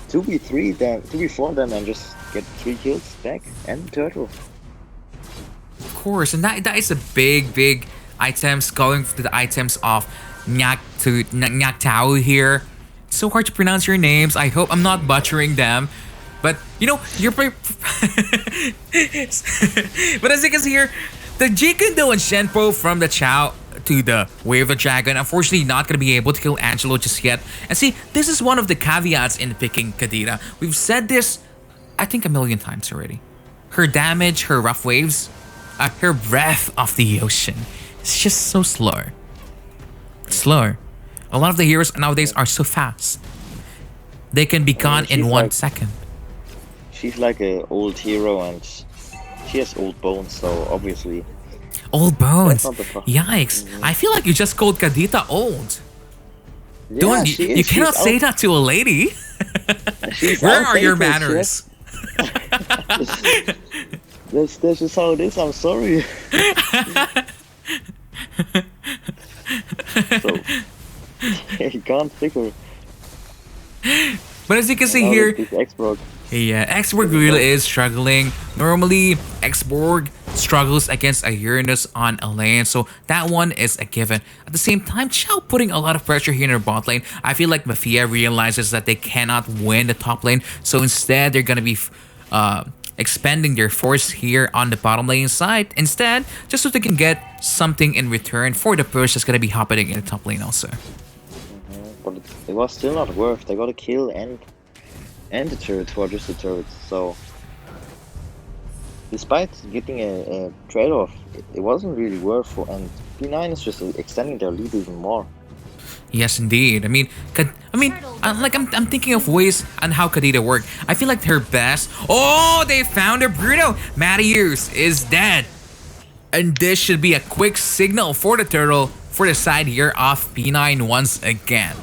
2v4 them and just get 3 kills back and the turtle. Of course, and that is a big items going to the items of Nyak Tao here. It's so hard to pronounce your names. I hope I'm not butchering them. But you know, you're but as you can see here, the Jikundo and Shenpo from the Chow to the Way of the Dragon, unfortunately not going to be able to kill Angelo just yet. And see, this is one of the caveats in picking Kadira. We've said this, I think, a million times already. Her damage, her rough waves, her breath of the ocean. It's just so slow. Slower. A lot of the heroes nowadays are so fast. They can be gone in 1 second. She's like an old hero and she has old bones, so obviously. Old bones. Yikes. I feel like you just called Kadita old. Yeah, you cannot say that to a lady. Where are your manners? That's just how it is, I'm sorry. So, you can't pick her. But as you can see here, Exborg. Yeah, Exborg really is struggling. Normally, Exborg struggles against a Uranus on a lane, so that one is a given. At the same time, Chow putting a lot of pressure here in their bot lane. I feel like Mafia realizes that they cannot win the top lane, so instead they're gonna be expending their force here on the bottom lane side instead, just so they can get something in return for the push that's gonna be happening in the top lane also. But it was still not worth. They got a kill and the turret for just the turret, so despite getting a trade-off, it wasn't really worth for, and P9 is just extending their lead even more. Yes, indeed. I mean, I'm thinking of ways on how Kadita worked. I feel like her best. Oh, they found her. Bruno Matthews is dead, and this should be a quick signal for the turtle for the side here of P9 once again.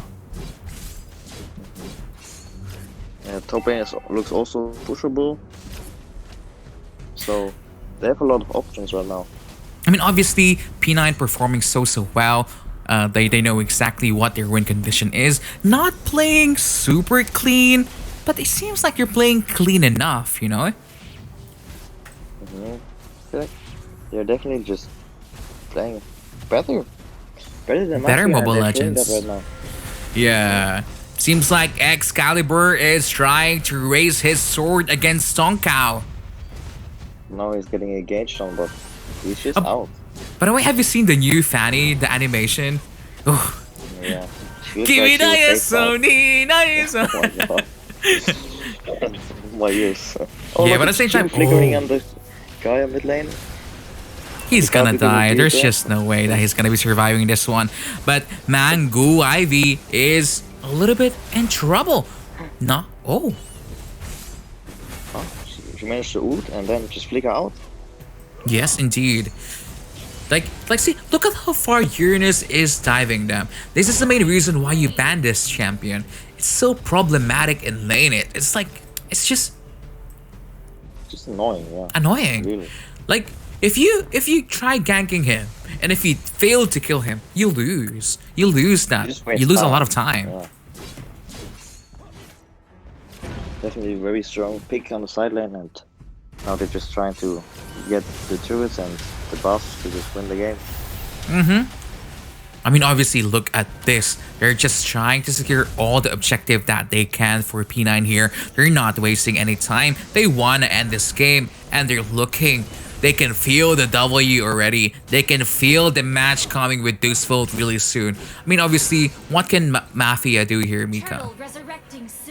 Top lane looks also pushable, so they have a lot of options right now. I mean, obviously, P9 performing so well. They know exactly what their win condition is. Not playing super clean, but it seems like you're playing clean enough, you know? I feel like they're definitely just playing better than Better Mafia, Mobile and they're showing Legends. that right now. Yeah. Seems like Excalibur is trying to raise his sword against Stonkao. Now he's getting engaged on, but he's just out. By the way, have you seen the new Fanny, the animation? Oh, Yeah. Feels give me like she that was faked out. Sony, Oh my god. My ears. Oh, Yeah, look, but at the it's same time, flickering on the guy in mid lane. he's gonna Because of die. the There's deep just no way that he's gonna be surviving this one. But Mangu Ivy is a little bit in trouble. No. Oh. Oh, she managed to ult and then just flicker out. Yes, indeed. Like, see, look at how far Uranus is diving them. This is the main reason why you ban this champion. It's so problematic in lane it. It's like, it's just Annoying, yeah. annoying. Really. Like, if you try ganking him and if you fail to kill him, you lose. You lose that. just waste You lose a time. lot of time. Yeah. Definitely very strong pick on the side lane, and now they're just trying to get the turrets and the buffs to just win the game. I mean, obviously, look at this. They're just trying to secure all the objective that they can for P9 here. They're not wasting any time. They want to end this game, and they're looking. They can feel the W already. They can feel the match coming with Deus Vult really soon. I mean, obviously, what can Mafia do here, Mika?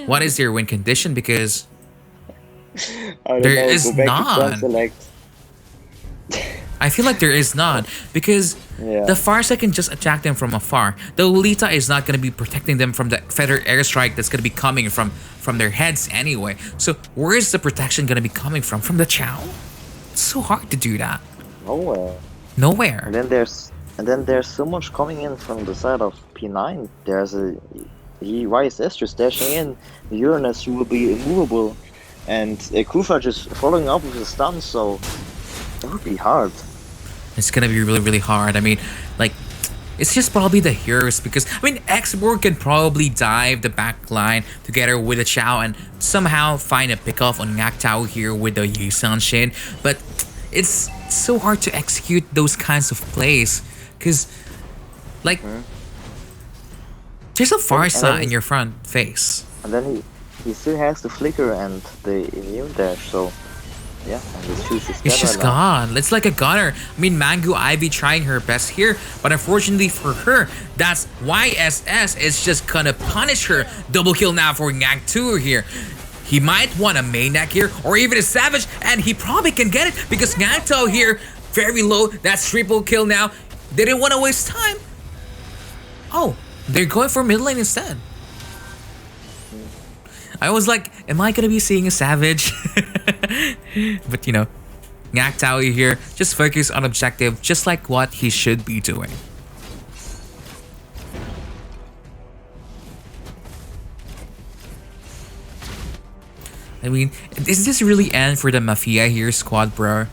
What is their win condition? Because I don't there know, is go back to none. front select. I feel like there is none because Yeah. the Farsa can just attack them from afar. The Lolita is not going to be protecting them from the feather airstrike that's going to be coming from their heads anyway. So where is the protection going to be coming from? From the Chow? It's so hard to do that. Nowhere. Nowhere. And then there's so much coming in from the side of P9. There's a YSS just dashing in. Uranus will be immovable, and Kufa just following up with a stun. So it would be hard. It's gonna be really, really hard. I mean, like, it's just probably the heroes because, I mean, Exord can probably dive the back line together with the Chow and somehow find a pickoff on Ngaktao here with the Yisan Shin. But it's so hard to execute those kinds of plays because, like, there's a Farsa in your front face. And then he still has the flicker and the immune dash. So yeah, and his shoes is It's just gone. It's like a gunner. I mean, Mangu Ivy trying her best here, but unfortunately for her, that's YSS is just gonna punish her. Double kill now for Ngak2 here. He might want a Maniac here, or even a Savage, and he probably can get it because Ngak2 here, very low. That's triple kill now. They didn't want to waste time. Oh, they're going for mid lane instead. I was like, am I gonna be seeing a Savage? But you know, Ngaktao here, just focus on objective, just like what he should be doing. I mean, is this really end for the Mafia here squad, bro?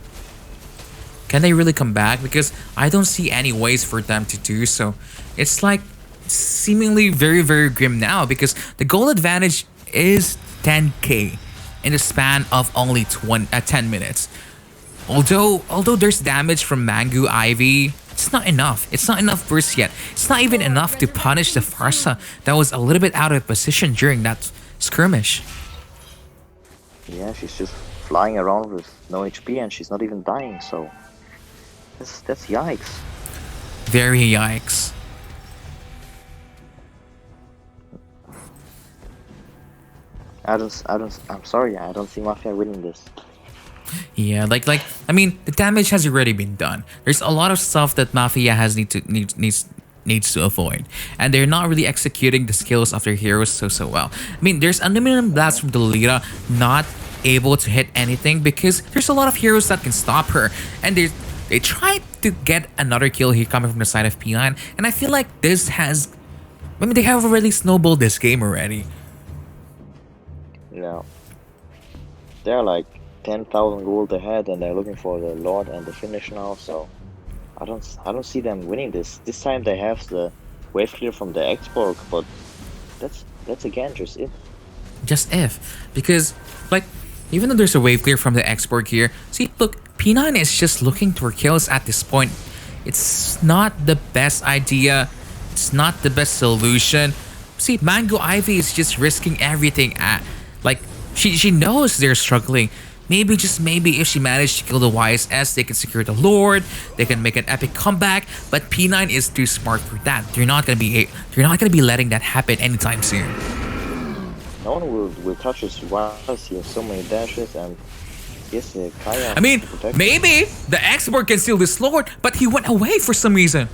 Can they really come back? Because I don't see any ways for them to do so. It's like seemingly very, very grim now because the goal advantage is 10k in the span of only 10 minutes. Although there's damage from Mangu Ivy, it's not enough. It's not enough burst yet. It's not even enough to punish the Farsa that was a little bit out of position during that skirmish. Yeah, she's just flying around with no HP and she's not even dying. So that's yikes. Very yikes. I'm sorry, I don't see Mafia winning this. Yeah, like I mean, the damage has already been done. There's a lot of stuff that Mafia has needs to avoid, and they're not really executing the skills of their heroes so well. I mean, there's unlimited blast from the Lolita, not able to hit anything because there's a lot of heroes that can stop her, and they tried to get another kill here coming from the side of P9, and I feel like this has, I mean, they have already snowballed this game already. Yeah, they're like 10,000 gold ahead, and they're looking for the Lord and the finish now. So I don't see them winning this. This time they have the wave clear from the Exborg, but that's again just it. Just if. Because, like, even though there's a wave clear from the Exborg here, see, look, P9 is just looking for kills at this point. It's not the best idea. It's not the best solution. See, Mango Ivy is just risking everything at, like, she knows they're struggling. Maybe, just maybe, if she managed to kill the YSS, they can secure the Lord. They can make an epic comeback. But P9 is too smart for that. They're not gonna be letting that happen anytime soon. No one will touch his wires. He has so many dashes, and yes, Kaya. I mean, maybe the Exborg can steal this Lord, but he went away for some reason.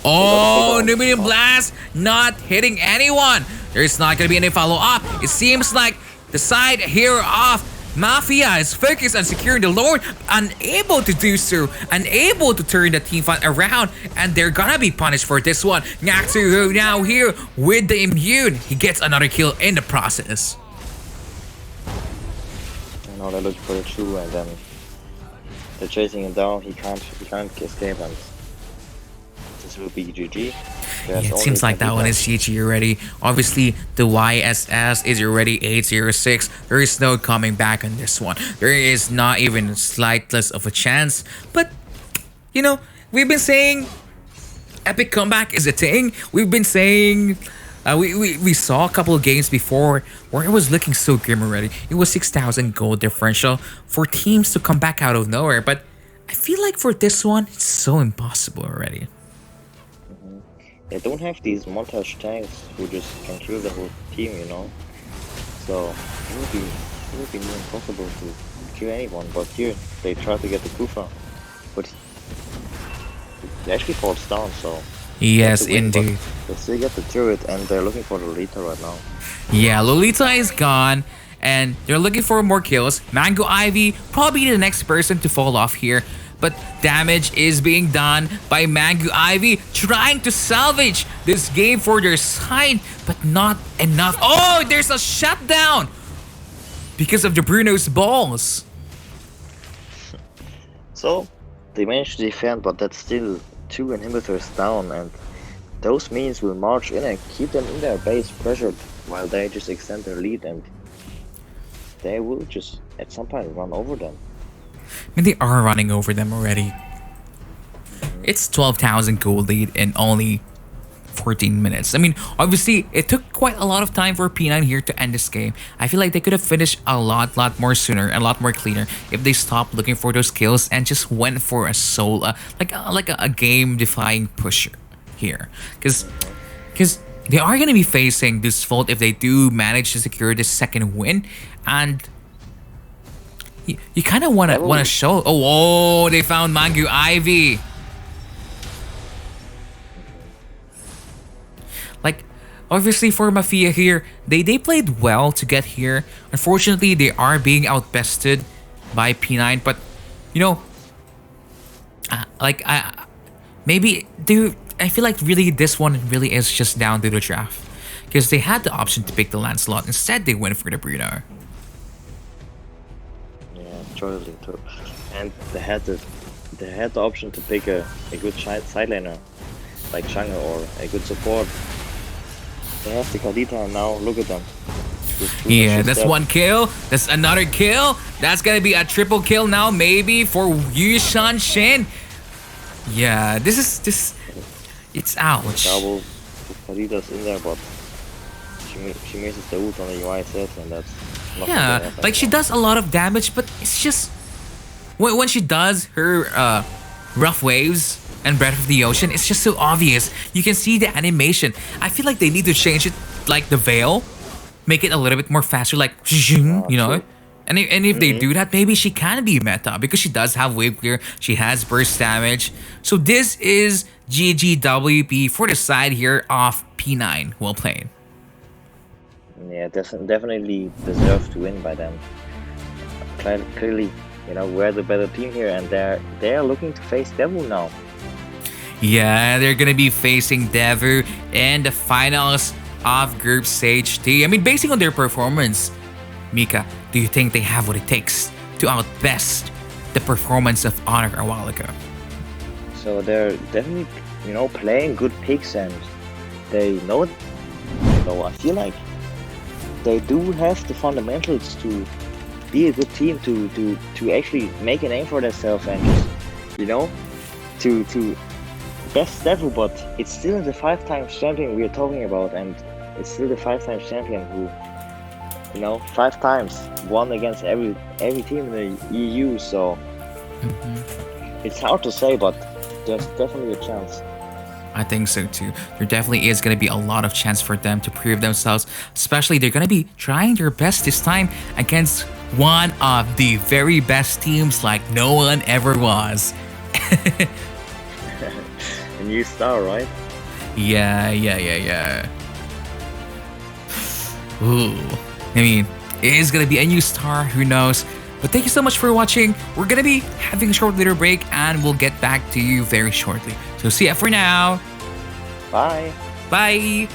Oh, Nubian Blast not hitting anyone. There's not gonna be any follow-up. It seems like the side here of Mafia is focused on securing the Lord, unable to do so, unable to turn the team fight around, and they're gonna be punished for this one. Ngaktu now here with the immune. He gets another kill in the process. You know, they're looking for the true, and then they're chasing him down. He can't escape, and this will be GG. Yeah, it seems like that one is GG already. Obviously, the YSS is already 806. There is no coming back on this one. There is not even a slightest of a chance. But, you know, we've been saying epic comeback is a thing. We've been saying we saw a couple of games before where it was looking so grim already. It was 6,000 gold differential for teams to come back out of nowhere. But I feel like for this one, it's so impossible already. They don't have these montage tanks who just can kill the whole team, you know. So it would be near impossible to kill anyone. But here they try to get the Kufa, but he actually falls down. So yes, indeed. They still get the turret, and they're looking for Lolita right now. Yeah, Lolita is gone, and they're looking for more kills. Mango Ivy probably the next person to fall off here. But damage is being done by Mango Ivy, trying to salvage this game for their side, but not enough. Oh, there's a shutdown because of the Bruno's balls. So they managed to defend, but that's still 2 inhibitors down, and those minions will march in and keep them in their base pressured while they just extend their lead, and they will just at some point run over them. I mean, they are running over them already. It's 12,000 gold lead in only 14 minutes. I mean, obviously, it took quite a lot of time for P9 here to end this game. I feel like they could have finished a lot more sooner, a lot more cleaner if they stopped looking for those kills and just went for a solo, like a game-defying pusher here. Because they are going to be facing Deus Vult if they do manage to secure this second win, and you kind of want to show. Oh, they found Mango Ivy. Like, obviously for Mafia here, they played well to get here. Unfortunately, they are being outbested by P9. But you know, maybe I feel like really this one really is just down to the draft, because they had the option to pick the Lancelot. Instead, they went for the Bruno. Totally too. And they had the option to pick a good side laner like jungle or a good support. They have the Kadita, and now look at them. Yeah, that's one kill. That's another kill. That's gonna be a triple kill now, maybe for Yu Shan Shin. Yeah, it's ouch. Double Kadita's in there, but she misses the ult on the UI set, and that's. Yeah, like she does a lot of damage, but it's just when she does her rough waves and Breath of the Ocean, it's just so obvious. You can see the animation. I feel like they need to change it, like the veil, make it a little bit more faster, like you know. And if they do that, maybe she can be meta because she does have wave clear. She has burst damage. So this is GGWP for the side here of P9. Well played. Yeah, definitely deserve to win by them. Clearly, you know, we're the better team here, and they're looking to face Devil now. Yeah, they're gonna be facing Devu in the finals of Group Stage D. I mean, basing on their performance, Mika, do you think they have what it takes to outbest the performance of Honor a while ago. So they're definitely, playing good picks, and they know it. So I feel like they do have the fundamentals to be a good team, to actually make a name for themselves, and to best level. But it's still the 5-time champion we are talking about, and it's still the 5-time champion who, 5 times won against every team in the EU. So it's hard to say, but there's definitely a chance. I think so too. There definitely is going to be a lot of chance for them to prove themselves. Especially they're going to be trying their best this time against one of the very best teams like no one ever was. A new star, right? Yeah. Ooh. I mean, it is going to be a new star, who knows? But thank you so much for watching. We're going to be having a short little break and we'll get back to you very shortly. So see ya for now. Bye. Bye.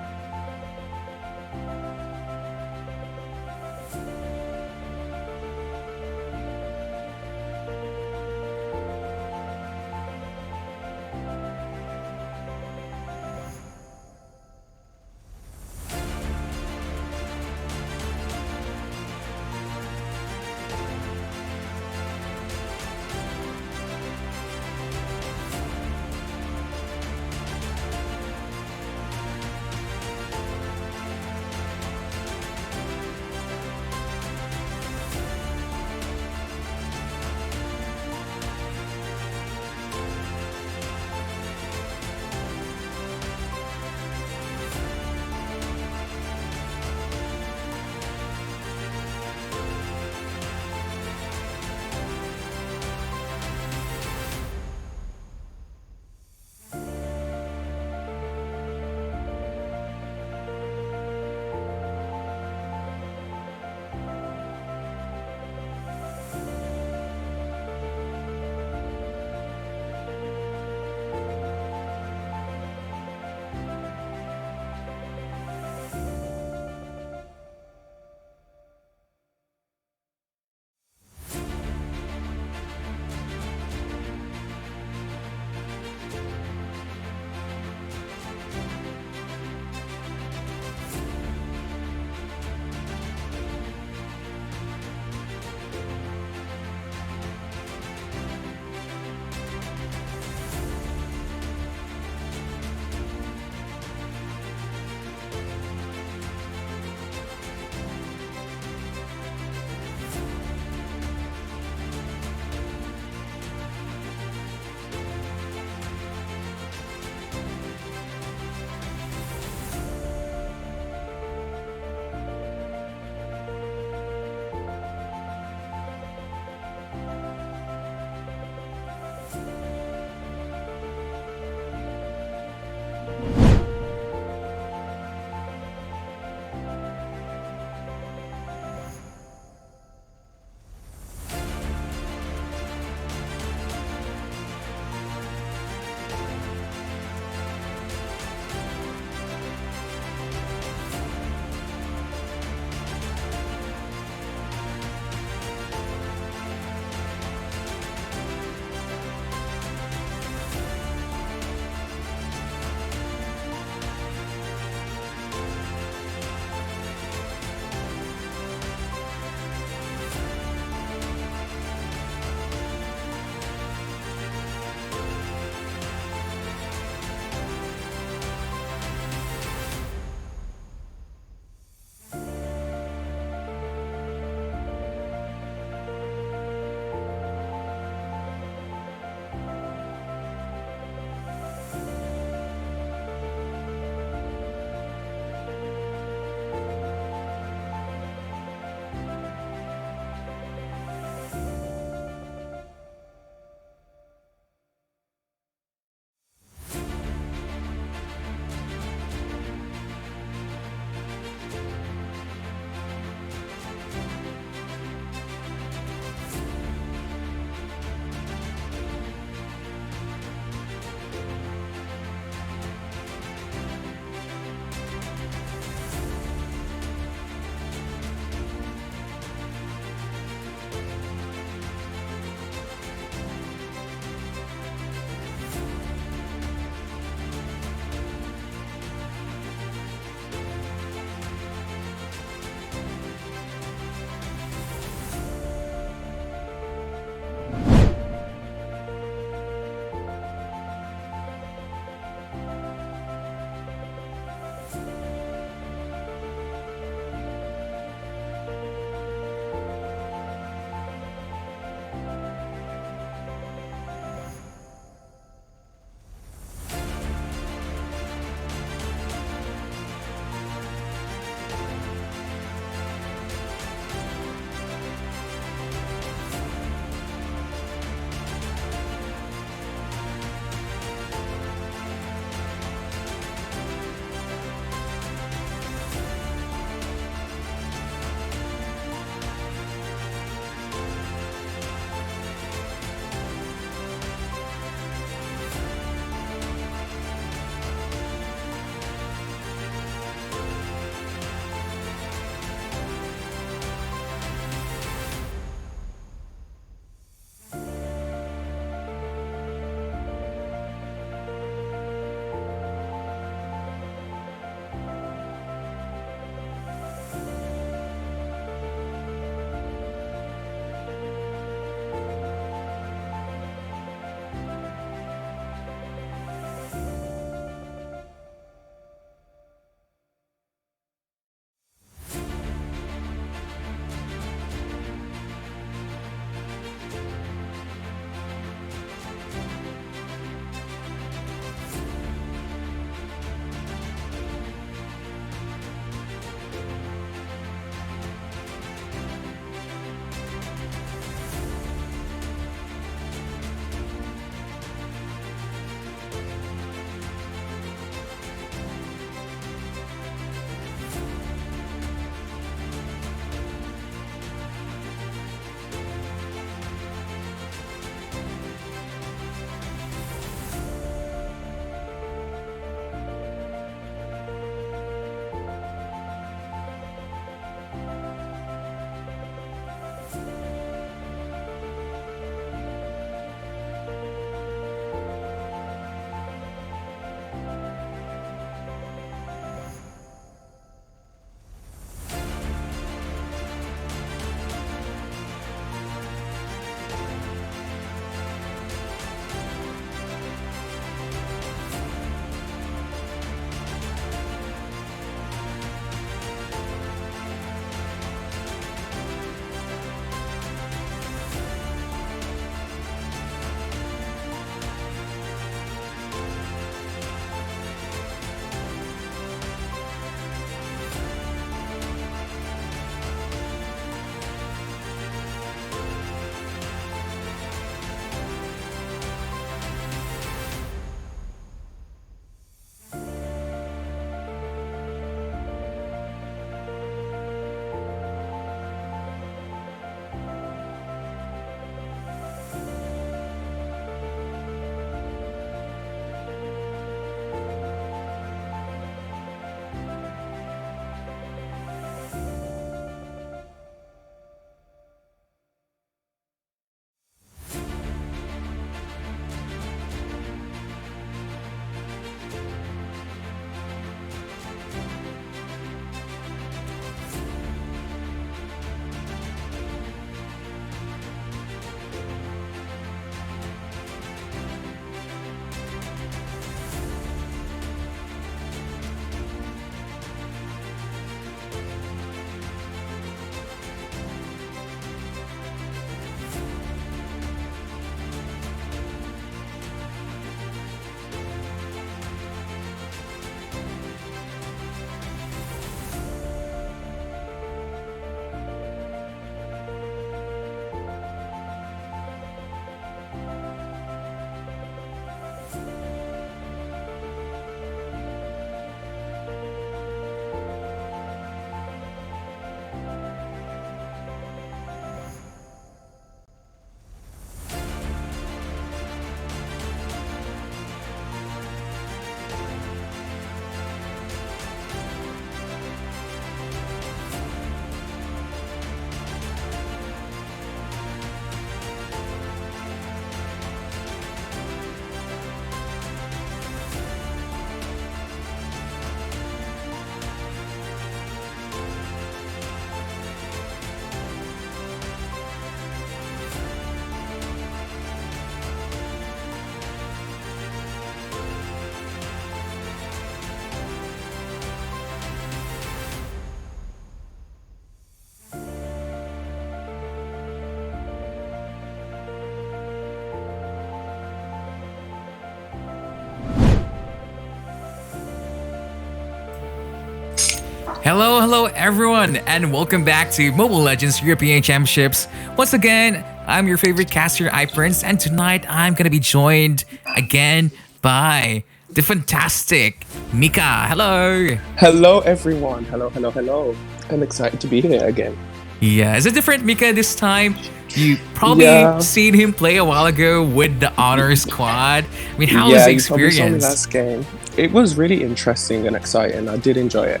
Hello everyone, and welcome back to Mobile Legends European Championships. Once again, I'm your favorite caster, iPrince, and tonight I'm gonna be joined again by the fantastic Mika. Hello. Hello, everyone. Hello. I'm excited to be here again. Yeah, is it different, Mika, this time? You probably Yeah. seen him play a while ago with the Honor Squad. I mean, how was Yeah, the you probably saw me experience? last game. It was really interesting and exciting. I did enjoy it.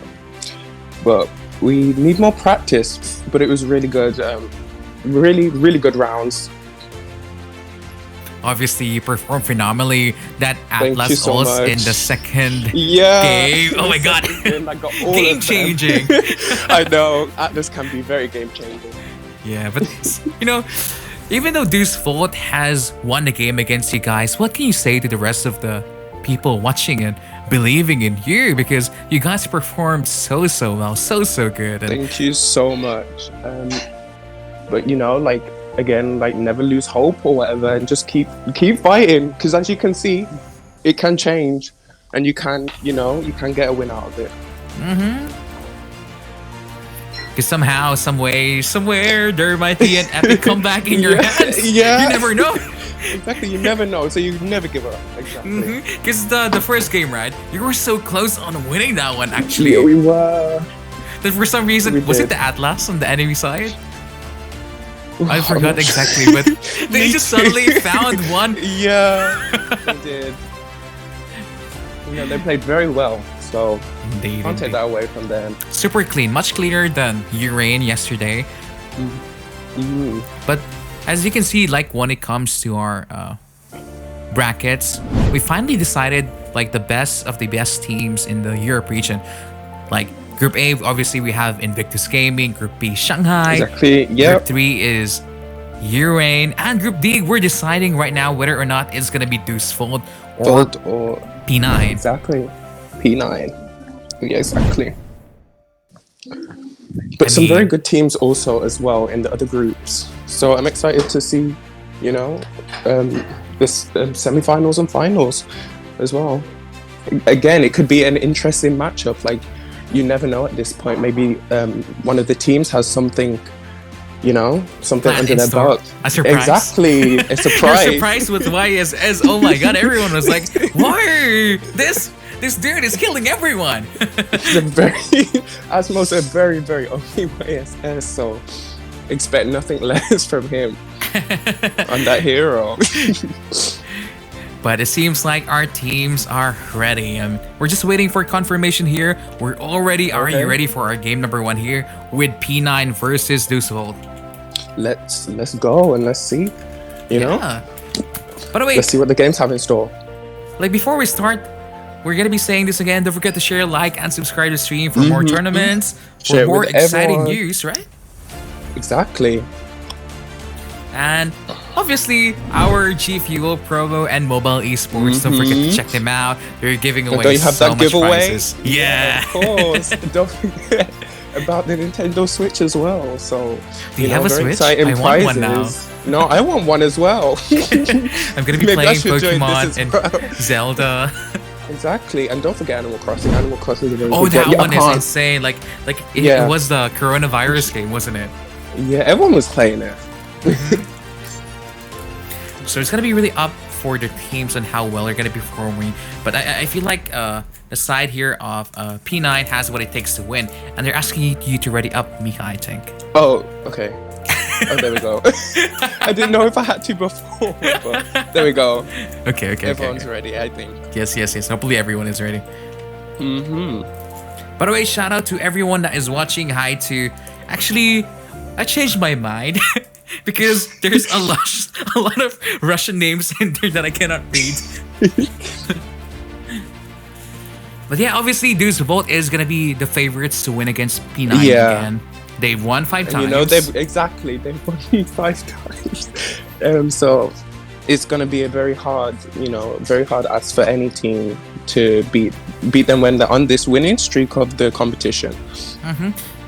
But we need more practice. But it was really good. Really good rounds. Obviously, you performed phenomenally. That Thank you Atlas so ult much. in the second Yeah. game. Oh my god. I got all Game of them. changing. I know. Atlas can be very game changing. Yeah, but even though Deus Vult has won the game against you guys, what can you say to the rest of the people watching and believing in you? Because you guys performed so well, so good. And Thank you so much. But again, never lose hope or whatever, and just keep fighting. Because as you can see, it can change, and you can get a win out of it. because somehow, some way, somewhere, there might be an epic comeback in your Yeah, hands. yeah. You never know. Exactly, you never know, so you never give up. Exactly. Because the first game, right? You were so close on winning that one, actually. Yeah, we were. That for some reason, We was it did. the Atlas on the enemy side? I forgot not exactly, but they Me just too. suddenly found one. Yeah, they did. They played very well, so Indeed, can't take indeed. that away from them. Super clean, much cleaner than Urain yesterday. Mhm. But as you can see, like when it comes to our brackets, we finally decided like the best of the best teams in the Europe region. Like Group A, obviously we have Invictus Gaming. Group B, Shanghai. Exactly. Group Yep. 3 is Urain. And Group D, we're deciding right now whether or not it's gonna be Deus Vult or Vult or P9. exactly. P9. Yeah, exactly. But I some mean- very good teams also as well in the other groups. So I'm excited to see, this semi-finals and finals as well. Again, it could be an interesting matchup. Like, you never know at this point. Maybe one of the teams has something, something Planned under in their store. belt. A surprise. Exactly, a You're surprise. surprised with YSS. Oh my god, everyone was like, why? This dude is killing everyone. It's a very, Asmo's a very, very only YSS, so expect nothing less from him on that hero. But it seems like our teams are ready. We're just waiting for confirmation here. We're already already Okay. ready for our game number 1 here with P9 versus Deus Vult. Let's go and let's see, Yeah. By the way, let's see what the games have in store. like before we start, we're gonna be saying this again. Don't forget to share, like, and subscribe to the stream for more tournaments, Share for it more with exciting everyone. news, right? Exactly. And obviously, our G Fuel promo and mobile esports. Don't forget to check them out. They're giving And away don't you have so that much giveaway? prizes. Yeah. Of course. Don't forget about the Nintendo Switch as well. So, Do you have a very Switch? exciting I want one now. prizes. No, I want one as well. I'm gonna be Maybe I playing should join Pokemon this as and well. Zelda. Exactly, and don't forget Animal Crossing. Animal Crossing is a very Oh, good that game. Yeah, one I is can't- insane. Like it, Yeah. it was the coronavirus game, wasn't it? Yeah, everyone was playing it. So it's gonna be really up for the teams on how well they're gonna be performing. But I feel like the side here of P9 has what it takes to win, and they're asking you to ready up, Mika, I think. Oh, okay. Oh, there we go. I didn't know if I had to before, but there we go. Okay. Everyone's ready, I think. Yes. Hopefully everyone is ready. Mm-hmm. By the way, shout out to everyone that is watching. Hi to... Actually, I changed my mind because there's a lot of Russian names in there that I cannot read. But yeah, obviously, Deus Vult is going to be the favorites to win against P9 Yeah. again. They've won 5 times. They've won me 5 times. So it's gonna be a very hard ask for any team to beat them when they're on this winning streak of the competition.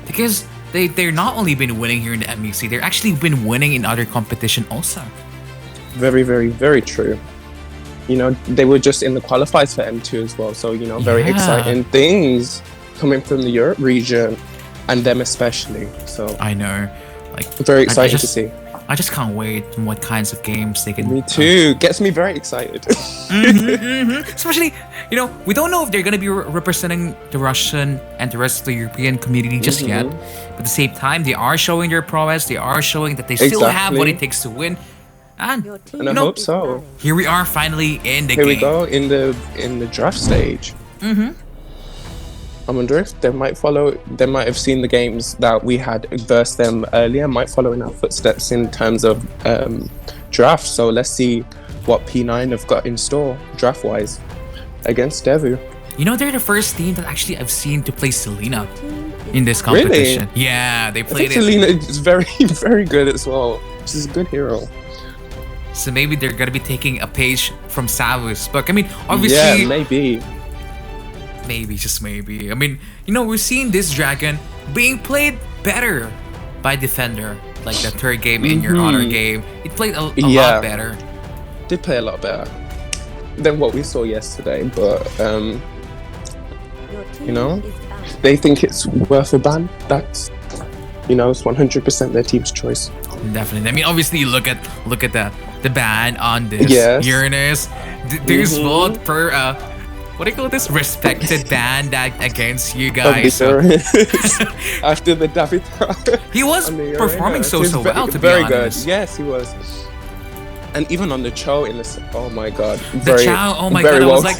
Because they're not only been winning here in the MEC, they're actually been winning in other competition also. Very, very, very true. They were just in the qualifiers for M2 as well. So very Yeah. exciting things. coming from the Europe region, and them especially. So I know. Like, very exciting just, to see. I just can't wait on what kinds of games they can. Me too. Gets me very excited. Especially, you know, we don't know if they're gonna be representing the Russian and the rest of the European community just yet. But at the same time, they are showing their prowess. They are showing that they still have what it takes to win. And Your team And I hope so. here we are finally in the Here game. we go in the draft stage. I wonder if they might follow. They might have seen the games that we had versus them earlier. Might follow in our footsteps in terms of draft. So let's see what P9 have got in store draft wise against Devu. You know, they're the first team that actually I've seen to play Selena team is in this banned. competition. Yeah, they I played think it. Selena is very very good as well. She's a good hero. So maybe they're gonna be taking a page from Savu's book. I mean, Yeah, obviously, maybe. maybe, just maybe. I mean, you know, we've seen this dragon being played better by Defender. Like the third game in your honor game, it played a Yeah. lot better. Did play a lot better than what we saw yesterday, but Your team you know, is banned. they think it's worth a ban. That's, you know, it's 100% their team's choice. Definitely. I mean, obviously, you look at the ban on this Yes. Uranus. Deus Vult for what do you call this? Respected ban that against you guys. So After the David, he was on the performing arena. He's well, to be very honest. good. Yes, he was. And even on the Cho in this, oh my god, The Chow, oh my very god, I was well. like,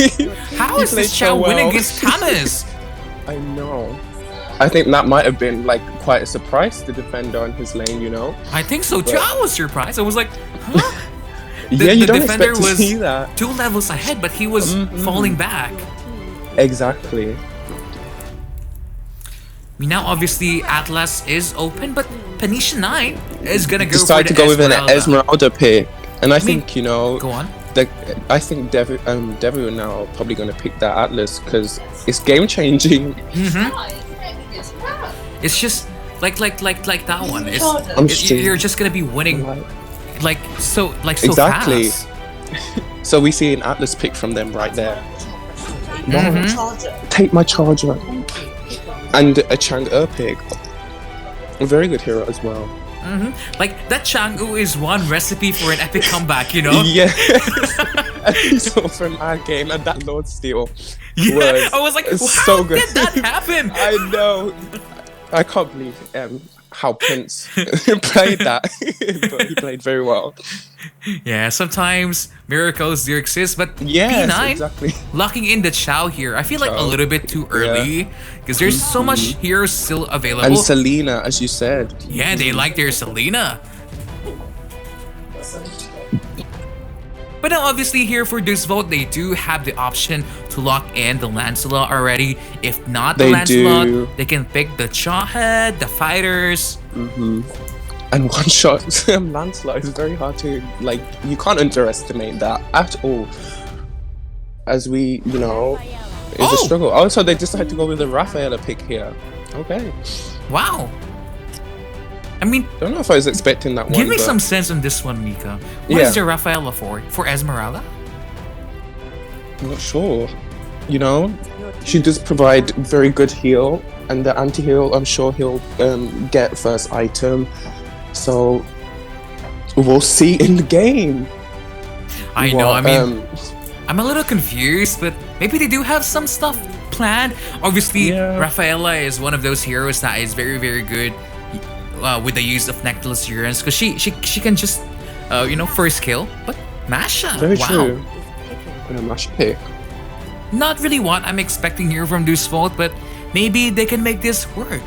how He is played this Chow so winning well. against Camus? I know. I think that might have been like quite a surprise to Defender on his lane, you know. I think so too. But- I was surprised. I was like, huh? Yeah, you the don't Defender expect to was see that. 2 levels ahead, but he was falling back. Exactly. I mean, now obviously Atlas is open, but Panitia 9 is gonna go Decided for to the go with an Esmeralda. Esmeralda pick, and I mean, think, you know, Go on. I think Devu now are probably going to pick that Atlas because it's game changing. It's just like that one. It's I'm you're just gonna be winning like so Exactly. fast. So we see an Atlas pick from them right there. Mm-hmm. Take my charger. And a Chang'e pick. A very good hero as well. Like that Chang'e is one recipe for an epic comeback, you know? Yeah. So from our game and that Lord Steel Yeah, I was like, it's how so good. did that happen? I know. I can't believe how Prince played that, but he played very well. Yeah, sometimes miracles do exist, but Yes, P9 exactly. locking in the Chow here, I feel like a Chow. little bit too early because there's so much heroes still available. And Selena, as you said. Yeah, they like their Selena. But now obviously here for Deus Vult, they do have the option to lock in the Lancelot already. If not the They Lancelot, do. they can pick the Chawhead, the Fighters. And one shot Lancelot is very hard to, like, you can't underestimate that at all. As we, you know, it's Oh! a struggle. Also, they decided to go with the Rafaela pick here. Okay. Wow. I mean, Don't know if I was expecting that one. give me but some sense on this one, Mika. What is Yeah. the Rafaela for? For Esmeralda? I'm not sure. You know, Your team she does provide very good heal, and the anti-heal, I'm sure he'll get first item. So we'll see in the game. I know, I What, mean, I'm a little confused, but maybe they do have some stuff planned. Obviously, Yeah. Rafaela is one of those heroes that is very, very good with the use of Necklace Urans because she can just, you know, first kill. But Masha, very wow. true. is picking. And a mash pick. Not really what I'm expecting here from Deus Vult, but maybe they can make this work.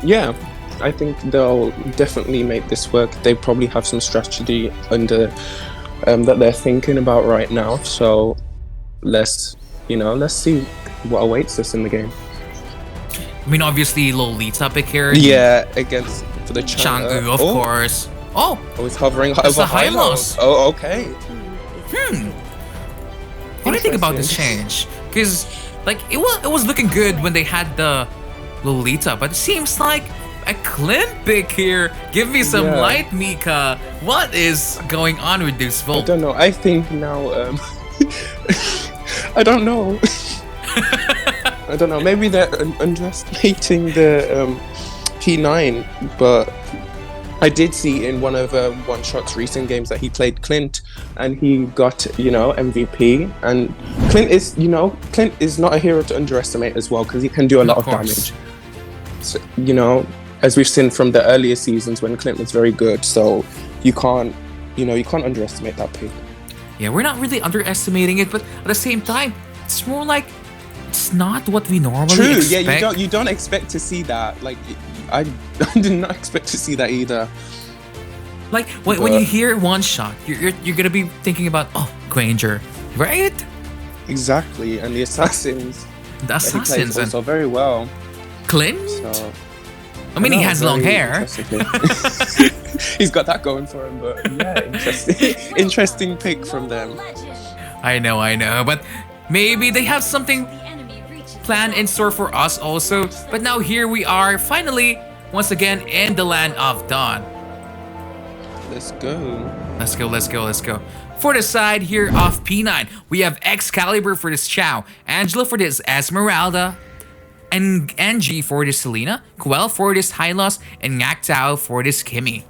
Yeah, I think they'll definitely make this work. They probably have some strategy under that they're thinking about right now. So let's see what awaits us in the game. I mean, obviously, Lolita pick here. Yeah, against for the Chang'e, of course. Oh, Oh, he's hovering That's over the Hylos. Hylos. Oh, okay. what do you think about this change? Because, like, it was looking good when they had the Lolita, but it seems like a Clint pick here. Give me some Yeah. light, Mika. What is going on with Deus I Vult? don't know. I think now I don't know. I don't know. Maybe they're underestimating the P9, but I did see in one of One Shot's recent games that he played Clint, and he got MVP. And Clint is not a hero to underestimate as well, because he can do a lot of damage. So, as we've seen from the earlier seasons when Clint was very good. So you can't underestimate that pick. Yeah, we're not really underestimating it, but at the same time, it's more like it's not what we normally expect. Yeah, you don't expect to see that. Like, I did not expect to see that either. Like when you hear One Shot, you're gonna be thinking about Granger, right? Exactly, and the assassins. The assassins he plays also very well. Clint. So, I mean, he has long hair. He's got that going for him, but yeah, interesting pick from them. I know, but maybe they have something planned in store for us also. But now here we are, finally, once again in the land of Dawn. Let's go. For the side here of P9, we have Excalibur for this Chow, Angela for this Esmeralda, and Angie for this Selena, Quell for this Hylos, and Ngactao for this Kimmy.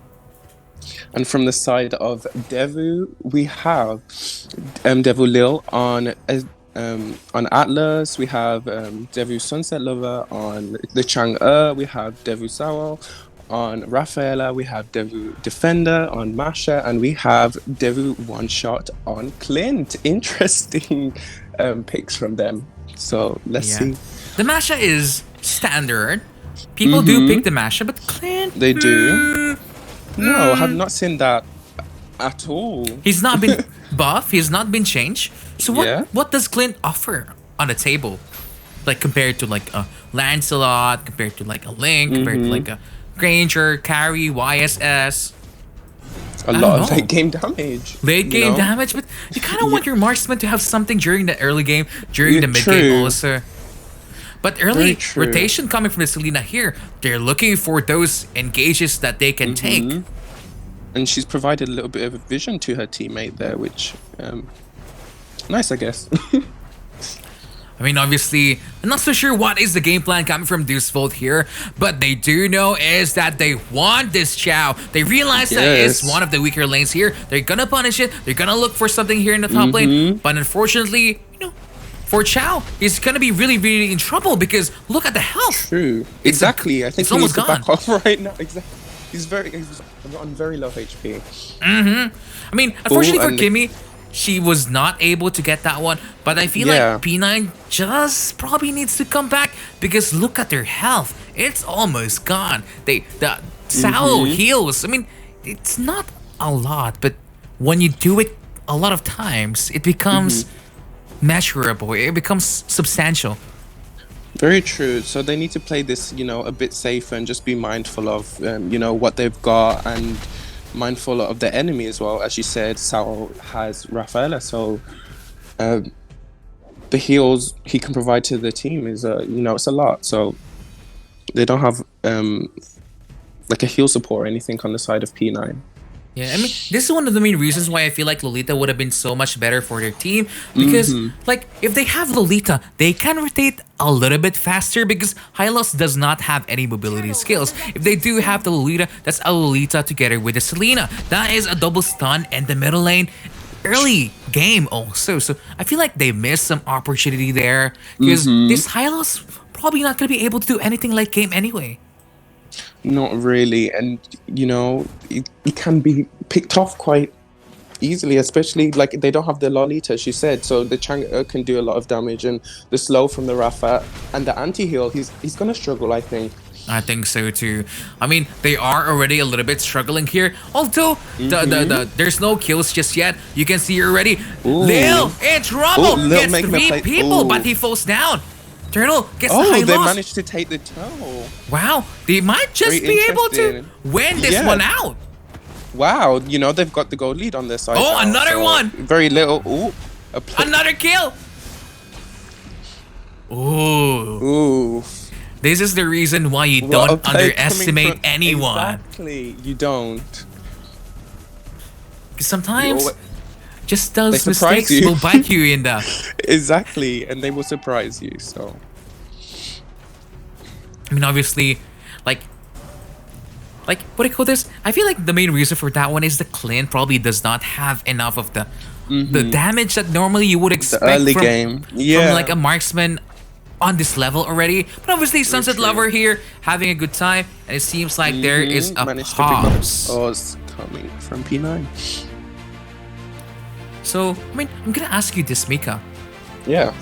And from the side of Devu, we have Devu Lil on Atlas. We have Devu Sunset Lover on the Chang'e. We have Devu Sao on Rafaela. We have Devu Defender on Masha, and we have Devu One Shot on Clint. Interesting picks from them. So let's see. The Masha is standard. People do pick the Masha, but Clint... They do. No, I have not seen that at all. He's not been buff. He's not been changed. So what does Clint offer on the table? Like compared to like a Lancelot, compared to like a Link, compared to like a Granger, Carry, YSS. A lot of late game damage. Late game damage, but you kind of want your marksman to have something during the early game, during the mid game also. But early rotation coming from the Selena here, they're looking for those engages that they can take. And she's provided a little bit of a vision to her teammate there, which nice, I guess. I mean, obviously, I'm not so sure what is the game plan coming from Deus Vult here, but they do know is that they want this Chow. They realize that it's one of the weaker lanes here. They're gonna punish it. They're gonna look for something here in the top lane. But unfortunately, for Chow, he's gonna be really, really in trouble because look at the health. True. Exactly. I think it's almost gone. Back off right now. Exactly. He's on very low HP. I mean, unfortunately for Kimmy, she was not able to get that one. But I feel like P9 just probably needs to come back because look at their health. It's almost gone. The Sao heals. I mean, it's not a lot, but when you do it a lot of times, it becomes measurable. It becomes substantial. Very true. So they need to play this, a bit safer and just be mindful of, what they've got and mindful of the enemy as well. As you said, Sao has Rafaela, so the heals he can provide to the team is, it's a lot. So they don't have like a heal support or anything on the side of P9. Yeah, I mean, this is one of the main reasons why I feel like Lolita would have been so much better for their team. Because, like, if they have Lolita, they can rotate a little bit faster because Hylos does not have any mobility skills. If they do have the Lolita, that's a Lolita together with the Selena. That is a double stun in the middle lane. Early game also. So I feel like they missed some opportunity there. Because this Hylos probably not going to be able to do anything like game anyway. Not really, and it can be picked off quite easily, especially like they don't have the Lolita, as you said, so the Chang'e can do a lot of damage, and the slow from the Rafa and the anti-heal, he's gonna struggle, I think. I think so too. I mean, they are already a little bit struggling here, although there's no kills just yet. You can see already Lil in trouble. Gets 3 people, but he falls down. Turtle gets the high they loss. managed to take the toe. Wow, they might just be able to win this one out. Wow, they've got the gold lead on their side. Oh, now, another one. Very little. Ooh, another kill. Ooh. This is the reason why you don't underestimate anyone. Exactly, you don't. Because sometimes just those mistakes will bite you in the... Exactly, and they will surprise you, so... I mean, obviously, like what do you call this? I feel like the main reason for that one is the Clint probably does not have enough of the damage that normally you would expect early from, game. from Yeah. like a marksman on this level already. But obviously, Sunset true. Lover here having a good time, and it seems like there is a Managed to pick up pause. Oz coming from P9. So, I mean, I'm gonna ask you this, Mika. Yeah.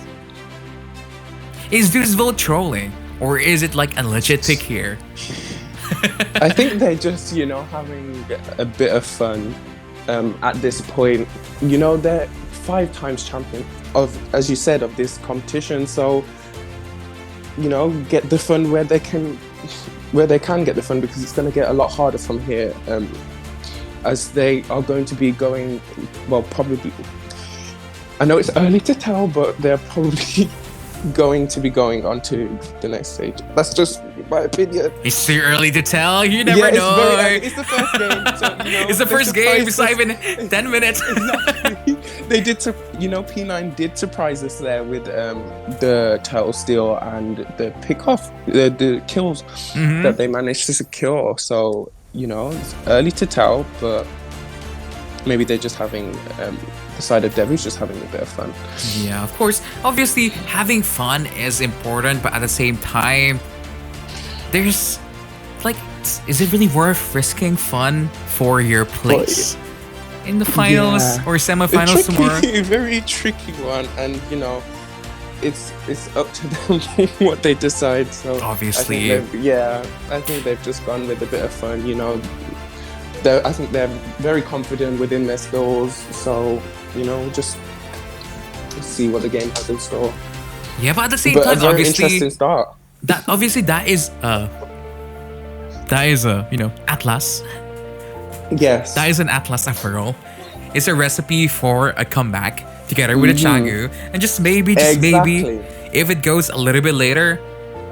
Is Deus Vult trolling? Or is it like a legit pick here? I think they're just, you know, having a bit of fun at this point. You know, they're 5 times champion of, as you said, of this competition. So, you know, get the fun where they can get the fun, because it's going to get a lot harder from here. As they are going to be going, well, probably, I know it's early to tell, but they're probably going to be going on to the next stage. That's just my opinion. It's too early to tell. You never know. It's very early. It's the first game. So, you know, It's the first game. It's not surprised even 10 minutes. Exactly. They did, P9 did surprise us there with the turtle steal and the pick off, the kills that they managed to secure. So, you know, it's early to tell, but maybe they're just having the side of Devil's just having a bit of fun. Yeah, of course. Obviously, having fun is important, but at the same time, there's like, is it really worth risking fun for your place in the finals or semifinals tomorrow? Very tricky one, and you know, it's up to them what they decide. So Obviously, I think they've just gone with a bit of fun. You know, I think they're very confident within their skills. So you know, just see what the game has in store. Yeah, but at the same But time, a very obviously, interesting start. that is you know, Atlas. Yes. That is an Atlas after all. It's a recipe for a comeback together with a Changu, and just maybe, Exactly. if it goes a little bit later,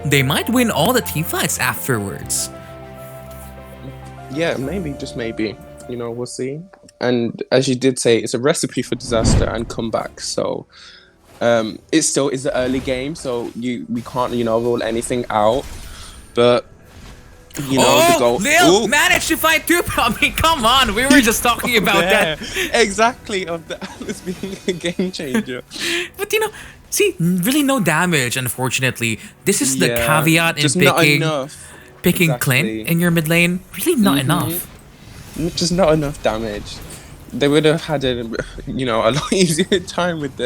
they might win all the team fights afterwards. Yeah, maybe, just maybe. You know, we'll see. And as you did say, it's a recipe for disaster and comeback. So it still is the early game, so we can't, you know, rule anything out. But you know, the goal. Lil managed to find 2. I mean, come on, we were just talking about that. Exactly, of the Atlas being a game changer. But you know, see, really no damage, unfortunately. This is the Yeah, caveat in just not picking enough. Clint Exactly. in your mid lane. Really not enough. Just not enough damage. They would have had a, you know, a lot easier time with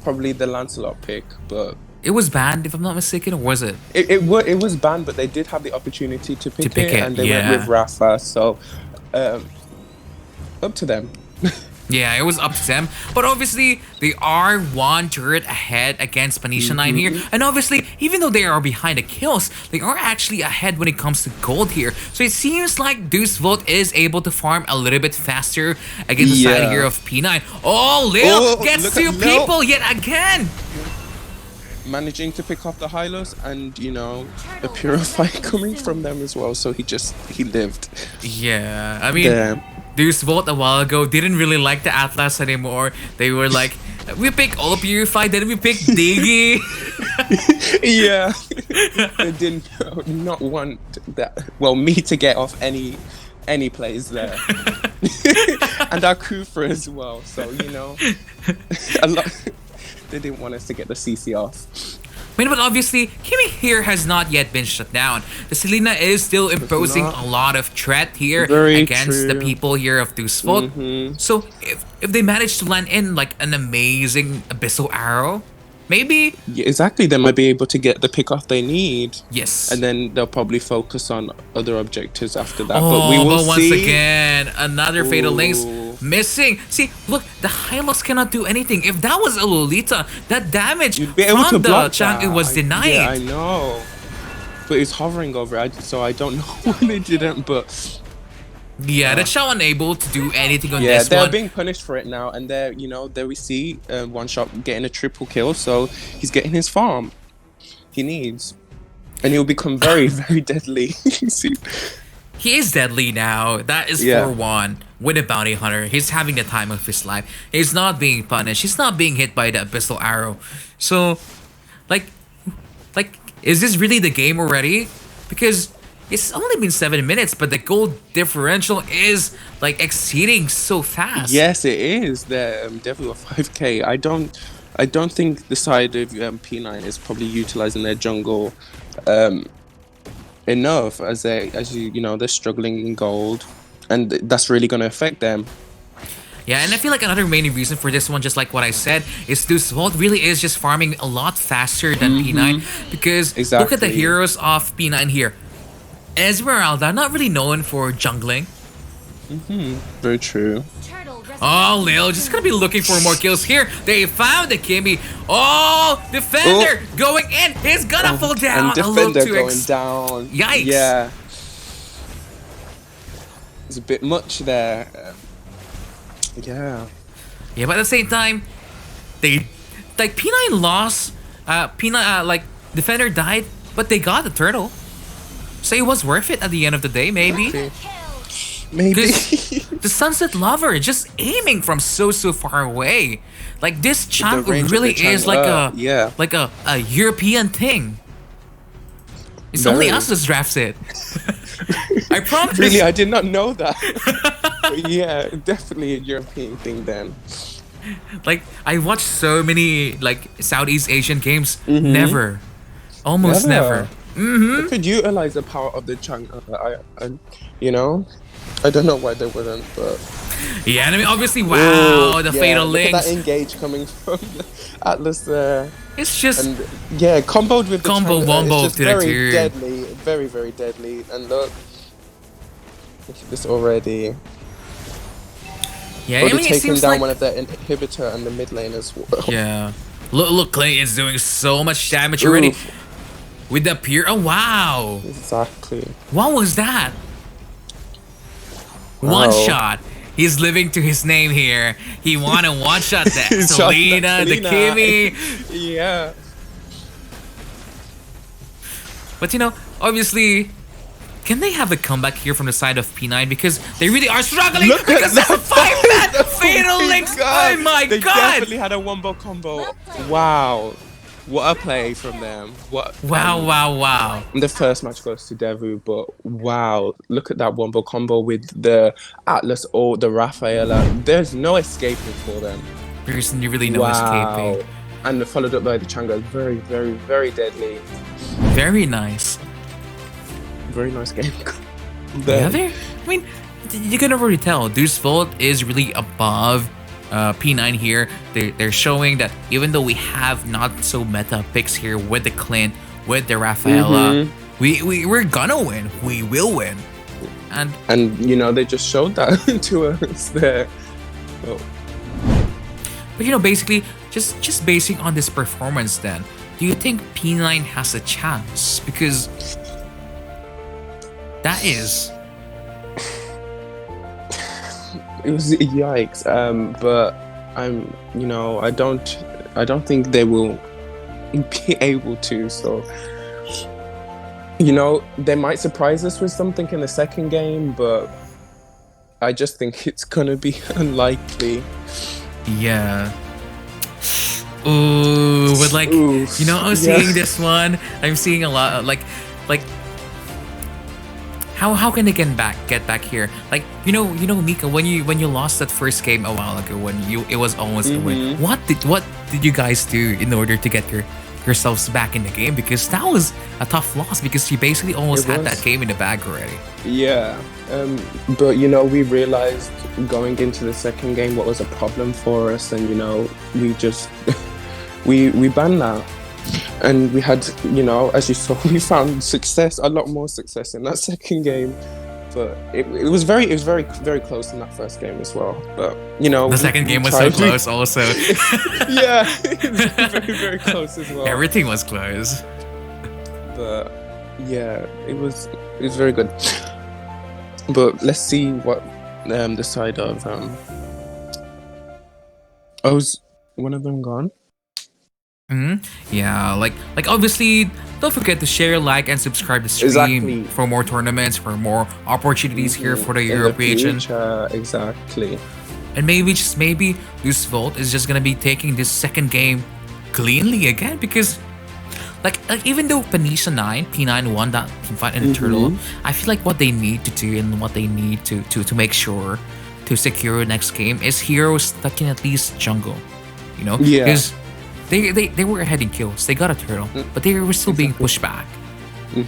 probably the Lancelot pick, but It was banned, if I'm not mistaken, or was it? it was banned, but they did have the opportunity to pick it, and they went with Rafa. So up to them. Yeah, it was up to them. But obviously, they are 1 turret ahead against Panitia 9 here. And obviously, even though they are behind the kills, they are actually ahead when it comes to gold here. So it seems like Deus Vult is able to farm a little bit faster against the side here of P9. Oh, Lil gets 2 people yet again! Managing to pick off the Hylos, and you know, a Purify coming from them as well. So he lived. Yeah, I mean, Deus Vult a while ago didn't really like the Atlas anymore. They were like, we pick all Purify, then we pick Diggy. Yeah, they didn't not want that. Well, me to get off any plays there, and our Kufra as well. So you know, a lot. They didn't want us to get the CC off. I mean, but obviously, Kimi here has not yet been shut down. The Selena is still imposing a lot of threat here against the people here of Deus Vult. So if they manage to land in like an amazing Abyssal Arrow, maybe... Yeah, exactly, they might be able to get the pick off they need. Yes. And then they'll probably focus on other objectives after that. Oh, but we will once see. again, another Fatal Links missing. See, look, the Hylos cannot do anything. If that was a Lolita, that damage You'd be able from to the block Changu was denied. Yeah, I know. But it's hovering over it, so I don't know why they didn't, but... Yeah, the Shao unable to do anything on this Yeah, they're one. being punished for it now, and they're, you know, there we see One Shot getting a triple kill, so he's getting his farm he needs. And he'll become very, very deadly. See? He is deadly now. That is 4-1 with a bounty hunter. He's having the time of his life. He's not being punished. He's not being hit by the Abyssal Arrow. So, like, is this really the game already? because it's only been 7 minutes, but the goal differential is like exceeding so fast. Yes, it is. They're definitely a 5k. I don't think the side of P9 is probably utilizing their jungle enough, as they're struggling in gold, and that's really going to affect them. Yeah, and I feel like another main reason for this one, just like what I said, is Deus Vult really is just farming a lot faster than P9, because look at the heroes of P9 here. Esmeralda, not really known for jungling. Very true. Oh, Lil just gonna be looking for more kills here. They found the Kimmy. Oh, Defender going in. He's gonna fall down. And Defender going down. Yikes. Yeah. It's a bit much there. Yeah. Yeah, but at the same time, they like P9 lost. P9 like Defender died, but they got the turtle. So it was worth it at the end of the day, maybe. Okay. Maybe. The Sunset Lover just aiming from so far away. Like this champ really is like a European thing. It's only us that drafts it. I promise. Really, I did not know that. But yeah, definitely a European thing then. Like I watched so many like Southeast Asian games. Never. Almost never. They could utilize the power of the Chang. I don't know why they wouldn't, but yeah, and I mean obviously, wow, the fatal look links. at that engage coming from the Atlas there. It's just comboed with the wombo it's just to very the tier. deadly, very deadly. And look at this already. Yeah, I Already mean, it taking seems down like one of their inhibitor and the mid lane as well. yeah. Look, Clay is doing so much damage already with the peer. Oh wow! Exactly. What was that? Wow. One shot. He's living to his name here. He won a one shot that Selena, the Kimmy. Yeah. But obviously, can they have a comeback here from the side of P9 because they really are struggling? Look because at that's a 5-man fatal links. Oh my they god! They definitely had a wombo combo. Wow. What a play from them. Wow. The first match goes to Devu, but wow, look at that wombo combo with the Atlas or the Rafaela. There's no escaping for them. There's really no escaping. And followed up by the Changa. Very deadly. Very nice. Very nice game. I mean, you can already tell Deus Vult is really above P9 here. They're showing that even though we have not so meta picks here with the Clint, with the Rafaela, we're gonna win. We will win. And they just showed that to us there. Oh. But basically, just basing on this performance, then, do you think P9 has a chance? Because that is. It was yikes, but I don't think they will be able to. So, they might surprise us with something in the second game, but I just think it's gonna be unlikely. Yeah. Ooh, but I'm seeing this one. I'm seeing a lot of, like. How can they get back here? Like Mika, when you lost that first game a while ago, when it was almost a win. What did you guys do in order to get yourselves back in the game? Because that was a tough loss because you basically almost had that game in the bag already. Yeah, but we realized going into the second game what was a problem for us, and we just we banned that. And we had, as you saw, we found a lot more success in that second game. But it was very close in that first game as well. But the second game was so close, also. Yeah, it was very close as well. Everything was close. But yeah, it was very good. But let's see what the side of is one of them gone? Yeah, like obviously, don't forget to share, like, and subscribe to stream for more tournaments, for more opportunities here for the European. Exactly. And maybe, just maybe, Deus Vult is just gonna be taking this second game cleanly again because like even though Panitia 9, P9 won that fight in the turtle, I feel like what they need to do and what they need to make sure to secure next game is heroes that can at least jungle, you know? Yeah. Because they were ahead in kills, they got a turtle, but they were still being pushed back.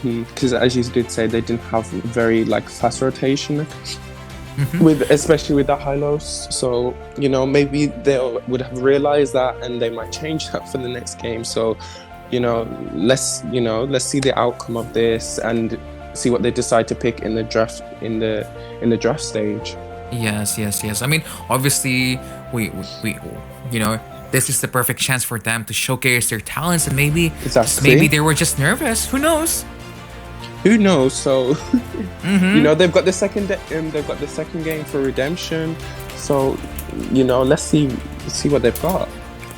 Because as you did say, they didn't have very like fast rotation with, especially with the Hylos. So you know, maybe they would have realized that, and they might change that for the next game. So let's see the outcome of this and see what they decide to pick in the draft in the draft stage. Yes. I mean, obviously, we this is the perfect chance for them to showcase their talents, and maybe they were just nervous. Who knows? So they've got the second game for redemption. So let's see what they've got.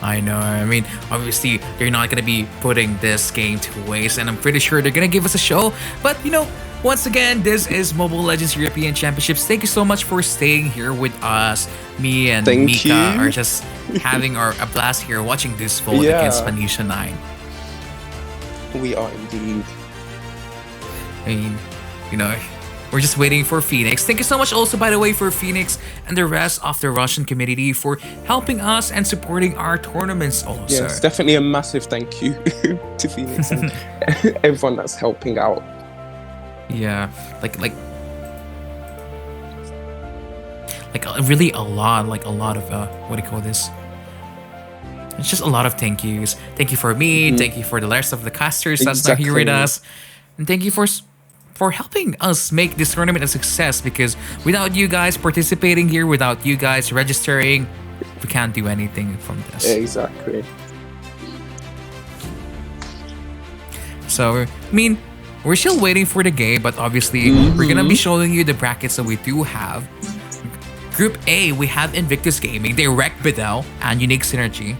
I know. I mean, obviously, they're not going to be putting this game to waste, and I'm pretty sure they're going to give us a show. But, once again, this is Mobile Legends European Championships. Thank you so much for staying here with us. Me and Mika are just having a blast here watching this vote against Panitia 9. We are indeed. I mean, we're just waiting for Phoenix. Thank you so much also, by the way, for Phoenix and the rest of the Russian community for helping us and supporting our tournaments also. Yes, definitely a massive thank you to Phoenix and everyone that's helping out. Yeah, like really a lot of what do you call this? It's just a lot of thank yous. Thank you for me. Thank you for the rest of the casters that's not here with us, and thank you for helping us make this tournament a success, because without you guys participating here, without you guys registering, we can't do anything from this. Exactly. So, I mean, we're still waiting for the game, but obviously we're gonna be showing you the brackets that we do have. Group A, we have Invictus Gaming, they wrecked Bedell and Unique Synergy.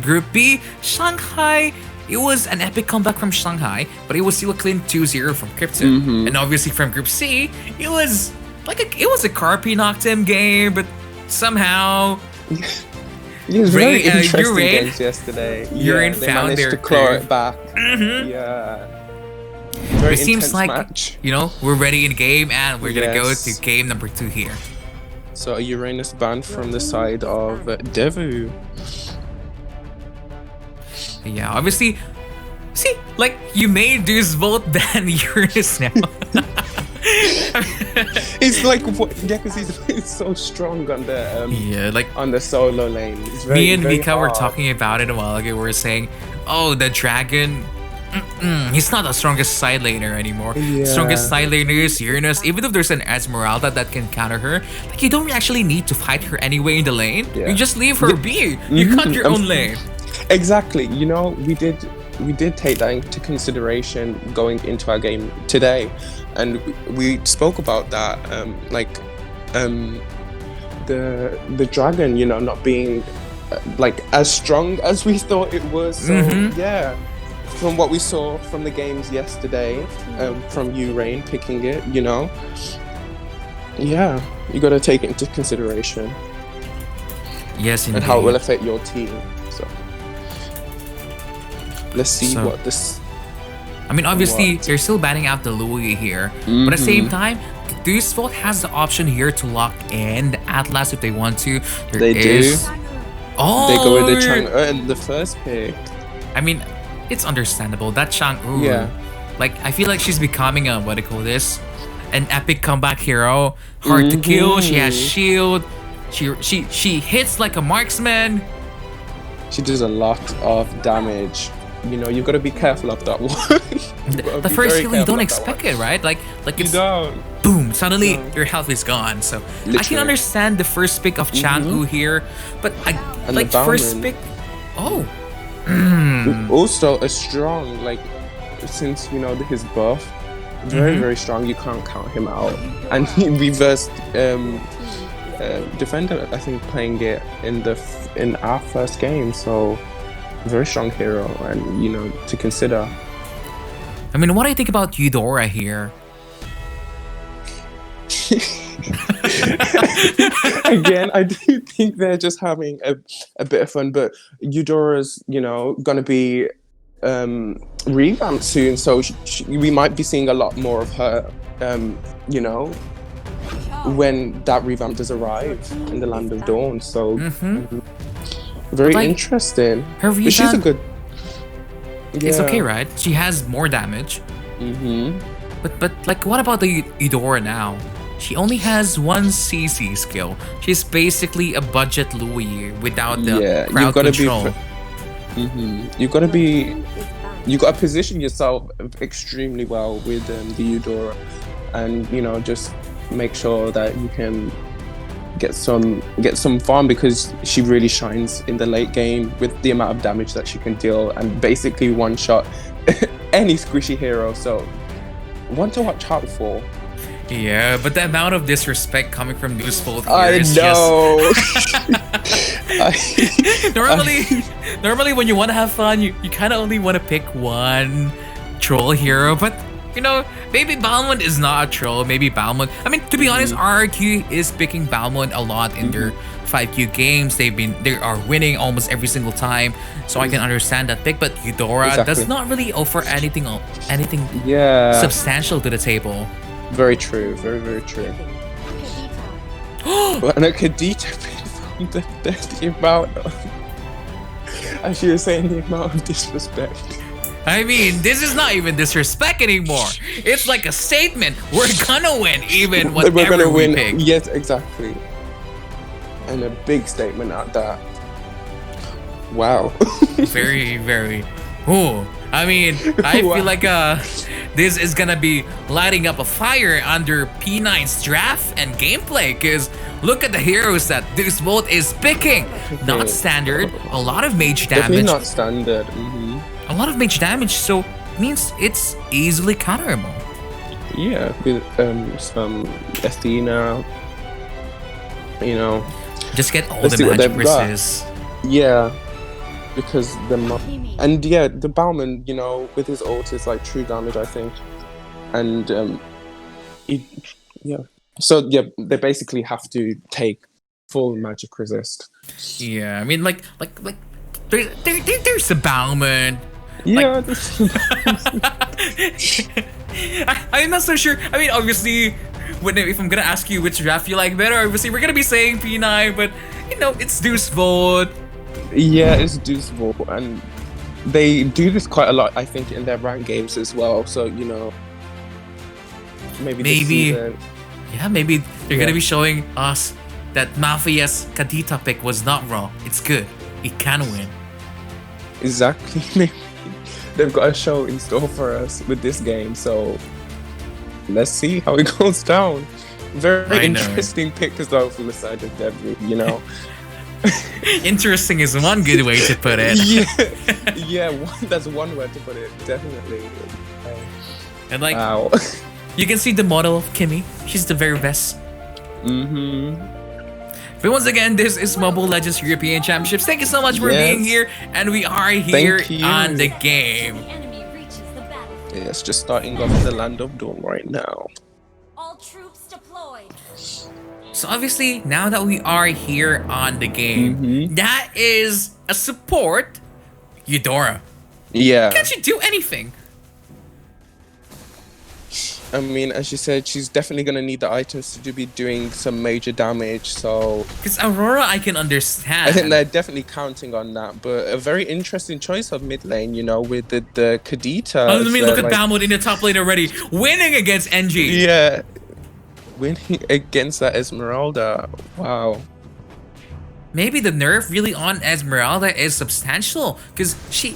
Group B, Shanghai. It was an epic comeback from Shanghai, but it was still a clean 2-0 from Krypton. And obviously from Group C, it was a Carpi knocked him game, but somehow it was very interesting games yesterday. Urain they found managed their to claw it back. Yeah. Very it seems like match. We're ready in game, and we're gonna go to game number 2 here. So a Uranus ban from the side of Devu. Yeah, obviously, see, like, you made Deus Vult ban Uranus now. It's like, because he's so strong on the on the solo lane. It's very, me and very Mika hard. were talking about it a while ago. We were saying, oh, the dragon, he's not the strongest side laner anymore. Strongest side laner is Uranus. Even if there's an Esmeralda that can counter her, like, you don't actually need to fight her anyway in the lane. You just leave her be. You got your own lane. Exactly. We did take that into consideration going into our game today, and we spoke about that. The dragon, not being like as strong as we thought it was. So yeah, from what we saw from the games yesterday, from Urain picking it, yeah, you got to take it into consideration. Yes, indeed. And how it will affect your team. So. Let's see what this... I mean, obviously, they're still banning out the Louis here. But at the same time, Deus Vult has the option here to lock in the Atlas if they want to. They do. Oh! They go with the Chang'e in the first pick. I mean, it's understandable. That Chang'e, like, I feel like she's becoming a, what do you call this? An epic comeback hero. Hard to kill. She has shield. She hits like a marksman. She does a lot of damage. You've got to be careful of that one. The first kill, you don't expect it, right? Like it's boom, suddenly your health is gone. So literally. I can understand the first pick of Chang'e here, but first pick. Oh, also a strong, like, since his buff, very strong. You can't count him out, and he reversed defender. I think playing it in our first game, so. Very strong hero, and to consider. I mean, what do you think about Eudora here? Again, I do think they're just having a bit of fun, but Eudora's, gonna be revamp soon, so we might be seeing a lot more of her. You know, when that revamp does arrive in the Land of Dawn. So very like, interesting. Her revamp, but she's a good. It's okay, right? She has more damage. But like, what about the Eudora now? She only has one CC skill. She's basically a budget Louis without the crowd control. You gotta position yourself extremely well with the Eudora, and you know, just make sure that you can get some farm, because she really shines in the late game with the amount of damage that she can deal and basically one shot any squishy hero. So one to watch out for. Yeah, but the amount of disrespect coming from Deus Vult here is just... normally when you want to have fun, you kind of only want to pick one troll hero, but you know, maybe Balmond is not a troll. Maybe Balmond, I mean, to be honest, RRQ is picking Balmond a lot in their 5Q games. They are winning almost every single time, so I can understand that pick. But Eudora does not really offer anything substantial to the table. Very true, very true. And a Kadita from the amount of, as you were saying, the amount of disrespect. I mean, this is not even disrespect anymore. It's like a statement. We're gonna win, even whatever we're gonna win. Pick. Yes, exactly. And a big statement at that. Wow. very. Oh, I mean, I feel like this is gonna be lighting up a fire under P9's draft and gameplay, because look at the heroes that Deus Vult is picking. Not standard, a lot of mage damage. Definitely not standard. A lot of mage damage, so means it's easily counterable. Yeah, with some Athena, you know. Just get all the magic resist. Yeah. Because the Balmond, you know, with his ult is like true damage, I think, and so they basically have to take full magic resist. Yeah, I mean, like there's a Balmond. Yeah, I'm not so sure. I mean, obviously, if I'm gonna ask you which draft you like better, obviously we're gonna be saying P9, but you know, it's Deus Vult. Yeah, it's Deus Vult, and they do this quite a lot, I think, in their ranked games as well. So you know, maybe maybe they're gonna be showing us that Mafia's Kadita pick was not wrong. It's good. It can win. Exactly. Maybe they've got a show in store for us with this game. So let's see how it goes down. Very interesting pick as well from the side of Devu, you know. Interesting is one good way to put it. That's one way to put it, definitely. And like, wow. You can see the model of Kimmy. She's the very best. But once again, this is Mobile Legends European Championships. Thank you so much for being here, and we are here on the game. Yes, just starting off the Land of Dawn right now. All troops deployed. So obviously, now that we are here on the game, that is a support Eudora. Yeah. Can't you do anything? I mean, as you said, she's definitely going to need the items to be doing some major damage, so... Because Aurora, I can understand. I think they're definitely counting on that, but a very interesting choice of mid lane, you know, with the Kadita. I mean, look at Balmond in the top lane already, winning against NG. Yeah. Winning against that Esmeralda. Wow. Maybe the nerf really on Esmeralda is substantial, because she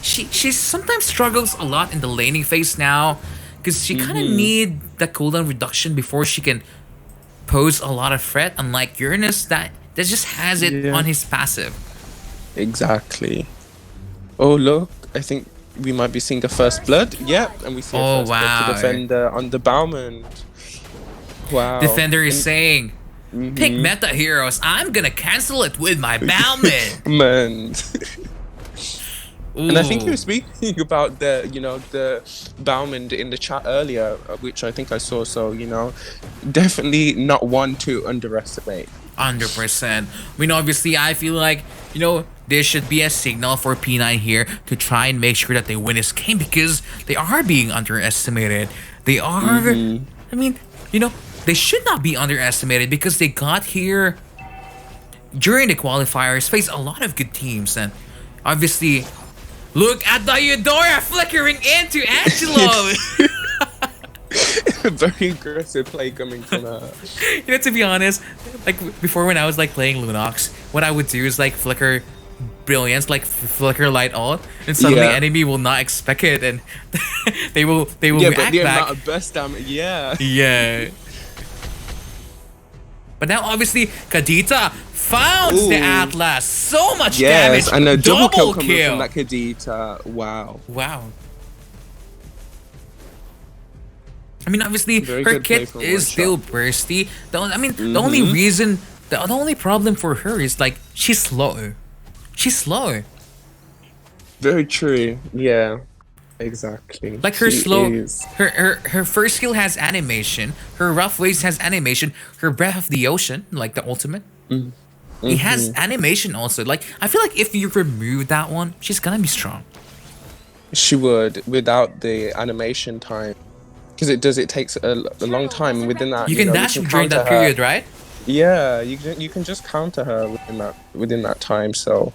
sometimes struggles a lot in the laning phase now, because she kind of need the cooldown reduction before she can pose a lot of threat, unlike Uranus that just has it on his passive. Exactly. Oh look, I think we might be seeing a first blood. Yep, and we see a first blood to Defender on the Balmond. Wow. Defender is saying, pick meta heroes. I'm gonna cancel it with my Balmond. And I think you were speaking about the Balmond in the chat earlier, which I think I saw. So, you know, definitely not one to underestimate. 100%. I mean, obviously, I feel like, this should be a signal for P9 here to try and make sure that they win this game because they are being underestimated. They are, I mean, they should not be underestimated because they got here during the qualifiers, faced a lot of good teams, and obviously, look at the Eudora flickering into Angelo. Very aggressive play coming from her. To be honest, like before when I was like playing Lunox, what I would do is like flicker brilliance, like flicker light ult, and suddenly enemy will not expect it, and they will react but the back. amount of burst damage, Yeah. But now obviously Kadita founds the Atlas. So much damage. And a double kill coming kill from that Kadita. Wow. I mean, obviously, Very her good play kit from is One still Shot. bursty. The only reason, the only problem for her is like she's slow. Very true. Yeah. Exactly. Like her She slow, is. her first skill has animation. Her rough waves has animation. Her breath of the ocean, like the ultimate, it has animation also. Like I feel like if you remove that one, she's gonna be strong. She would without the animation time. Because it takes a long time, and within that You can dash during that period, right? Yeah, you can just counter her within that time. So,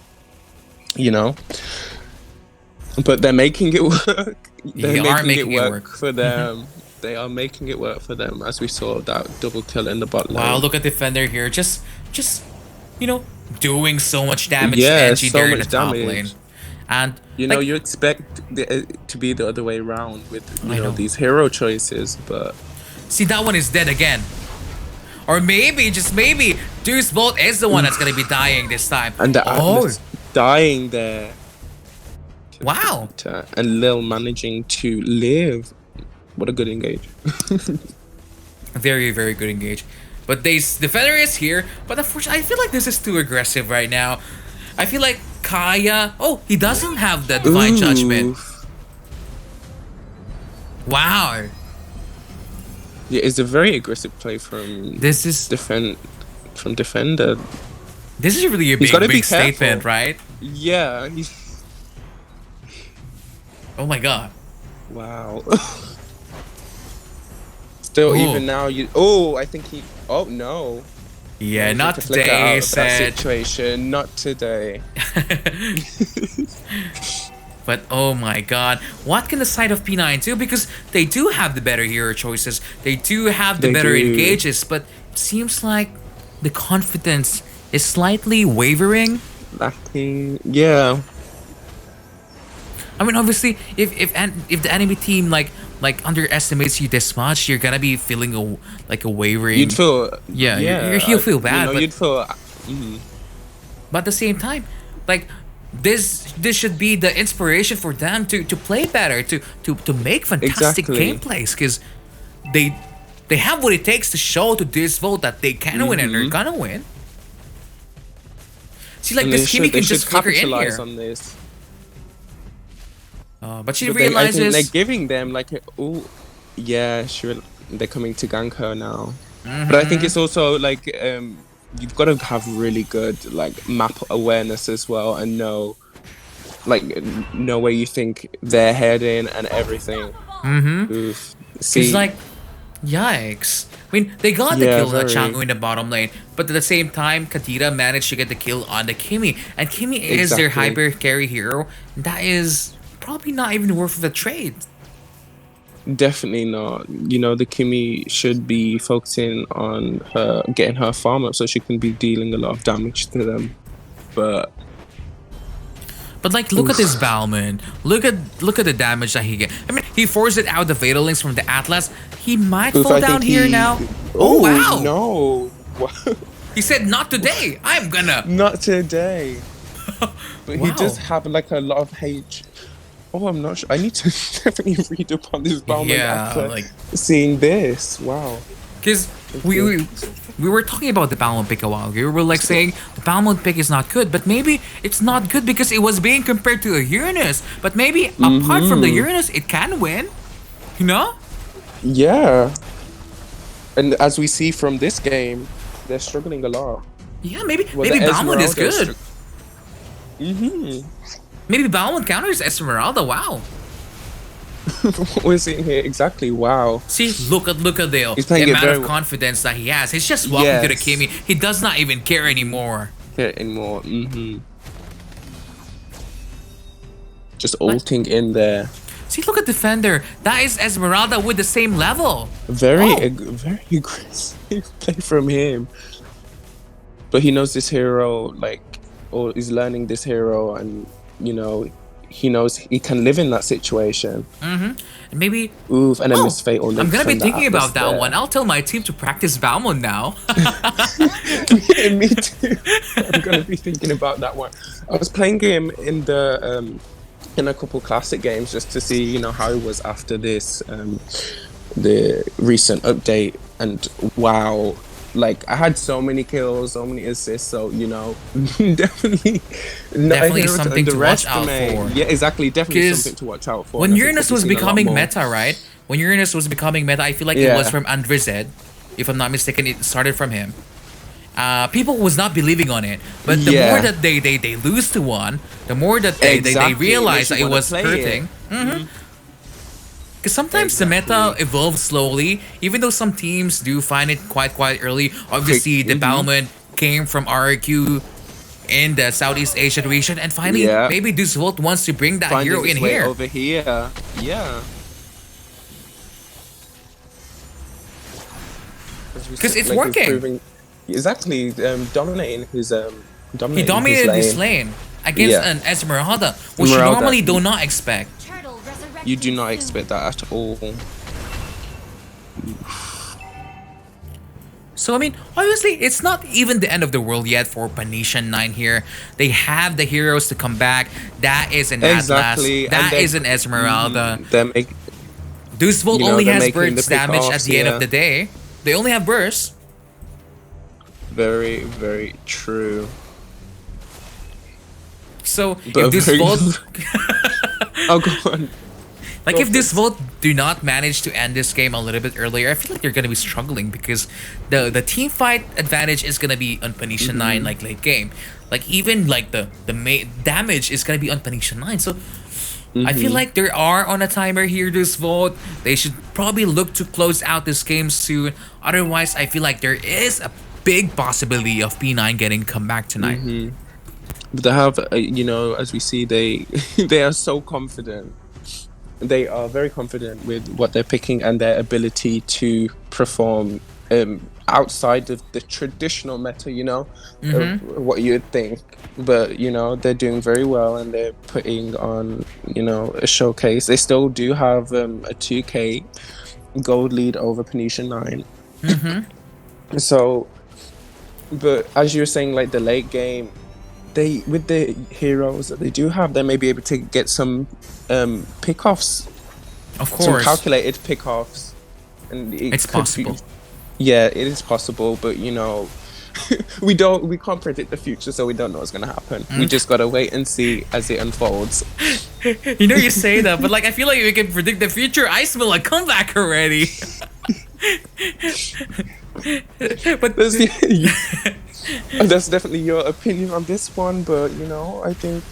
but they're making it work. They're making it work for them. They are making it work for them, as we saw that double kill in the bot lane. Wow, look at Defender here, just doing so much damage to Angie so there in the much top damage. lane, and you expect it to be the other way around with these hero choices, but see that one is dead again. Or maybe, just maybe, Deus Vult is the one that's gonna be dying this time. and the Atlas dying there. Wow. And Lil managing to live. What a good engage. Very, very good engage. But Defender is here, but unfortunately, I feel like this is too aggressive right now. I feel like Kaya... Oh, he doesn't have the Divine Judgment. Wow. Yeah, it's a very aggressive play from from Defender. This is really a big statement, right? Yeah. Oh my god. Wow. Still, even now, I think he... Oh, no. Yeah, not today, that situation. Not today. But oh my god, what can the side of P9 do? Because they do have the better hero choices. They do have the better engages, but it seems like the confidence is slightly wavering. Lacking, yeah. I mean, obviously, if the enemy team like underestimates you this much, you're gonna be feeling a wavering. You'd feel you'll feel bad. But, you'd feel. But at the same time, like this should be the inspiration for them to play better, to make fantastic gameplays, because they have what it takes to show to Deus Vult that they can win and they're gonna win. See, like this Kimi can just flicker in here. On this. But she realizes they're giving them like, sure, they're coming to gank her now. But I think it's also like you've got to have really good like map awareness as well, and know where you think they're heading and everything. It's like, yikes. I mean, they got the kill on Changu in the bottom lane, but at the same time, Kadita managed to get the kill on the Kimi, and Kimi is their hyper carry hero. That is probably not even worth the trade. Definitely not. The Kimi should be focusing on her getting her farm up so she can be dealing a lot of damage to them. But like, look at this Balman. Look at the damage that he get. I mean, he forced it out the Fatal Links from the Atlas. He might fall down here now. Oh wow! No. He said, "Not today. I'm gonna." Not today. But he does have like a lot of H. Oh, I'm not sure. I need to definitely read up on this Balman after seeing this. Wow. Because we were talking about the Balman pick a while ago. We were like saying the Balman pick is not good, but maybe it's not good because it was being compared to a Uranus. But maybe apart from the Uranus, it can win. You know? Yeah. And as we see from this game, they're struggling a lot. Yeah, maybe Well, maybe the Balmond is Esmeralda's good. Maybe Balmond counters Esmeralda. Wow. What we're seeing here, exactly. Wow. See, look at the He's playing it amount very of well. confidence that he has. He's just walking to the Kimmy. He does not even care anymore. Anymore. Just ulting in there. See, look at Defender. That is Esmeralda with the same level. Very aggressive play from him. But he knows this hero, like, or is learning this hero, and you know, he knows he can live in that situation. And maybe. Oof, and then Miss Fate. I'm gonna be thinking about that one. I'll tell my team to practice Balmond now. Yeah, me too. I'm gonna be thinking about that one. I was playing him in the in a couple classic games just to see, you know, how he was after this the recent update, and wow, like I had so many kills, so many assists, so you know, definitely something to watch out for. Yeah, exactly, definitely something to watch out for. When Uranus was becoming meta, right? When Uranus was becoming meta, I feel like it was from Andrized. If I'm not mistaken, it started from him. People was not believing on it, but the more that they lose to one, the more that they realize that it was hurting. Because sometimes the meta evolves slowly, even though some teams do find it quite early. Obviously, the Balmond came from RQ in the Southeast Asian region, and finally, maybe Deus Vult wants to bring that hero in here. Over here, because it's working. Exactly, dominating his he dominated this lane against an Esmeralda, which you normally do not expect. You do not expect that at all. So I mean, obviously, it's not even the end of the world yet for Panitia 9 here. They have the heroes to come back. That is an Atlas. That is an Esmeralda. Deus Vult only has burst damage at the end of the day. They only have burst. Very, very true. So if Deus Vult, oh, go on. Like if Deus Vult do not manage to end this game a little bit earlier, I feel like they're gonna be struggling because the team fight advantage is gonna be on Panitia 9 like late game. Like even like the main damage is gonna be on Panitia 9. So I feel like they are on a timer here, Deus Vult. They should probably look to close out this game soon. Otherwise, I feel like there is a big possibility of P9 getting come back tonight. But they have, you know, as we see, they are so confident. They are very confident with what they're picking and their ability to perform outside of the traditional meta, you know, what you'd think. But, you know, they're doing very well and they're putting on, you know, a showcase. They still do have a 2K gold lead over Panitia 9. So, but as you were saying, like the late game, they with the heroes that they do have, they may be able to get some pickoffs. Of course, some calculated pickoffs, and it's possible. Yeah, it is possible, but you know, we can't predict the future, so we don't know what's gonna happen. We just gotta wait and see as it unfolds. You know, you say that, but like I feel like we can predict the future. I smell a comeback already. But that's definitely your opinion on this one, but you know, I think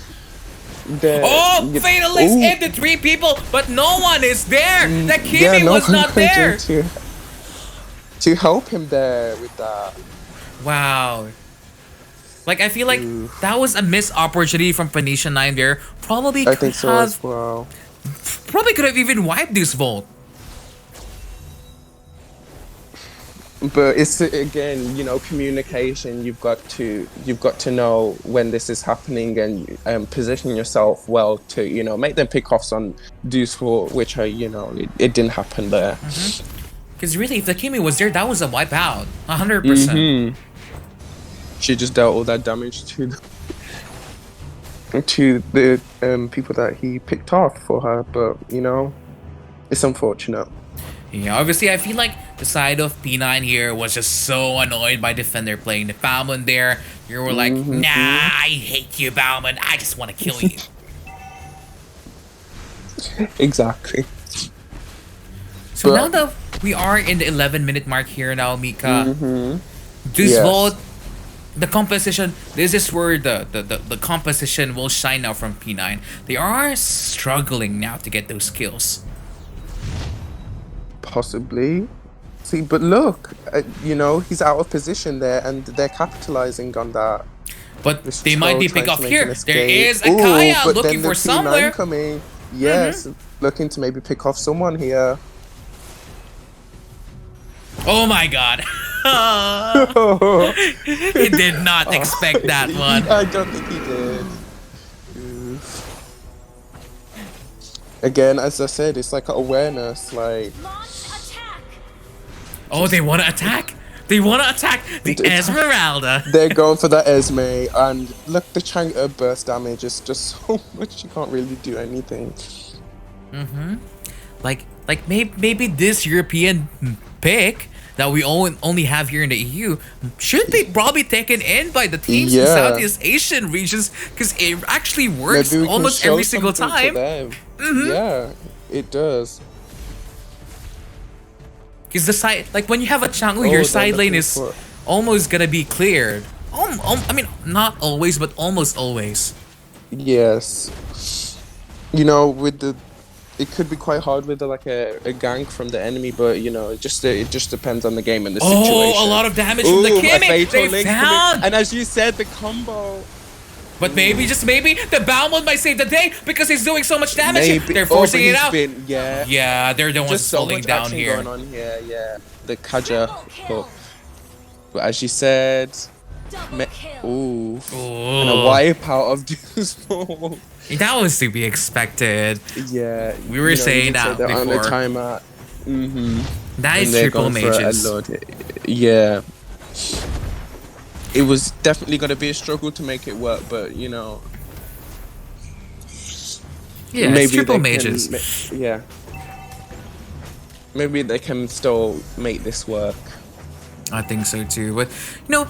that Fatalist hit the 3 people, but no one is there. The Kimi was not there to help him there with that. Wow. Like I feel like that was a missed opportunity from Panitia 9 there. Probably I think so as well. Probably could have even wiped Deus Vult. But it's again, you know, communication. You've got to know when this is happening and position yourself well to, you know, make them pickoffs on Deus Vult, which are, you know, it didn't happen there. Because really, if the Kimi was there, that was a wipeout, 100%. She just dealt all that damage to the people that he picked off for her, but you know, it's unfortunate. Yeah, obviously, I feel like the side of P9 here was just so annoyed by Defender playing the Balmond there. You were like, nah, I hate you, Balmond. I just want to kill you. Exactly. So now that we are in the 11-minute mark here now, Mika, Deus Yes. Vult, the composition, this is where the composition will shine now from P9. They are struggling now to get those kills. Possibly. See, but look, you know, he's out of position there, and they're capitalizing on that. But This they might troll be trying pick to off make here. an There escape. is a Ooh, Kaya but looking then the for P9 somewhere. coming. Yes, looking to maybe pick off someone here. Oh my god. He did not expect that one. I don't think he did. Oof. Again, as I said, it's like awareness, like Launch attack. Oh, they want to attack? They want to attack the Esmeralda. they're going for that Esme, and look, the Chang'e burst damage is just so much you can't really do anything. Like maybe this European pick that we only have here in the EU should be probably taken in by the teams in Yeah. Southeast Asian regions, because it actually works Maybe we can almost show every single something to time. them. Yeah, it does. Because the side, like when you have a Chang'e, Oh, your they're side lane looking is for- almost gonna be cleared. I mean, not always, but almost always. Yes. You know, it could be quite hard with like a gank from the enemy, but you know, it just depends on the game and the situation. Oh, a lot of damage from the Ooh, a Kimmy. fatal They link found. coming. And as you said, the combo. But maybe, just maybe, the Balmond might save the day because he's doing so much damage. Maybe. They're forcing but it he's out. been- yeah. Yeah, they're the ones Just so falling much down action here. going on here. Yeah. The Kaja hook. But as you said, Double kill. ooh. Ooh. And a wipeout of Deus Vult. That was to be expected. Yeah. We were saying that they're on a before. timeout. Mm-hmm. That And is they're triple going for a mages. load. Yeah. It was definitely going to be a struggle to make it work, but you know, Yeah, it's triple they mages. can yeah. Maybe they can still make this work. I think so too. But you know,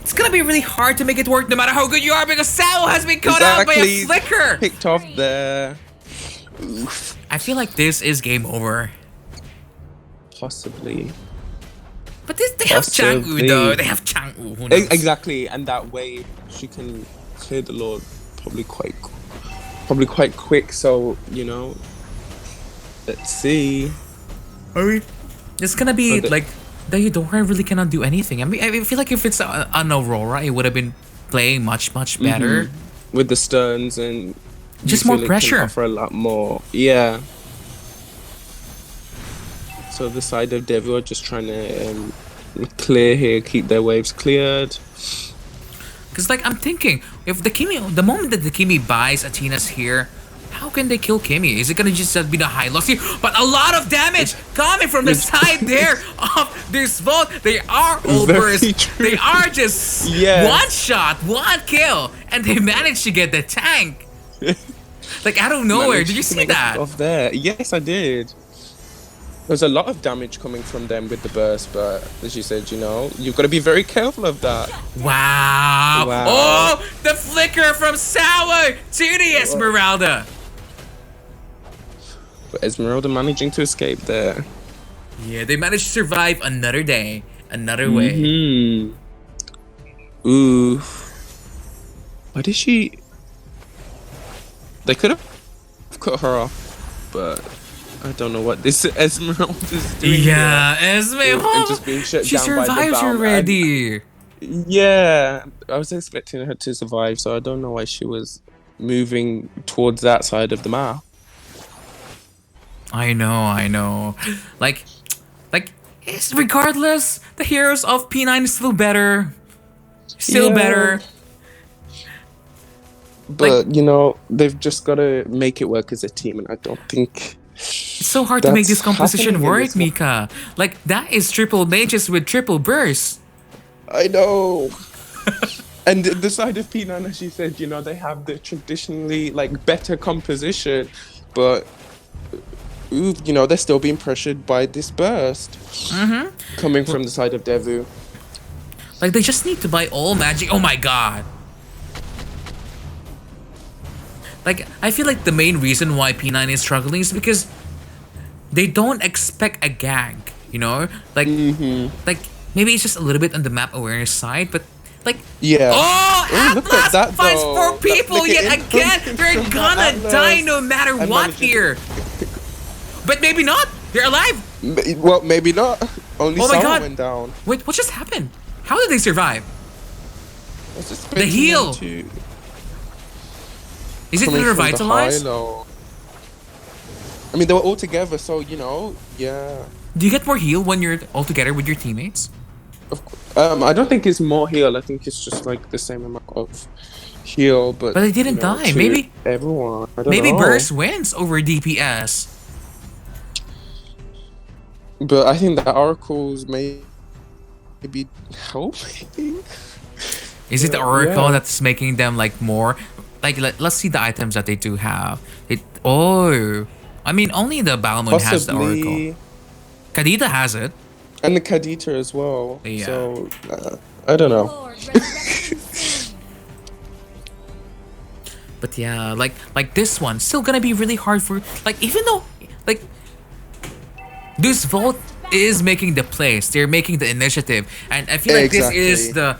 it's gonna be really hard to make it work no matter how good you are, because Sao has been caught out by a flicker. Picked off there. Oof. I feel like this is game over. Possibly. But they have Chang'e Possibly. though. They have Chang'e. Who knows? Exactly, and that way she can clear the Lord probably quite quick. So you know, let's see. I mean, it's gonna be Oh, the- like the Eudora really cannot do anything. I mean, I feel like if it's an Aurora, it would have been playing much better. With the Sterns and Just you more feel it can pressure. offer a lot more. Yeah. So the side of Devu are just trying to clear here, keep their waves cleared. Because like I'm thinking, if the moment that the Kimi buys Athena's here, how can they kill Kimi? Is it gonna just be the high loss here? But a lot of damage coming from the side there of this Vult. They are overs. Very true. They are just Yes. one shot, one kill, and they managed to get the tank. Like out of nowhere. Managed Did you to see make it that? off there? Yes, I did. There's a lot of damage coming from them with the burst, but as you said, you know, you've got to be very careful of that. Wow. Wow. Oh, the flicker from Sour to the Esmeralda. But Esmeralda managing to escape there. Yeah, they managed to survive another day, another way. Ooh. Why did she? They could have cut her off, but I don't know what this Esmeralda is doing. Yeah, Esme. And just being shut She down by the survived Balm. already. Yeah, I was expecting her to survive, so I don't know why she was moving towards that side of the map. I know. Like, it's regardless, the heroes of P9 is still better. Still Yeah. better. But you know, they've just got to make it work as a team, and I don't think It's so hard to make this That's composition happening in work, this one. Mika. Like, that is triple mages with triple burst. I know. And the side of P9, as you said, you know, they have the traditionally like better composition, but you know, they're still being pressured by this burst coming from the side of Devu. Like, they just need to buy all magic. Oh my god. Like, I feel like the main reason why P9 is struggling is because they don't expect a gank, you know? Like, like maybe it's just a little bit on the map awareness side, but like, Yeah. oh, Ooh, look at Atlas that, finds though. 4 people Look at yet it. again. They're Look at gonna Atlas. die no matter And what managing- here. But maybe not. They're alive. Well, maybe not. Only Oh my someone God. went down. Wait, what just happened? How did they survive? It's just The heal. to- Is it coming from the revitalized? high-low. I mean, they were all together, so you know, yeah. Do you get more heal when you're all together with your teammates? I don't think it's more heal. I think it's just like the same amount of heal, but But they didn't die. to Maybe everyone. I don't maybe know. Burst wins over DPS. But I think the oracles may be helping. Is it the Oracle Yeah. that's making them like more? Like let's see the items that they do have. I mean only the Balmond has the Oracle. Possibly, Kadita has it. and the Kadita as well. Yeah. So I don't know. Lord, resurrection soon. But yeah, like this one still gonna be really hard for like even though like Deus Vult is making the plays, they're making the initiative, and I feel like this is the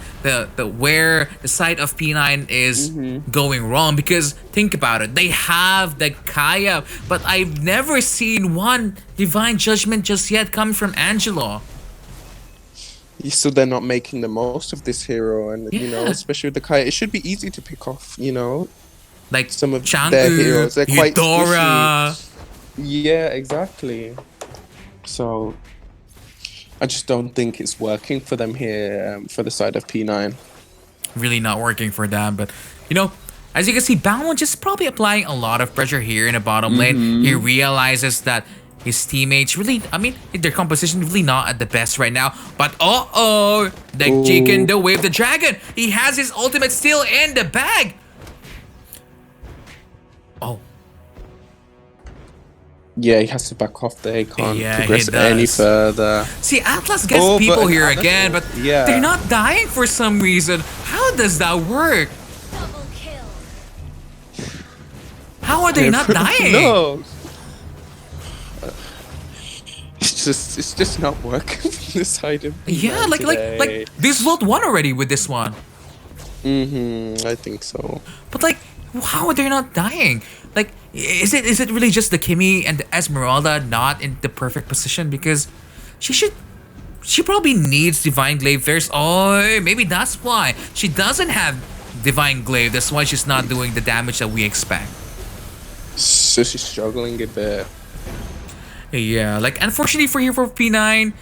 where the side of P9 is going wrong because think about it, they have the Kaya, but I've never seen one divine judgment just yet coming from Angelo. So they're not making the most of this hero, and you know, Yeah. especially with the Kaya, it should be easy to pick off. You know, Like some of Chang'e, their heroes, they're quite Eudora. Yeah, exactly. So I just don't think it's working for them here for the side of P9. Really not working for them, but you know, as you can see, Balmond just probably applying a lot of pressure here in the bottom lane. He realizes that his teammates really, I mean, their composition really not at the best right now. But the chicken, the wave, the dragon, he has his ultimate still in the bag. Oh, Yeah, he has to back off there. He can't Yeah, he progress does. any further. see, Atlas gets Oh, but people here Atlas- again, but yeah. they're not dying for some reason. How does that work? Double kill. How are they not dying? No. It's just not working from the side of Yeah, P9 today. like Deus Vult won already with this one. I think so. But like, how are they not dying? Like, is it really just the Kimmy and the Esmeralda not in the perfect position? Because she probably needs Divine Glaive first. Oh, maybe that's why she doesn't have Divine Glaive. That's why she's not doing the damage that we expect. So she's struggling a bit. Yeah, like unfortunately for here for P9,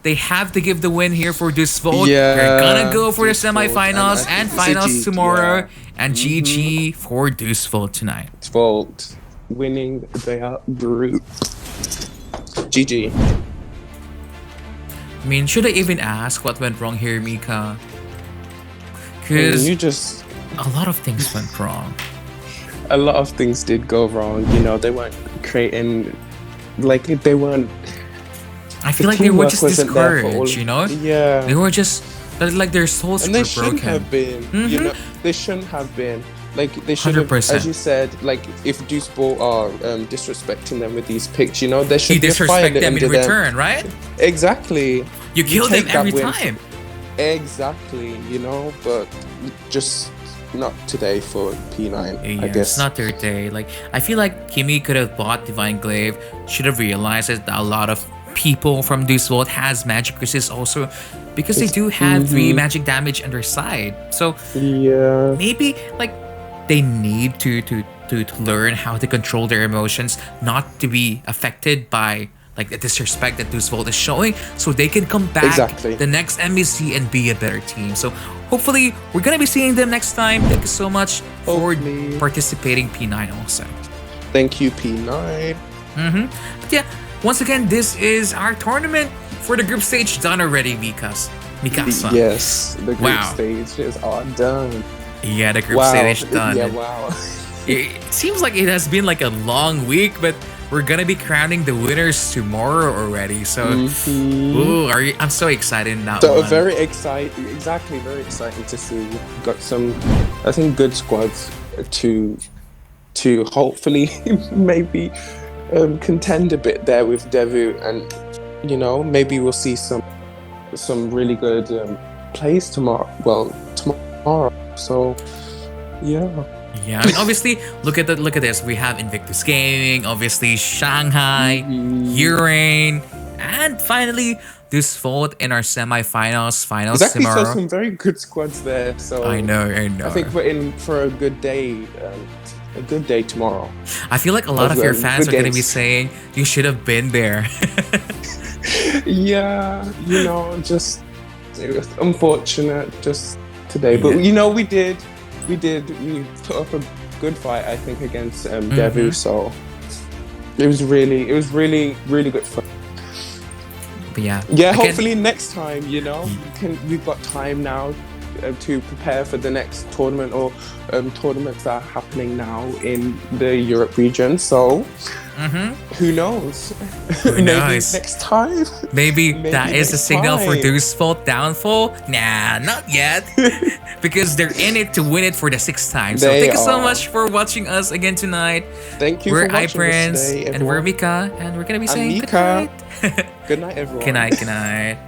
they have to give the win here for Deus Vult. Yeah, They're gonna go for the Deus Vult, semifinals and I and think it's a finals GG, tomorrow, yeah. and GG for Deus Vult tonight. Vault winning their group. GG. I mean, should I even ask what went wrong here, Mika? Because You just a lot of things went wrong. a lot of things did go wrong. You know, they weren't creating like they weren't. I feel like they were just discouraged, you know? Yeah. They were just, like their souls And were they shouldn't broken. have been. You know, they shouldn't have been. Like they should have, 100%. as you said. Like if Deus Vult are disrespecting them with these picks, you know, they should You be disrespect fired them in under return, right? Exactly. You kill them take that every win. time. Exactly. You know, but just not today for P9. Yeah, I guess. it's not their day. Like, I feel like Kimmy could have bought Divine Glaive, should have realized that a lot of people from Deus Vult has magic resist also, because they do have 3 magic damage on their side. So Yeah. maybe like they need to learn how to control their emotions, not to be affected by like the disrespect that Deus Vult is showing, so they can come back Exactly. the next MEC and be a better team. So hopefully we're gonna be seeing them next time. Thank you so much for Hopefully. participating, P9 also. Thank you, P9. But yeah, once again, this is our tournament for the group stage done already, Mikasa. Yes, the group Wow. stages are done. Yeah, the group Wow. stage done. Yeah, wow. It seems like it has been like a long week, but we're gonna be crowning the winners tomorrow already. So, ooh, I'm so excited now. So very exciting. Exactly, very exciting to see. We've got some, I think, good squads to hopefully maybe contend a bit there with Devu, and you know maybe we'll see some some really good plays tomorrow. Well, tomorrow. So yeah. Yeah, I mean, obviously, look at this. We have Invictus Gaming, obviously Shanghai, Urain, and finally Deus Vult in our semifinals. Finals Exactly, so tomorrow. some very good squads there. So I know. I think we're in for a good day. A good day tomorrow. I feel like a lot of your fans are good going to be games. saying you should have been there. Yeah, you know, just it was unfortunate just today, but Yeah. you know, we put up a good fight, I think, against Devu. So it was really good fun. But yeah, Yeah, again, hopefully next time, you know, we've got time now to prepare for the next tournament or tournaments that are happening now in the Europe region. So who knows? Who Maybe knows? next time. Maybe that is a next signal for time. Deus Vult downfall. Nah, not yet. Because they're in it to win it for the 6th time. So They thank you so are. much for watching us again tonight. Thank you We're for watching us iPrince today, and we're everyone. Mika, and we're gonna be I'm saying Mika. good night. Good night, everyone. Good night.